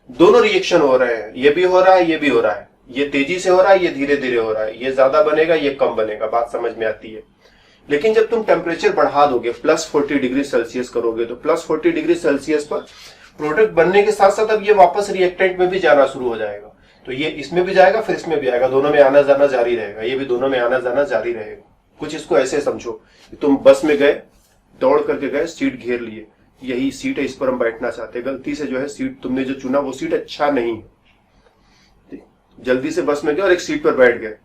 दोनों रिएक्शन हो रहे हैं, ये भी हो रहा है, ये भी हो रहा है, ये तेजी से हो रहा है, ये धीरे धीरे हो रहा है, ये ज्यादा बनेगा, ये कम बनेगा, बात समझ में आती है। लेकिन जब तुम टेम्परेचर बढ़ा दोगे, +40 डिग्री सेल्सियस करोगे, तो +40 डिग्री सेल्सियस पर प्रोडक्ट बनने के साथ साथ अब ये वापस रिएक्टेंट में भी जाना शुरू हो जाएगा। तो ये इसमें भी जाएगा, फिर इसमें भी आएगा, दोनों में आना जाना जारी रहेगा, ये भी दोनों में आना जाना जारी रहेगा। कुछ इसको ऐसे समझो कि तुम बस में गए, दौड़ करके गए, सीट घेर लिए, यही सीट है, इस पर हम बैठना चाहते हैं, गलती से जो है सीट तुमने जो चुना वो सीट अच्छा नहीं है, जल्दी से बस में गए और एक सीट पर बैठ गए,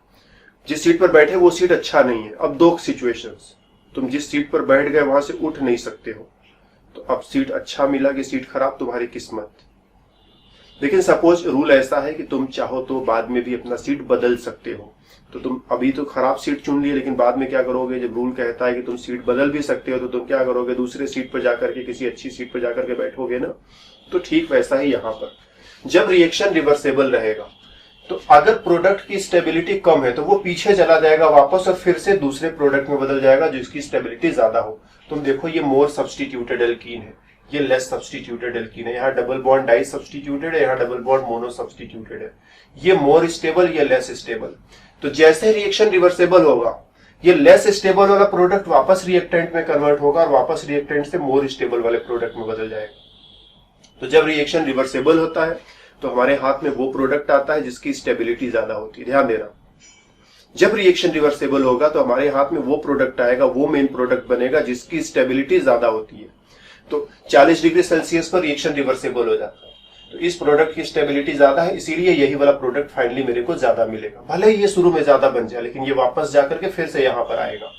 जिस सीट पर बैठे वो सीट अच्छा नहीं है। अब दो सिचुएशंस, तुम जिस सीट पर बैठ गए वहां से उठ नहीं सकते हो, तो अब सीट अच्छा मिला कि सीट खराब, तुम्हारी किस्मत। लेकिन सपोज रूल ऐसा है कि तुम चाहो तो बाद में भी अपना सीट बदल सकते हो, तो तुम अभी तो खराब सीट चुन लिए, लेकिन बाद में क्या करोगे, जब रूल कहता है कि तुम सीट बदल भी सकते हो तो तुम क्या करोगे, दूसरे सीट पर जाकर के किसी अच्छी सीट पर जाकर के बैठोगे ना। तो ठीक वैसा ही यहाँ पर जब रिएक्शन रिवर्सेबल रहेगा तो अगर प्रोडक्ट की स्टेबिलिटी कम है तो वो पीछे चला जाएगा वापस और फिर से दूसरे प्रोडक्ट में बदल जाएगा जिसकी स्टेबिलिटी ज्यादा हो। तुम देखो ये मोर सब्स्टिट्यूटेड एल्कीन है, ये लेस सब्स्टिट्यूटेड एल्कीन है, यहाँ डबल बॉन्ड डाई सब्स्टिट्यूटेड है, यहाँ डबल बॉन्ड मोनो सब्स्टिट्यूटेड है, ये मोर स्टेबल, ये लेस स्टेबल। तो जैसे रिएक्शन रिवर्सेबल होगा ये लेस स्टेबल वाला प्रोडक्ट वापस रिएक्टेंट में कन्वर्ट होगा और वापस रिएक्टेंट से मोर स्टेबल वाले प्रोडक्ट में बदल जाएगा। तो जब रिएक्शन रिवर्सेबल होता है तो हमारे हाथ में वो प्रोडक्ट आता है जिसकी स्टेबिलिटी ज्यादा होती है। ध्यान देना, जब रिएक्शन रिवर्सेबल होगा तो हमारे हाथ में वो प्रोडक्ट आएगा, वो मेन प्रोडक्ट बनेगा जिसकी स्टेबिलिटी ज्यादा होती है। तो 40 डिग्री सेल्सियस पर रिएक्शन रिवर्सेबल हो जाता है, तो इस प्रोडक्ट की स्टेबिलिटी ज्यादा है, इसीलिए यही वाला प्रोडक्ट फाइनली मेरे को ज्यादा मिलेगा। भले ही ये शुरू में ज्यादा बन जाए लेकिन ये वापस जाकर के फिर से यहां पर आएगा,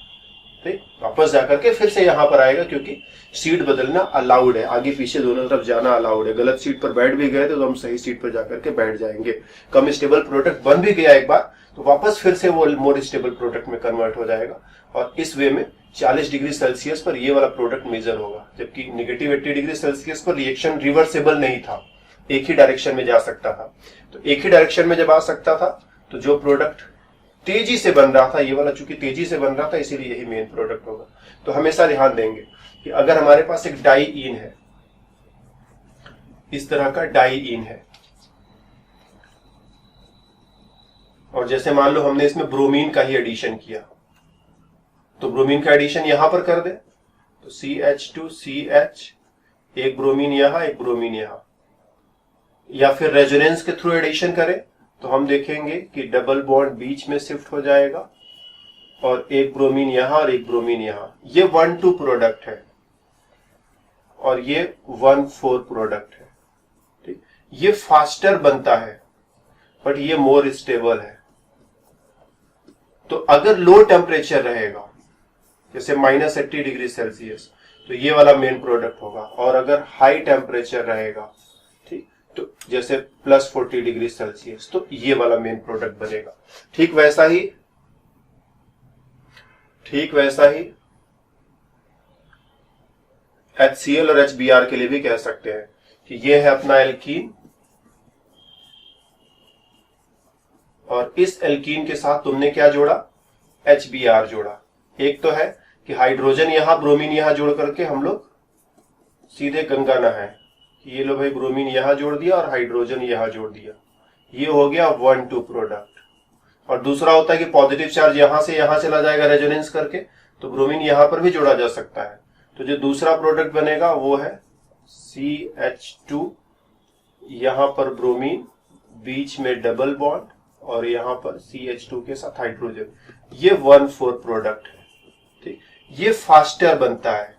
ठीक, वापस जाकर के फिर से यहां पर आएगा क्योंकि सीट बदलना अलाउड है, आगे पीछे दोनों तरफ जाना अलाउड है। गलत सीट पर बैठ भी गए तो हम सही सीट पर जाकर के बैठ जाएंगे। कम स्टेबल प्रोडक्ट बन भी गया एक बार तो वापस फिर से वो मोर स्टेबल प्रोडक्ट में कन्वर्ट हो जाएगा और इस वे में 40 डिग्री सेल्सियस पर ये वाला प्रोडक्ट मेजर होगा, जबकि नेगेटिव 80 डिग्री सेल्सियस पर रिएक्शन रिवर्सेबल नहीं था, एक ही डायरेक्शन में जा सकता था। तो एक ही डायरेक्शन में जब आ सकता था तो जो प्रोडक्ट तेजी से बन रहा था, ये वाला चूंकि तेजी से बन रहा था इसीलिए यही मेन प्रोडक्ट होगा। तो हमेशा ध्यान देंगे कि अगर हमारे पास एक डाई इन है, इस तरह का डाई इन है, और जैसे मान लो हमने इसमें ब्रोमीन का ही एडिशन किया तो ब्रोमीन का एडिशन यहां पर कर दे तो CH2CH, एक ब्रोमीन यहां एक ब्रोमीन यहां, या फिर रेजोनेंस के थ्रू एडिशन करें तो हम देखेंगे कि डबल बॉन्ड बीच में शिफ्ट हो जाएगा और एक ब्रोमीन यहां और एक ब्रोमीन यहां। ये 1,2 प्रोडक्ट है और ये 1,4 प्रोडक्ट है, ठीक। ये फास्टर बनता है बट ये मोर स्टेबल है। तो अगर लो टेम्परेचर रहेगा जैसे -80 डिग्री सेल्सियस तो ये वाला मेन प्रोडक्ट होगा, और अगर हाई टेम्परेचर रहेगा, ठीक, तो जैसे +40 डिग्री सेल्सियस तो ये वाला मेन प्रोडक्ट बनेगा। ठीक वैसा ही HCl और HBr के लिए भी कह सकते हैं कि ये है अपना एल्कीन और इस एल्कीन के साथ तुमने क्या जोड़ा, HBr जोड़ा। एक तो है कि हाइड्रोजन यहां ब्रोमीन यहां जोड़ करके हम लोग सीधे गंगा नहाए कि ये लो भाई ब्रोमीन यहां जोड़ दिया और हाइड्रोजन यहां जोड़ दिया, ये हो गया 1,2 प्रोडक्ट। और दूसरा होता है कि पॉजिटिव चार्ज यहां से यहां चला जाएगा रेजोनेंस करके तो ब्रोमीन यहां पर भी जोड़ा जा सकता है। तो जो दूसरा प्रोडक्ट बनेगा वो है CH2, यहां पर ब्रोमीन, बीच में डबल बॉन्ड और यहां पर CH2 के साथ हाइड्रोजन, ये 1,4 प्रोडक्ट है, ठीक। ये फास्टर बनता है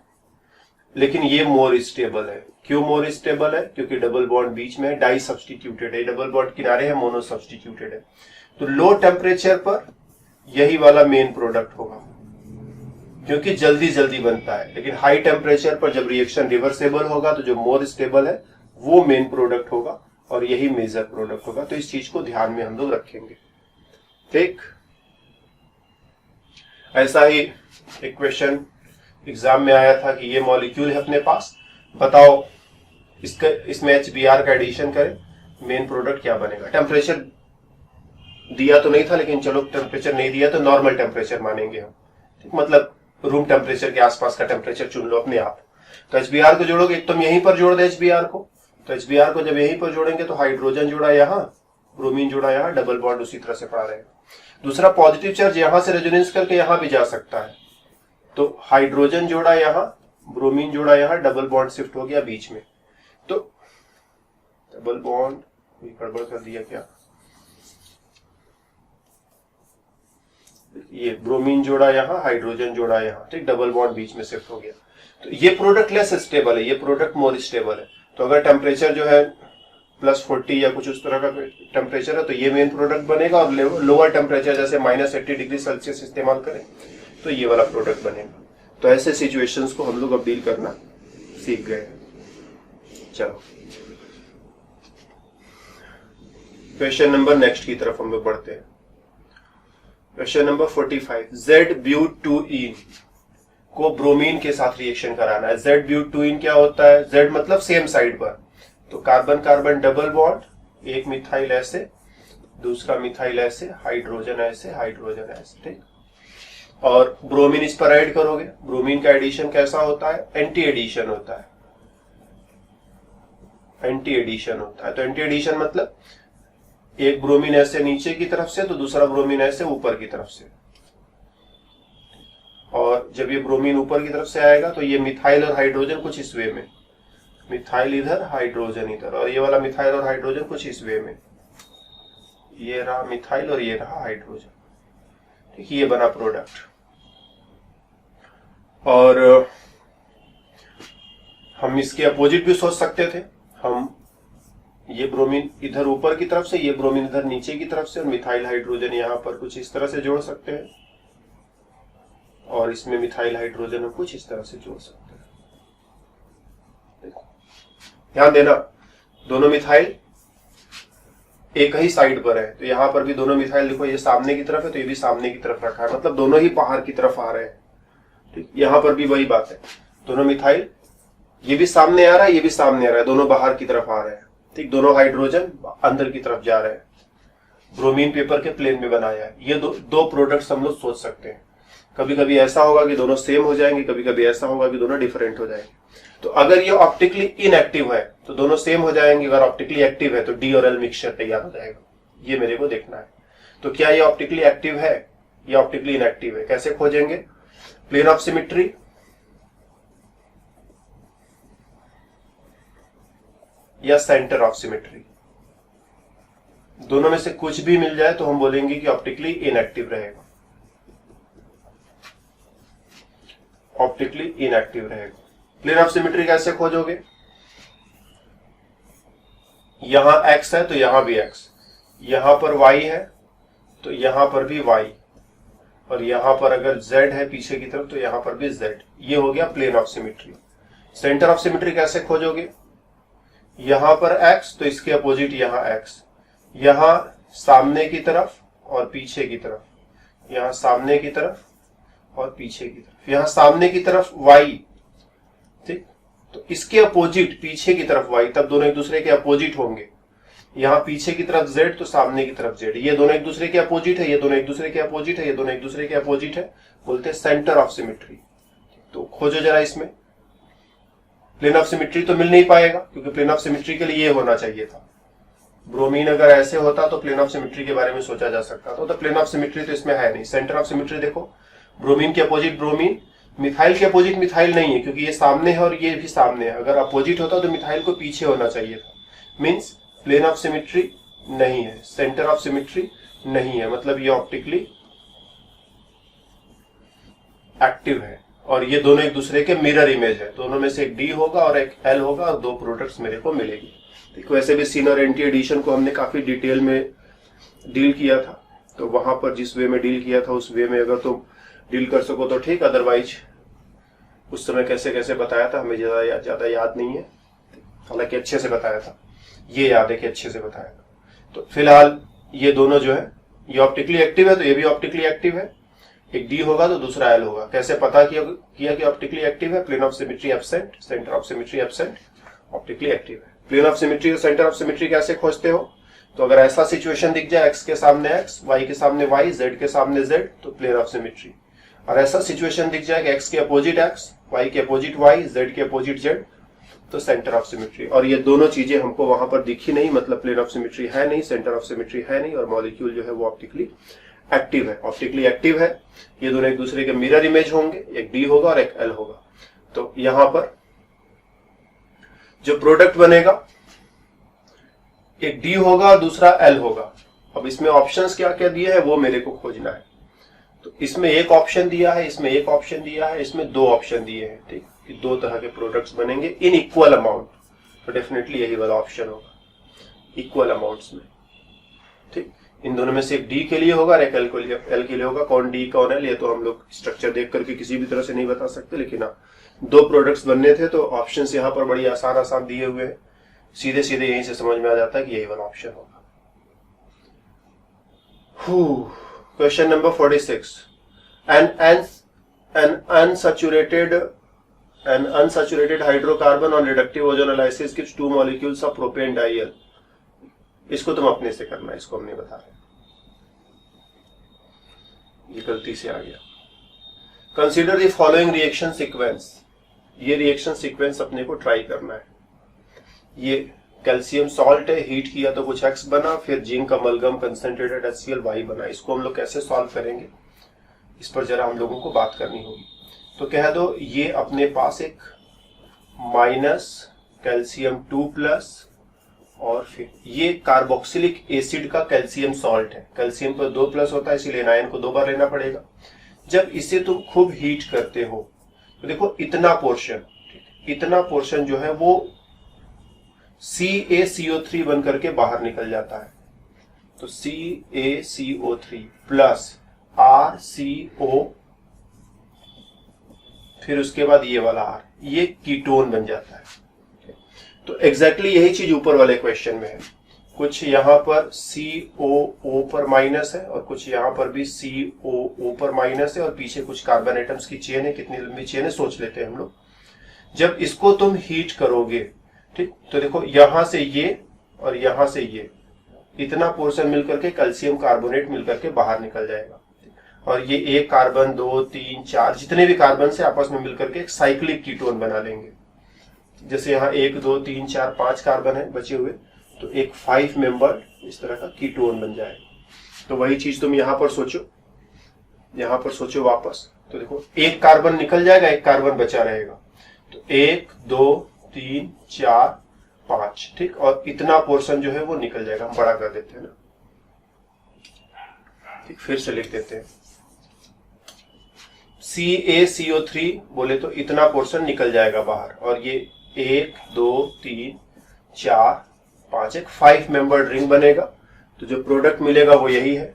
लेकिन ये मोर स्टेबल है। क्यों मोर स्टेबल है? क्योंकि डबल बॉन्ड बीच में डाई सब्स्टिट्यूटेड है, डबल बॉन्ड किनारे है, मोनो सब्स्टिट्यूटेड है। तो लो टेम्परेचर पर यही वाला मेन प्रोडक्ट होगा क्योंकि जल्दी जल्दी बनता है, लेकिन हाई टेम्परेचर पर जब रिएक्शन रिवर्सेबल होगा तो जो मोर स्टेबल है वो मेन प्रोडक्ट होगा और यही मेजर प्रोडक्ट होगा। तो इस चीज को ध्यान में हम लोग रखेंगे, ठीक। ऐसा ही एक क्वेश्चन एग्जाम में आया था कि ये मॉलिक्यूल है अपने पास, बताओ इसमें HBr का एडिशन करें, मेन प्रोडक्ट क्या बनेगा। टेम्परेचर दिया तो नहीं था लेकिन चलो टेम्परेचर नहीं दिया तो नॉर्मल टेम्परेचर मानेंगे हम, ठीक, मतलब रूम टेम्परेचर के आसपास का टेम्परेचर चुन लो अपने आप। तो HBr को जोड़ोगे, एक तुम यहीं पर जोड़ दे HBr को, तो HBr को जब यहीं पर जोड़ेंगे तो हाइड्रोजन जोड़ा यहाँ, ब्रोमीन जोड़ा यहाँ, डबल बॉन्ड उसी तरह से पड़ा रहेगा। दूसरा पॉजिटिव चार्ज यहां से रेजोनेंस करके यहां भी जा सकता है, तो हाइड्रोजन जोड़ा यहां, ब्रोमीन जोड़ा यहां, डबल बॉन्ड शिफ्ट हो गया बीच में। तो डबल बॉन्ड गड़बड़ कर दिया क्या, ये ब्रोमीन जोड़ा यहां, हाइड्रोजन जोड़ा यहां, ठीक, डबल बॉन्ड बीच में शिफ्ट हो गया। तो ये प्रोडक्ट लेस स्टेबल है, ये प्रोडक्ट मोर स्टेबल है। तो अगर टेम्परेचर जो है +40 या कुछ उस तरह का टेम्परेचर है तो ये मेन प्रोडक्ट बनेगा, और लोअर टेम्परेचर जैसे -80 डिग्री सेल्सियस इस्तेमाल करें तो ये वाला प्रोडक्ट बनेगा। तो ऐसे सिचुएशंस को हम लोग अब डील करना सीख गए। चलो क्वेश्चन नंबर नेक्स्ट की तरफ हम लोग बढ़ते हैं। क्वेश्चन नंबर 45, Z-ब्यूट-2-ईन को ब्रोमीन के साथ रिएक्शन कराना है। Z-ब्यूट-2-ईन क्या होता है? Z मतलब सेम साइड पर, तो कार्बन कार्बन डबल बॉन्ड, एक मिथाइल ऐसे, दूसरा मिथाइल ऐसे, हाइड्रोजन ऐसे, हाइड्रोजन ऐसे, ठीक। और ब्रोमीन इस पर ऐड करोगे। ब्रोमीन का एडिशन कैसा होता है? एंटी एडिशन होता है। एंटी एडिशन होता है, तो एंटी एडिशन मतलब एक ब्रोमीन ऐसे नीचे की तरफ से तो दूसरा ब्रोमीन ऐसे ऊपर की तरफ से, और जब ये ब्रोमीन ऊपर की तरफ से आएगा तो ये मिथाइल और हाइड्रोजन कुछ इस वे में, मिथाइल इधर हाइड्रोजन इधर, और ये वाला मिथाइल और हाइड्रोजन कुछ इस वे में, ये रहा मिथाइल और ये रहा हाइड्रोजन, ठीक। ये बना प्रोडक्ट। और हम इसके अपोजिट भी सोच सकते थे, हम ये ब्रोमीन इधर ऊपर की तरफ से, ये ब्रोमीन इधर नीचे की तरफ से, और मिथाइल हाइड्रोजन यहां पर कुछ इस तरह से जोड़ सकते हैं, और इसमें मिथाइल हाइड्रोजन हम कुछ इस तरह से जोड़ सकते हैं। ध्यान देना, दोनों मिथाइल एक ही साइड पर है, तो यहां पर भी दोनों मिथाइल देखो, ये सामने की तरफ है तो ये भी सामने की तरफ रखा है, मतलब दोनों ही बाहर की तरफ आ रहे हैं, ठीक। यहां पर भी वही बात है, दोनों मिथाइल, ये भी सामने आ रहा है, ये भी सामने आ रहा है, दोनों बाहर की तरफ आ रहे हैं, ठीक। दोनों हाइड्रोजन अंदर की तरफ जा रहे हैं, ब्रोमीन पेपर के प्लेन में बनाया है। ये दो प्रोडक्ट्स हम लोग सोच सकते हैं। कभी कभी ऐसा होगा कि दोनों सेम हो जाएंगे, कभी कभी ऐसा होगा कि दोनों डिफरेंट हो जाएंगे। तो अगर ये ऑप्टिकली इनएक्टिव है तो दोनों सेम हो जाएंगे, अगर ऑप्टिकली एक्टिव है तो डी और एल मिक्सचर तैयार हो जाएगा। ये मेरे को देखना है। तो क्या ये ऑप्टिकली एक्टिव है या ऑप्टिकली इनएक्टिव है? कैसे खोजेंगे? प्लेन ऑफ सिमेट्री या सेंटर ऑफ सिमेट्री, दोनों में से कुछ भी मिल जाए तो हम बोलेंगे कि ऑप्टिकली इनएक्टिव रहेगा, ऑप्टिकली इनएक्टिव रहेगा। प्लेन ऑफ सिमेट्री कैसे खोजोगे? यहां x है तो यहां भी x, यहां पर y है तो यहां पर भी y, और यहां पर अगर z है पीछे की तरफ तो यहां पर भी z। ये हो गया plane of symmetry. Centre of symmetry कैसे खोजोगे? यहां पर x तो इसके अपोजिट यहां x, यहां सामने की तरफ और पीछे की तरफ, यहां सामने की तरफ और पीछे की तरफ, यहां सामने की तरफ y, ठीक। तो इसके अपोजिट पीछे की तरफ y, तब दोनों एक दूसरे के अपोजिट होंगे। यहां पीछे की तरफ z तो सामने की तरफ z, ये दोनों एक दूसरे के अपोजिट है, ये दोनों एक दूसरे के अपोजिट है, ये दोनों एक दूसरे के अपोजिट है, बोलते हैं सेंटर ऑफ सिमेट्री। तो खोजो जरा इसमें। प्लेन ऑफ सिमेट्री तो मिल नहीं पाएगा क्योंकि प्लेन ऑफ सिमेट्री के लिए ये होना चाहिए था। ब्रोमीन अगर ऐसे होता तो प्लेन ऑफ सिमेट्री के बारे में सोचा जा सकता था, तो प्लेन ऑफ सिमेट्री तो इसमें है नहीं। सेंटर ऑफ सिमेट्री देखो, ब्रोमीन के अपोजिट ब्रोमीन, मिथाइल के अपोजिट मिथाइल नहीं है क्योंकि ये सामने है और ये भी सामने है। अगर अपोजिट होता तो मिथाइल को पीछे होना चाहिए था। मींस प्लेन ऑफ सिमेट्री नहीं है, सेंटर ऑफ सिमेट्री नहीं है, मतलब ये ऑप्टिकली एक्टिव है और ये दोनों एक दूसरे के मिरर इमेज है। दोनों में से एक डी होगा और एक एल होगा और दो प्रोडक्ट्स मेरे को मिलेगी। देखो वैसे भी सीन और एंटी एडिशन को हमने काफी डिटेल में डील किया था, तो वहां पर जिस वे में डील किया था उस वे में अगर तुम डील कर सको तो ठीक, अदरवाइज उस समय कैसे कैसे बताया था हमें ज्यादा याद नहीं है, हालांकि अच्छे से बताया था, ये याद है कि अच्छे से बताया था। तो फिलहाल ये दोनों जो है ये ऑप्टिकली एक्टिव है तो ये भी ऑप्टिकली एक्टिव है, एक डी होगा तो दूसरा एल होगा। कैसे पता किया कि ऑप्टिकली एक्टिव है? Plane of symmetry absent, centre of symmetry absent, optically active है। प्लेन ऑफ सिमेट्री और सेंटर ऑफ सिमेट्री कैसे खोजते हो? तो अगर ऐसा सिचुएशन दिख जाए x के सामने x, y के सामने y, z के सामने z, तो प्लेन ऑफ सिमेट्री। और ऐसा सिचुएशन दिख जाए कि x के अपोजिट x, y के अपोजिट y, z के अपोजिट z, तो सेंटर ऑफ सिमेट्री। और ये दोनों चीजें हमको वहां पर दिखी नहीं, मतलब प्लेन ऑफ सिमेट्री है नहीं, सेंटर ऑफ सिमेट्री है नहीं, और मॉलिक्यूल जो है वो ऑप्टिकली एक्टिव है। ऑप्टिकली एक्टिव है, ये दोनों एक दूसरे के मिरर इमेज होंगे, एक डी होगा और एक एल होगा। तो यहां पर जो प्रोडक्ट बनेगा एक डी होगा और दूसरा एल होगा। अब इसमें ऑप्शंस क्या क्या दिए हैं वो मेरे को खोजना है। तो इसमें एक ऑप्शन दिया है, इसमें एक ऑप्शन दिया है, इसमें दो ऑप्शन दिए हैं, ठीक, कि दो तरह के प्रोडक्ट्स बनेंगे इन इक्वल अमाउंट, तो डेफिनेटली यही वाला ऑप्शन होगा, इक्वल अमाउंट्स में, ठीक। इन दोनों में से एक डी के लिए होगा और एक एल के लिए होगा। कौन डी कौन एल ये तो हम लोग स्ट्रक्चर देख करके किसी भी तरह से नहीं बता सकते, लेकिन हाँ दो प्रोडक्ट्स बनने थे तो ऑप्शंस यहाँ पर बड़ी आसान दिए हुए हैं, सीधे सीधे यहीं से समझ में आ जाता है कि यही वाला ऑप्शन होगा। Question number 46. An unsaturated hydrocarbon on reductive ozonolysis gives 2 molecules of propane diol. इसको तुम अपने से करना, इसको हमने बता रहे, ये गलती से आ गया. Consider the following reaction sequence. ये रिएक्शन सीक्वेंस अपने को ट्राई करना है. ये कैल्शियम सॉल्ट है, हीट किया तो कुछ X बना, फिर zinc amalgam concentrated HCl Y बना. इसको हम लोग कैसे सॉल्व करेंगे, इस पर जरा हम लोगों को बात करनी होगी. तो कह दो ये अपने पास एक माइनस कैल्शियम 2+ और फिर ये कार्बोक्सिलिक एसिड का कैल्शियम सॉल्ट है. कैल्शियम पर 2+ होता है, इसीलिए आयन को 2 बार लेना पड़ेगा. जब इसे तुम खूब हीट करते हो तो देखो इतना पोर्शन जो है वो CaCO3 बन करके बाहर निकल जाता है. तो CaCO3 प्लस RCO, फिर उसके बाद ये वाला R, ये कीटोन बन जाता है. तो एग्जैक्टली यही चीज ऊपर वाले क्वेश्चन में है. कुछ यहां पर COO पर माइनस है और कुछ यहां पर भी COO पर माइनस है और पीछे कुछ कार्बन एटम्स की चेन है. कितनी लंबी चेन है सोच लेते हैं हम लोग. जब इसको तुम हीट करोगे, ठीक, तो देखो यहां से ये और यहां से ये इतना पोर्शन मिलकर के कैल्शियम कार्बोनेट मिलकर के बाहर निकल जाएगा. और ये एक कार्बन 2 3 4 जितने भी कार्बन से आपस में मिलकर के एक साइक्लिक कीटोन बना लेंगे. जैसे यहाँ 1 2 3 4 5 कार्बन है बचे हुए, तो एक 5 मेंबर इस तरह का कीटोन बन जाएगा. तो वही चीज तुम यहां पर सोचो वापस. तो देखो एक कार्बन निकल जाएगा, एक कार्बन बचा रहेगा. तो 1 2 3 4 5, ठीक, और इतना पोर्शन जो है वो निकल जाएगा. हम बड़ा कर देते हैं ना, ठीक, फिर से लिख देते हैं. CaCO3 बोले तो इतना पोर्शन निकल जाएगा बाहर, और ये 1 2 3 4 5 एक 5 मेंबर्ड रिंग बनेगा. तो जो प्रोडक्ट मिलेगा वो यही है.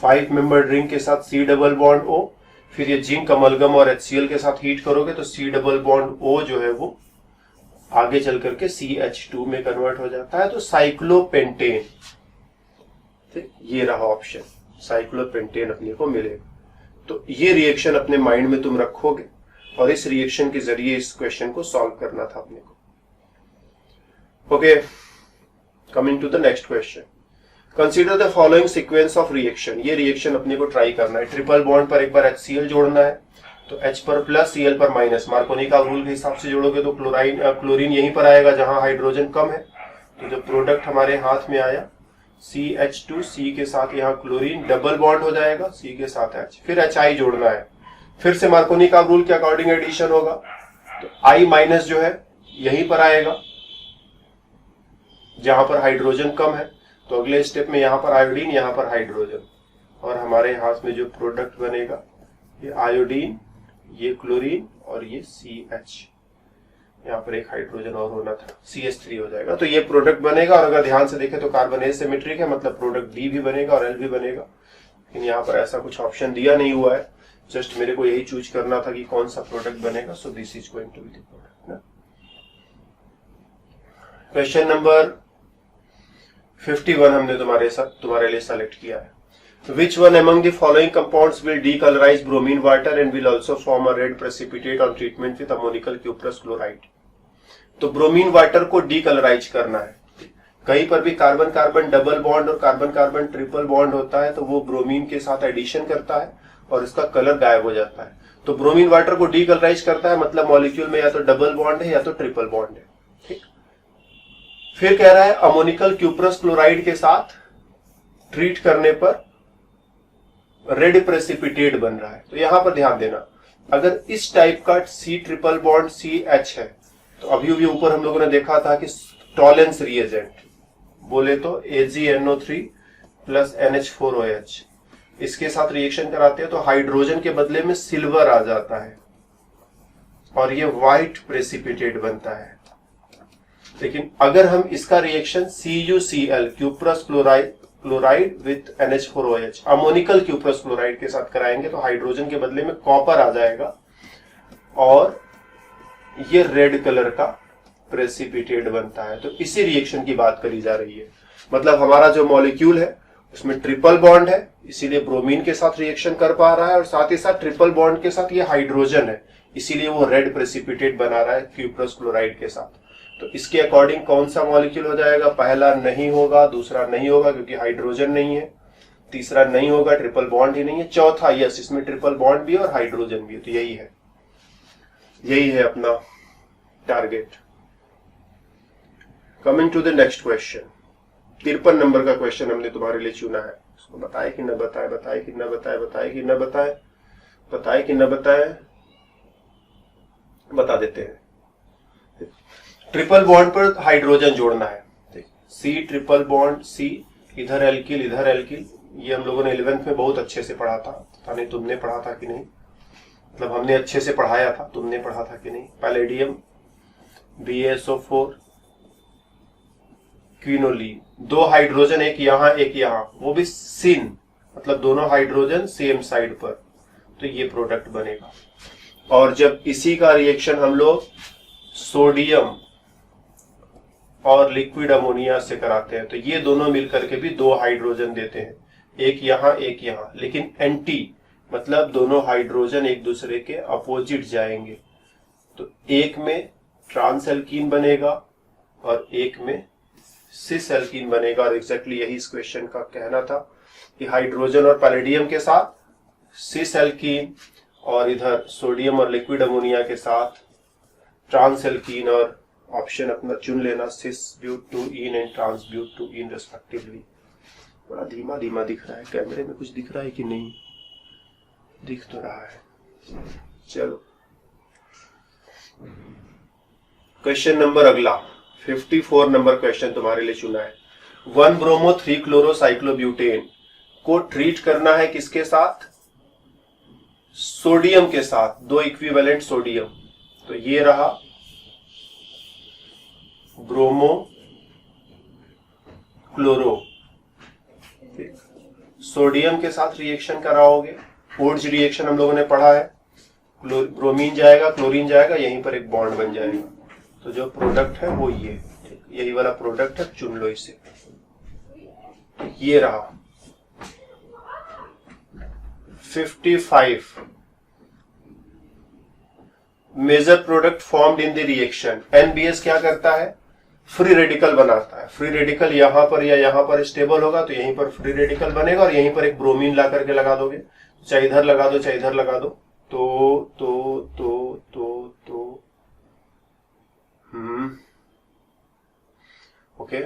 5 मेंबर्ड रिंग के साथ C डबल बॉन्ड O, फिर ये जिंक अमलगम और HCl के साथ हीट करोगे तो C डबल बॉन्ड O जो है वो आगे चल करके CH2 में कन्वर्ट हो जाता है. तो साइक्लोपेंटेन, ठीक, ये रहा ऑप्शन, साइक्लोपेंटेन अपने को मिलेगा. तो ये रिएक्शन अपने माइंड में तुम रखोगे और इस रिएक्शन के जरिए इस क्वेश्चन को सॉल्व करना था अपने को. Okay, coming to the next question. Consider the following sequence of reaction. ये रिएक्शन अपने को ट्राई करना है. ट्रिपल बॉन्ड पर एक बार HCl जोड़ना है, तो H पर प्लस Cl पर माइनस. मार्कोनी का रूल के हिसाब से जोड़ोगे तो क्लोरीन यहीं पर आएगा जहां हाइड्रोजन कम है. तो जो प्रोडक्ट हमारे हाथ में आया CH2, C के साथ यहाँ क्लोरीन, डबल बॉन्ड हो जाएगा C के साथ H, फिर HI जोड़ना है. फिर से मार्कोनी का रूल के अकॉर्डिंग एडिशन होगा. तो I माइनस जो है यहीं पर आएगा जहां पर हाइड्रोजन कम है. तो अगले स्टेप में यहां पर आयोडीन, यहां पर हाइड्रोजन, और हमारे हाथ में जो प्रोडक्ट बनेगा ये आयोडीन, ये क्लोरीन और ये CH. यहाँ पर एक हाइड्रोजन और होना था, CH3 हो जाएगा. तो ये प्रोडक्ट बनेगा. और अगर ध्यान से देखें तो कार्बन एसिमेट्रिक है, मतलब प्रोडक्ट D भी बनेगा और L भी बनेगा. लेकिन यहाँ पर ऐसा कुछ ऑप्शन दिया नहीं हुआ है. जस्ट मेरे को यही चूज करना था कि कौन सा प्रोडक्ट बनेगा. So this is going to be the product ना. क्वेश्चन नंबर 51 हमने तुम्हारे लिए सेलेक्ट किया है. Which one among the following compounds will decolorize bromine water and will also form a red precipitate on treatment with ammonical cuprous chloride? तो bromine water को decolourise करना है. कहीं पर भी कार्बन कार्बन डबल बॉन्ड और कार्बन कार्बन ट्रिपल बॉन्ड होता है तो वो ब्रोमीन के साथ एडिशन करता है और इसका कलर गायब हो जाता है. तो ब्रोमीन वाटर को डीकलराइज करता है, मतलब मॉलिक्यूल में या तो डबल बॉन्ड है या तो ट्रिपल बॉन्ड है. ठीक, फिर कह रहा है अमोनिकल क्यूप्रस क्लोराइड के साथ ट्रीट करने पर रेड प्रेसिपिटेट बन रहा है. तो यहां पर ध्यान देना, अगर इस टाइप का C ट्रिपल बॉन्ड CH है तो अभी भी ऊपर हम लोगों ने देखा था कि टॉलेंस रिएजेंट बोले तो AgNO3 प्लस NH4OH, इसके साथ रिएक्शन कराते हैं तो हाइड्रोजन के बदले में सिल्वर आ जाता है और ये व्हाइट प्रेसिपिटेट बनता है. लेकिन अगर हम इसका reaction CuCl cuprous chloride with NH4OH ammoniacal cuprous chloride के साथ कराएंगे तो हाइड्रोजन के बदले में कॉपर आ जाएगा और ये रेड कलर का प्रेसिपिटेट बनता है. तो इसी रिएक्शन की बात करी जा रही है. मतलब हमारा जो मॉलिक्यूल है उसमें ट्रिपल बॉन्ड है, इसीलिए ब्रोमीन के साथ रिएक्शन कर पा रहा है, और साथ ही साथ ट्रिपल बॉन्ड के साथ ये हाइड्रोजन है, इसीलिए वो रेड प्रेसिपिटेट बना रहा है क्यूप्रस क्लोराइड के साथ। तो इसके अकॉर्डिंग कौन सा मॉलिक्यूल हो जाएगा? पहला नहीं होगा, दूसरा नहीं होगा क्योंकि हाइड्रोजन नहीं है, तीसरा नहीं होगा, ट्रिपल बॉन्ड ही नहीं है, चौथा यस, इसमें ट्रिपल बॉन्ड भी है और हाइड्रोजन भी है। तो यही है अपना target. Coming to the next question, 53 number का क्वेश्चन हमने तुम्हारे लिए चुना है। उसको बताए कि न बताए, बताए कि न बताए, बताए कि न बताए, बताए कि न बताए, बता देते हैं। ट्रिपल बॉन्ड पर हाइड्रोजन जोड़ना है, सी ट्रिपल बॉन्ड सी, इधर एल्किल इधर एल्किल। ये हम लोगों ने 11th में बहुत अच्छे से पढ़ा था, पता नहीं तुमने पढ़ा था कि नहीं, मतलब हमने अच्छे से पढ़ाया था, तुमने पढ़ा था कि नहीं। पैलेडियम BaSO4 क्विनोलीन, दो हाइड्रोजन, एक यहां एक यहां, वो भी सिन, मतलब दोनों हाइड्रोजन सेम साइड पर, तो ये प्रोडक्ट बनेगा। और जब इसी का रिएक्शन हम लोग सोडियम और लिक्विड अमोनिया से कराते हैं तो ये दोनों मिलकर के भी दो हाइड्रोजन देते हैं, एक यहां एक यहां, लेकिन एंटी, मतलब दोनों हाइड्रोजन एक दूसरे के अपोजिट जाएंगे। तो एक में ट्रांस एल्कीन बनेगा और एक में सिस एल्कीन बनेगा। और एग्जैक्टली यही इस क्वेश्चन का कहना था कि हाइड्रोजन और पैलेडियम के साथ सिस एल्कीन और इधर सोडियम और लिक्विड अमोनिया के साथ ट्रांस एल्कीन, और ऑप्शन अपना चुन लेना, सिस ब्यूट-2-ईन एंड ट्रांस ब्यूट-2-ईन रेस्पेक्टिवली। बड़ा धीमा धीमा दिख रहा है, कैमरे में कुछ दिख रहा है कि नहीं? दिख तो रहा है। चलो क्वेश्चन नंबर अगला 54 नंबर क्वेश्चन तुम्हारे लिए चुना है। 1-bromo-3-chlorocyclobutain को ट्रीट करना है किसके साथ? सोडियम के साथ, दो इक्विवेलेंट सोडियम। तो ये रहा ब्रोमो क्लोरो, सोडियम के साथ रिएक्शन कराओगे, ओड्ज रिएक्शन हम लोगों ने पढ़ा है, ब्रोमीन जाएगा क्लोरीन जाएगा, यहीं पर एक बॉन्ड बन जाएगा। तो जो प्रोडक्ट है वो यही वाला प्रोडक्ट है, चुन लो इसे। ये रहा 55 major product formed in the reaction. NBS क्या करता है? फ्री रेडिकल बनाता है। फ्री रेडिकल यहां पर या यहां पर स्टेबल होगा तो यहीं पर फ्री रेडिकल बनेगा, और यहीं पर एक ब्रोमीन ला करके लगा दोगे, चाहे इधर लगा दो चाहे इधर लगा दो, ओके।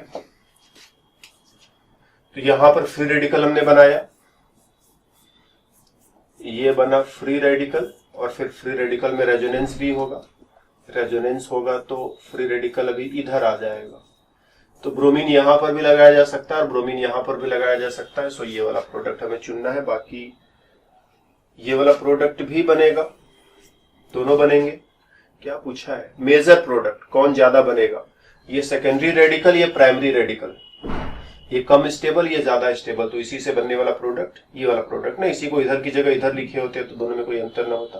तो यहां पर फ्री रेडिकल हमने बनाया, ये बना फ्री रेडिकल, और फिर फ्री रेडिकल में रेजोनेंस भी होगा, रेजोनेंस होगा तो फ्री रेडिकल अभी इधर आ जाएगा। तो ब्रोमीन यहां पर भी लगाया जा सकता है और ब्रोमीन यहां पर भी लगाया जा सकता है। सो ये वाला प्रोडक्ट हमें चुनना है, बाकी ये वाला प्रोडक्ट भी बनेगा, दोनों बनेंगे। क्या पूछा है? मेजर प्रोडक्ट कौन ज्यादा बनेगा? ये सेकेंडरी रेडिकल, ये प्राइमरी रेडिकल, ये कम स्टेबल, ये ज्यादा स्टेबल, तो इसी से बनने वाला प्रोडक्ट ये वाला प्रोडक्ट ना। इसी को इधर की जगह इधर लिखे होते तो दोनों में कोई अंतर ना होता।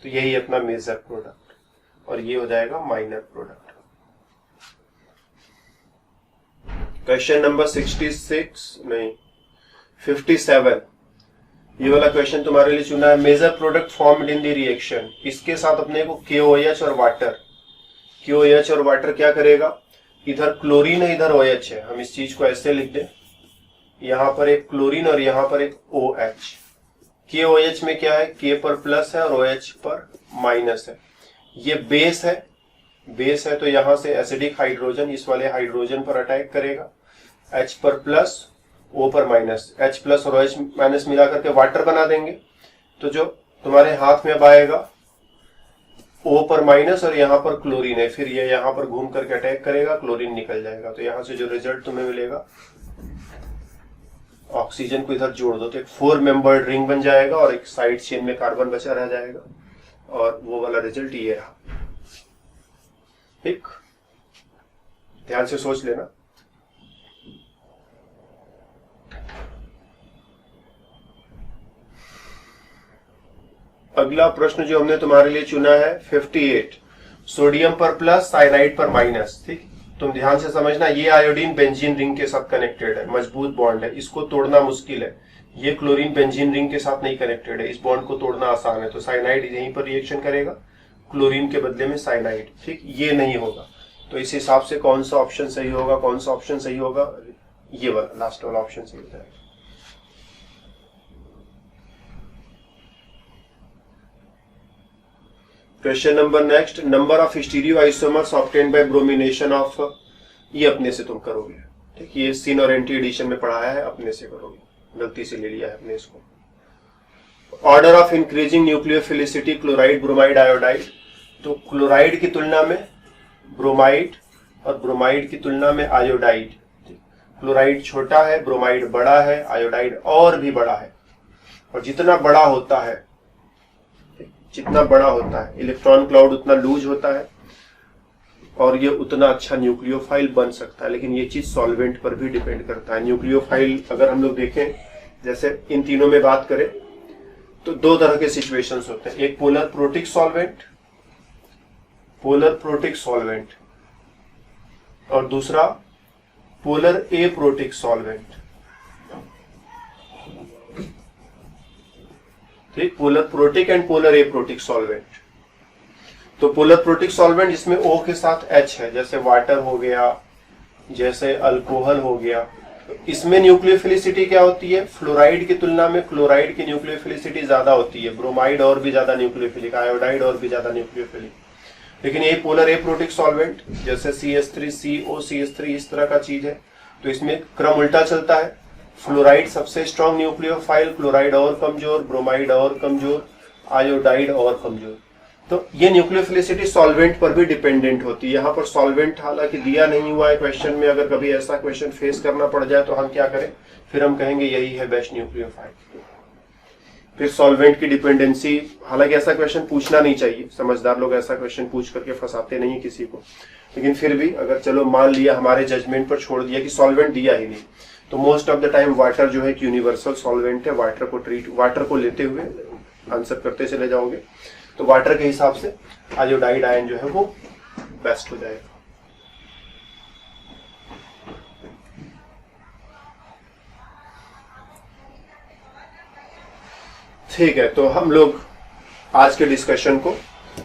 तो यही अपना मेजर प्रोडक्ट, और ये हो जाएगा माइनर प्रोडक्ट। क्वेश्चन नंबर 57, ये वाला क्वेश्चन तुम्हारे लिए चुना है। Major product formed in the reaction, इसके साथ अपने को KOH और वाटर, KOH और वाटर क्या करेगा? इधर क्लोरीन है इधर OH है, हम इस चीज को ऐसे लिख दें, यहां पर एक क्लोरीन और यहां पर एक OH। KOH में क्या है? K पर प्लस है और OH पर माइनस है। ये बेस है, बेस है तो यहां से एसिडिक हाइड्रोजन इस वाले हाइड्रोजन पर अटैक करेगा, H पर प्लस O पर माइनस, H प्लस और OH माइनस मिला करके वाटर बना देंगे। तो जो तुम्हारे हाथ में अब आएगा O पर माइनस और यहाँ पर क्लोरीन है, फिर ये यहाँ पर घूम करके अटैक करेगा, क्लोरीन निकल जाएगा। तो यहाँ से जो रिजल्ट तुम्हें मिलेगा, ऑक्सीजन को इधर जोड़ दो तो एक 4 मेंबर्ड रिंग बन जाएगा और एक साइड चेन में कार्बन बचा रह जाएगा, और वो वाला रिजल्ट ये रहा। ठीक, ध्यान से सोच लेना। अगला प्रश्न जो हमने तुम्हारे लिए चुना है 58, सोडियम पर प्लस साइनाइड पर माइनस। ठीक, तुम ध्यान से समझना, ये आयोडीन बेंजीन रिंग के साथ कनेक्टेड है, मजबूत बॉन्ड है, इसको तोड़ना मुश्किल है। ये क्लोरीन बेंजीन रिंग के साथ नहीं कनेक्टेड है, इस बॉन्ड को तोड़ना आसान है। तो साइनाइड यहीं पर रिएक्शन करेगा, क्लोरीन के बदले में साइनाइड। ठीक, ये नहीं होगा। तो इस हिसाब से कौन सा ऑप्शन सही होगा, कौन सा ऑप्शन सही होगा, ये वाला लास्ट वाला ऑप्शन सही होता है। Question number next, number of stereo isomers obtained by bromination of, ये अपने से तुम करोगे। ठीक, ये सिन और एंटी एडिशन में पढ़ाया है, अपने से करोगे, गलती से ले लिया है अपने इसको। Order of increasing nucleophilicity chloride bromide iodide, तो क्लोराइड की तुलना में ब्रोमाइड और ब्रोमाइड की तुलना में आयोडाइड। क्लोराइड छोटा है, ब्रोमाइड बड़ा है, आयोडाइड और भी बड़ा है। और जितना बड़ा होता है, जितना बड़ा होता है इलेक्ट्रॉन क्लाउड उतना लूज होता है और ये उतना अच्छा न्यूक्लियोफाइल बन सकता है। लेकिन ये चीज सॉल्वेंट पर भी डिपेंड करता है। न्यूक्लियोफाइल अगर हम लोग देखें, जैसे इन तीनों में बात करें तो दो तरह के सिचुएशंस होते हैं, एक polar protic solvent, polar protic solvent, और दूसरा पोलर एप्रोटिक सॉल्वेंट। ठीक, polar protic and polar aprotic solvent. तो पोलर प्रोटिक सॉल्वेंट जिसमें O के साथ H है, जैसे वाटर हो गया, जैसे अल्कोहल हो गया, तो इसमें न्यूक्लियोफिलिसिटी क्या होती है, फ्लोराइड की तुलना में क्लोराइड की न्यूक्लियोफिलिसिटी ज्यादा होती है, ब्रोमाइड और भी ज्यादा न्यूक्लियोफिलिक, आयोडाइड और भी ज्यादा न्यूक्लियोफिलिक। लेकिन ये पोलर एप्रोटिक सॉल्वेंट जैसे CH3 COCH3 इस तरह का चीज है, तो इसमें क्रम उल्टा चलता है। फ्लोराइड सबसे स्ट्रॉन्ग न्यूक्लियोफाइल, क्लोराइड और कमजोर, ब्रोमाइड और कमजोर, आयोडाइड और कमजोर। तो ये न्यूक्लियोफिलिसिटी सॉल्वेंट पर भी डिपेंडेंट होती है। यहाँ पर सॉल्वेंट हालांकि दिया नहीं हुआ है क्वेश्चन में, अगर कभी ऐसा क्वेश्चन फेस करना पड़ जाए तो हम क्या करें, फिर हम कहेंगे यही है बेस्ट न्यूक्लियोफाइल। फिर सॉल्वेंट की डिपेंडेंसी, हालांकि ऐसा क्वेश्चन पूछना नहीं चाहिए, समझदार लोग ऐसा क्वेश्चन पूछ करके फंसाते नहीं किसी को, लेकिन फिर भी अगर चलो मान लिया हमारे जजमेंट पर छोड़ दिया कि सॉल्वेंट दिया ही नहीं, तो most of the time water जो है एक यूनिवर्सल सॉल्वेंट है। वाटर को लेते हुए आंसर करते चले जाओगे, तो वाटर के हिसाब से आयोडाइड आयन जो है वो बेस्ट हो जाएगा। ठीक है, तो हम लोग आज के डिस्कशन को,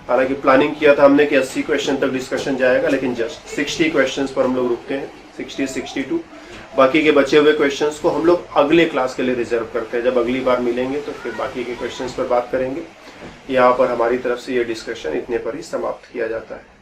हालांकि प्लानिंग किया था हमने कि 80 क्वेश्चन तक डिस्कशन जाएगा, लेकिन जस्ट 60 क्वेश्चंस पर हम लोग रुकते हैं, 60-62। बाकी के बचे हुए क्वेश्चंस को हम लोग अगले क्लास के लिए रिजर्व करते हैं। जब अगली बार मिलेंगे तो फिर बाकी के क्वेश्चंस पर बात करेंगे। यहाँ पर हमारी तरफ से ये डिस्कशन इतने पर ही समाप्त किया जाता है।